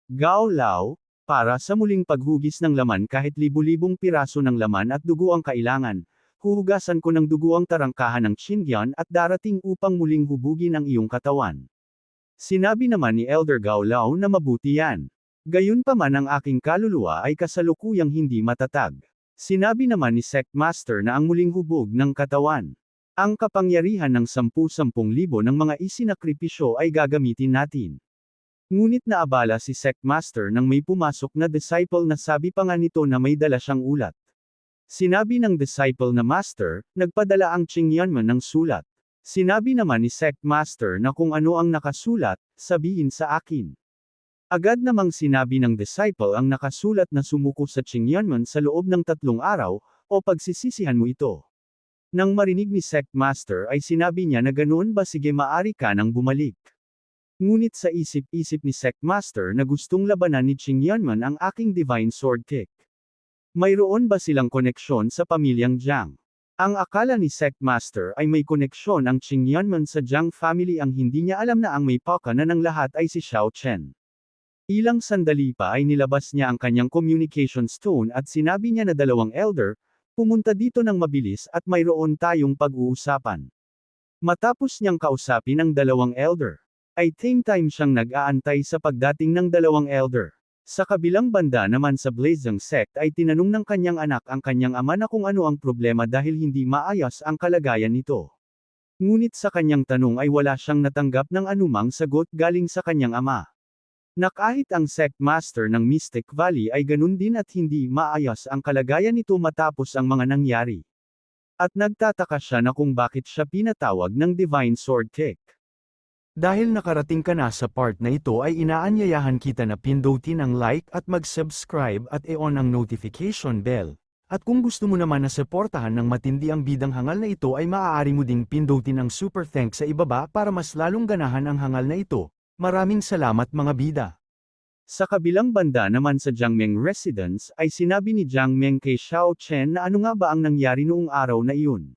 Gao Lao, para sa muling paghugis ng laman kahit libu-libong piraso ng laman at dugo ang kailangan, huhugasan ko ng dugo ang tarangkahan ng Qingyan at darating upang muling hubugin ang iyong katawan. Sinabi naman ni Elder Gao Lao na mabuti yan. Gayunpaman ang aking kaluluwa ay kasalukuyang hindi matatag. Sinabi naman ni Sect Master na ang muling hubog ng katawan Ang kapangyarihan ng 10,000 ng mga isinakripisyo ay gagamitin natin. Ngunit naabala si Sect Master nang may pumasok na disciple na sabi pa nga nito na may dala siyang ulat. Sinabi ng disciple na Master, nagpadala ang Qingyanman ng sulat. Sinabi naman ni Sect Master na kung ano ang nakasulat, sabihin sa akin. Agad namang sinabi ng disciple ang nakasulat na sumuko sa Qingyanman sa loob ng 3 araw, o pagsisisihan mo ito. Nang marinig ni Sect Master ay sinabi niya na ganoon ba sige maari ka nang bumalik. Ngunit sa isip-isip ni Sect Master na gustong labanan ni Qingyanman ang aking Divine Sword Kick. Mayroon ba silang koneksyon sa pamilyang Jiang? Ang akala ni Sect Master ay may koneksyon ang Qingyanman sa Jiang family, ang hindi niya alam na ang may pakana ng lahat ay si Xiao Chen. Ilang sandali pa ay nilabas niya ang kanyang communication stone at sinabi niya na 2 elder, pumunta dito ng mabilis at mayroon tayong pag-uusapan. Matapos niyang kausapin ang 2 elder, ay same time siyang nag-aantay sa pagdating ng 2 elder. Sa kabilang banda naman sa Blazing Sect ay tinanong ng kanyang anak ang kanyang ama na kung ano ang problema dahil hindi maayos ang kalagayan nito. Ngunit sa kanyang tanong ay wala siyang natanggap ng anumang sagot galing sa kanyang ama. Na kahit ang Sect Master ng Mystic Valley ay ganun din at hindi maayos ang kalagayan nito matapos ang mga nangyari. At nagtataka siya na kung bakit siya pinatawag ng Divine Sword Kick. Dahil nakarating ka na sa part na ito ay inaanyayahan kita na pindutin ang like at mag-subscribe at i-on ang notification bell. At kung gusto mo naman na suportahan ng matindi ang bidang hangal na ito ay maaari mo ding pindutin ang super thanks sa ibaba para mas lalong ganahan ang hangal na ito. Maraming salamat mga bida. Sa kabilang banda naman sa Jiangmeng residence ay sinabi ni Jiangmeng kay Xiao Chen na ano nga ba ang nangyari noong araw na iyon.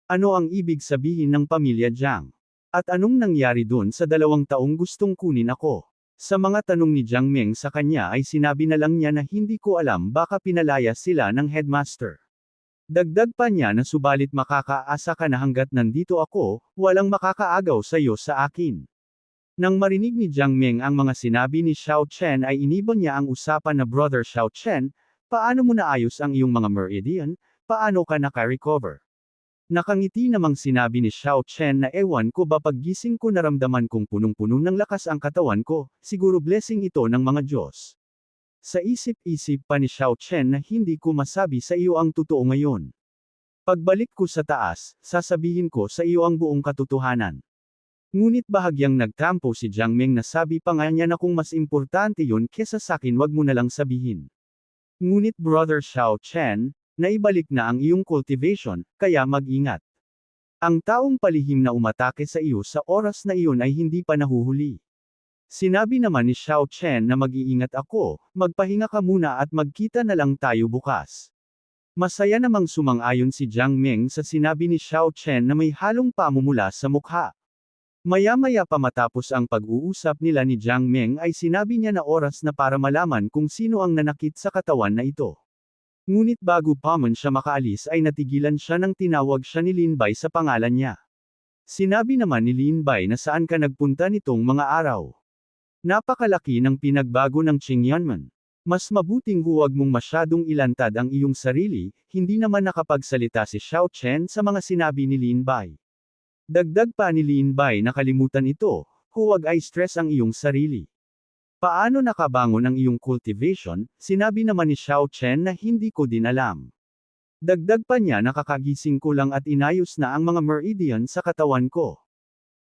Ano ang ibig sabihin ng pamilya Jiang? At anong nangyari dun sa 2 taong gustong kunin ako? Sa mga tanong ni Jiangmeng sa kanya ay sinabi na lang niya na hindi ko alam, baka pinalaya sila ng headmaster. Dagdag pa niya na subalit makakaasa ka na hanggat nandito ako, walang makakaagaw sa iyo sa akin. Nang marinig ni Jiangmeng ang mga sinabi ni Xiao Chen ay inibon niya ang usapan na Brother Xiao Chen, paano mo naayos ang iyong mga meridian, paano ka naka-recover? Nakangiti namang sinabi ni Xiao Chen na ewan ko ba paggising ko naramdaman kong punong-puno ng lakas ang katawan ko, siguro blessing ito ng mga Diyos. Sa isip-isip pa ni Xiao Chen na hindi ko masabi sa iyo ang totoo ngayon. Pagbalik ko sa taas, sasabihin ko sa iyo ang buong katotohanan. Ngunit bahagyang nagtampo si Jiangmeng na sabi pa nga niya na kung mas importante yun kesa sakin wag mo na lang sabihin. Ngunit Brother Xiao Chen, naibalik na ang iyong cultivation, kaya mag-ingat. Ang taong palihim na umatake sa iyo sa oras na iyon ay hindi pa nahuhuli. Sinabi naman ni Xiao Chen na mag-iingat ako, magpahinga ka muna at magkita na lang tayo bukas. Masaya namang sumang-ayon si Jiangmeng sa sinabi ni Xiao Chen na may halong pamumula sa mukha. Maya-maya pa matapos ang pag-uusap nila ni Jiangmeng ay sinabi niya na oras na para malaman kung sino ang nanakit sa katawan na ito. Ngunit bago pa man siya makaalis ay natigilan siya nang tinawag siya ni Lin Bai sa pangalan niya. Sinabi naman ni Lin Bai na saan ka nagpunta nitong mga araw. Napakalaki ng pinagbago ng Qingyanman. Mas mabuting huwag mong masyadong ilantad ang iyong sarili, hindi naman nakapagsalita si Xiao Chen sa mga sinabi ni Lin Bai. Dagdag pa ni Lin Bai na kalimutan ito, huwag ay stress ang iyong sarili. Paano nakabangon ang iyong cultivation, sinabi naman ni Xiao Chen na hindi ko din alam. Dagdag pa niya nakakagising ko lang at inayos na ang mga meridian sa katawan ko.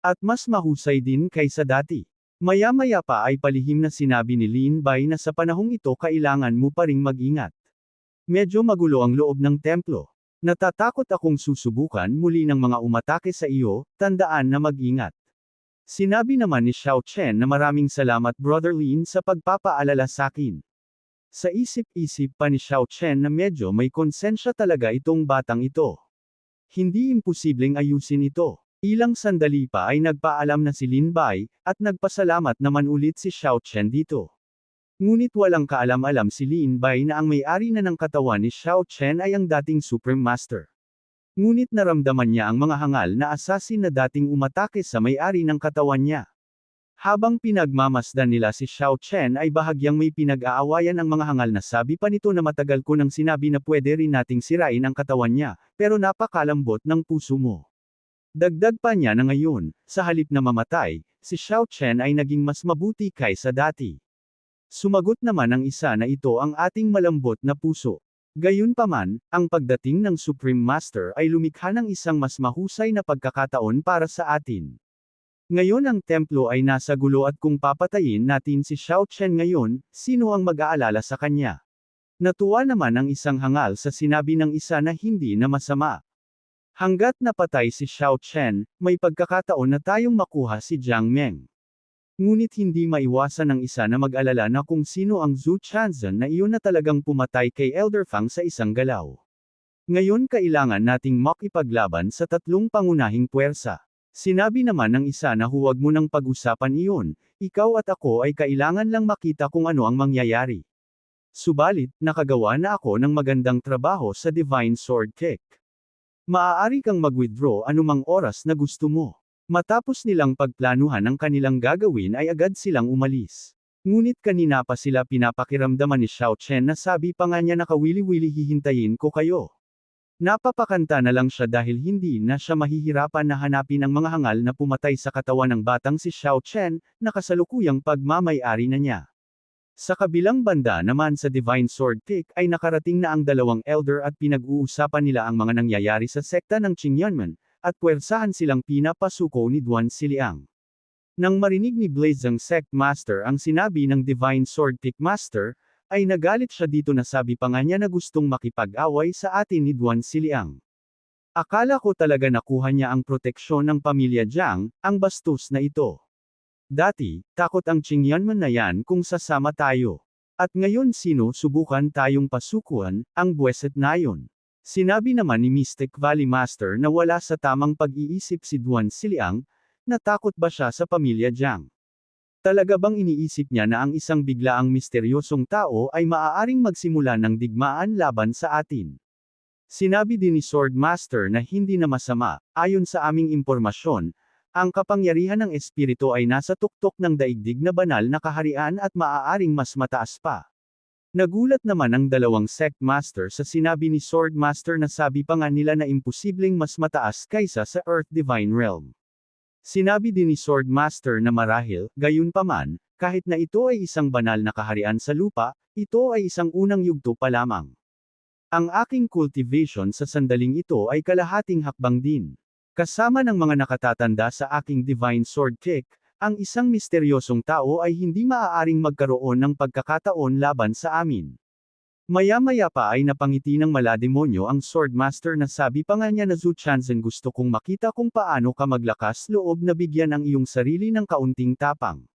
At mas mahusay din kaysa dati. Maya-maya pa ay palihim na sinabi ni Lin Bai na sa panahong ito kailangan mo pa ring mag-ingat. Medyo magulo ang loob ng templo. Natatakot akong susubukan muli ng mga umatake sa iyo, tandaan na mag-ingat. Sinabi naman ni Xiao Chen na maraming salamat Brother Lin sa pagpapaalala sa akin. Sa isip-isip pa ni Xiao Chen na medyo may konsensya talaga itong batang ito. Hindi imposibleng ayusin ito. Ilang sandali pa ay nagpaalam na si Lin Bai, at nagpasalamat naman ulit si Xiao Chen dito. Ngunit walang kaalam-alam si Lin Bai na ang may-ari na ng katawan ni Xiao Chen ay ang dating Supreme Master. Ngunit naramdaman niya ang mga hangal na assassin na dating umatake sa may-ari ng katawan niya. Habang pinagmamasdan nila si Xiao Chen ay bahagyang may pinag-aawayan ang mga hangal na sabi pa nito na matagal ko nang sinabi na pwede rin nating sirain ang katawan niya, pero napakalambot ng puso mo. Dagdag pa niya na ngayon, sa halip na mamatay, si Xiao Chen ay naging mas mabuti kaysa dati. Sumagot naman ang isa na ito ang ating malambot na puso. Gayunpaman, ang pagdating ng Supreme Master ay lumikha ng isang mas mahusay na pagkakataon para sa atin. Ngayon ang templo ay nasa gulo at kung papatayin natin si Xiao Chen ngayon, sino ang mag-aalala sa kanya? Natuwa naman ang isang hangal sa sinabi ng isa na hindi na masama. Hanggat napatay si Xiao Chen, may pagkakataon na tayong makuha si Jiang Meng. Ngunit hindi maiwasan ng isa na mag-alala na kung sino ang Zhu Chanzhen na iyon na talagang pumatay kay Elder Fang sa isang galaw. Ngayon kailangan nating makipaglaban sa tatlong pangunahing puwersa. Sinabi naman ng isa na huwag mo nang pag-usapan iyon, ikaw at ako ay kailangan lang makita kung ano ang mangyayari. Subalit, nakagawa na ako ng magandang trabaho sa Divine Sword Kick. Maaari kang mag-withdraw anumang oras na gusto mo. Matapos nilang pagplanuhan ang kanilang gagawin ay agad silang umalis. Ngunit kanina pa sila pinapakiramdaman ni Xiao Chen na sabi pa nga niya na kawili-wili hihintayin ko kayo. Napapakanta na lang siya dahil hindi na siya mahihirapan na hanapin ang mga hangal na pumatay sa katawan ng batang si Xiao Chen, na kasalukuyang pagmamay-ari na niya. Sa kabilang banda naman sa Divine Sword Kick ay nakarating na ang dalawang elder at pinag-uusapan nila ang mga nangyayari sa sekta ng Qingyunmen, at puwersahan silang pinapasuko ni Duan Siliang. Nang marinig ni Blazing Sect Master ang sinabi ng Divine Sword Kick Master, ay nagalit siya dito na sabi pa nga niya na gustong makipag-away sa atin ni Duan Siliang. Akala ko talaga nakuha niya ang proteksyon ng pamilya Jiang, ang bastos na ito. Dati, takot ang Qingyunmen na yan kung sasama tayo. At ngayon sino subukan tayong pasukuan, ang buweset na yon. Sinabi naman ni Mystic Valley Master na wala sa tamang pag-iisip si Duan Siliang, natakot ba siya sa pamilya Jiang? Talaga bang iniisip niya na ang isang biglaang misteryosong tao ay maaaring magsimula ng digmaan laban sa atin? Sinabi din ni Sword Master na hindi na masama, ayon sa aming impormasyon, ang kapangyarihan ng espiritu ay nasa tuktok ng daigdig na banal na kaharian at maaaring mas mataas pa. Nagulat naman ang dalawang sect master sa sinabi ni Sword Master na sabi pa nga nila na imposibleng mas mataas kaysa sa Earth Divine Realm. Sinabi din ni Sword Master na marahil, gayunpaman, kahit na ito ay isang banal na kaharian sa lupa, ito ay isang unang yugto pa lamang. Ang aking cultivation sa sandaling ito ay kalahating hakbang din. Kasama ng mga nakatatanda sa aking Divine Sword Kick, ang isang misteryosong tao ay hindi maaaring magkaroon ng pagkakataon laban sa amin. Maya-maya pa ay napangiti ng malademonyo ang Swordmaster na sabi pa nga niya na Zhu Chanzhen gusto kong makita kung paano ka maglakas loob na bigyan ang iyong sarili ng kaunting tapang.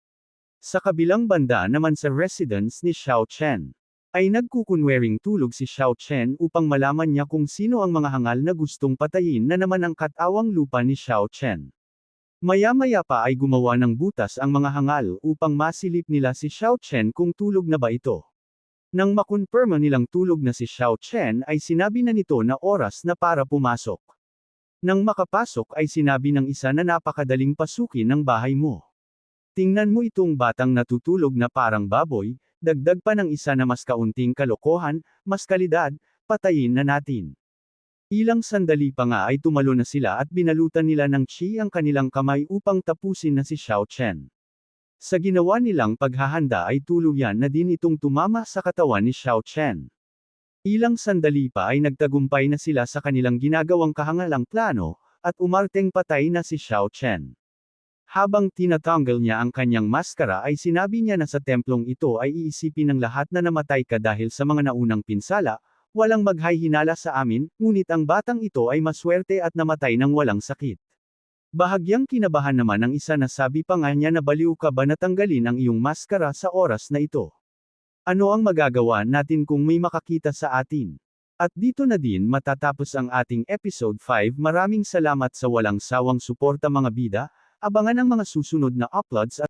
Sa kabilang banda naman sa residence ni Xiao Chen, ay nagkukunwering tulog si Xiao Chen upang malaman niya kung sino ang mga hangal na gustong patayin na naman ang katawang lupa ni Xiao Chen. Maya-maya pa ay gumawa ng butas ang mga hangal upang masilip nila si Xiao Chen kung tulog na ba ito. Nang makonperma nilang tulog na si Xiao Chen ay sinabi na nito na oras na para pumasok. Nang makapasok ay sinabi ng isa na napakadaling pasukin ng bahay mo. Tingnan mo itong batang natutulog na parang baboy, dagdag pa ng isa na mas kaunting kalokohan, mas kalidad, patayin na natin. Ilang sandali pa nga ay tumalo na sila at binalutan nila ng chi ang kanilang kamay upang tapusin na si Xiao Chen. Sa ginawa nilang paghahanda ay tuluyan na din itong tumama sa katawan ni Xiao Chen. Ilang sandali pa ay nagtagumpay na sila sa kanilang ginagawang kahangalang plano, at umarteng patay na si Xiao Chen. Habang tinatanggal niya ang kanyang maskara ay sinabi niya na sa templong ito ay iisipin ng lahat na namatay ka dahil sa mga naunang pinsala. Walang maghay-hinala sa amin, ngunit ang batang ito ay maswerte at namatay ng walang sakit. Bahagyang kinabahan naman ang isa na sabi pa nga niya na baliw ka ba na tanggalin ang iyong maskara sa oras na ito. Ano ang magagawa natin kung may makakita sa atin? At dito na din matatapos ang ating episode 5. Maraming salamat sa walang sawang suporta mga bida, abangan ang mga susunod na uploads at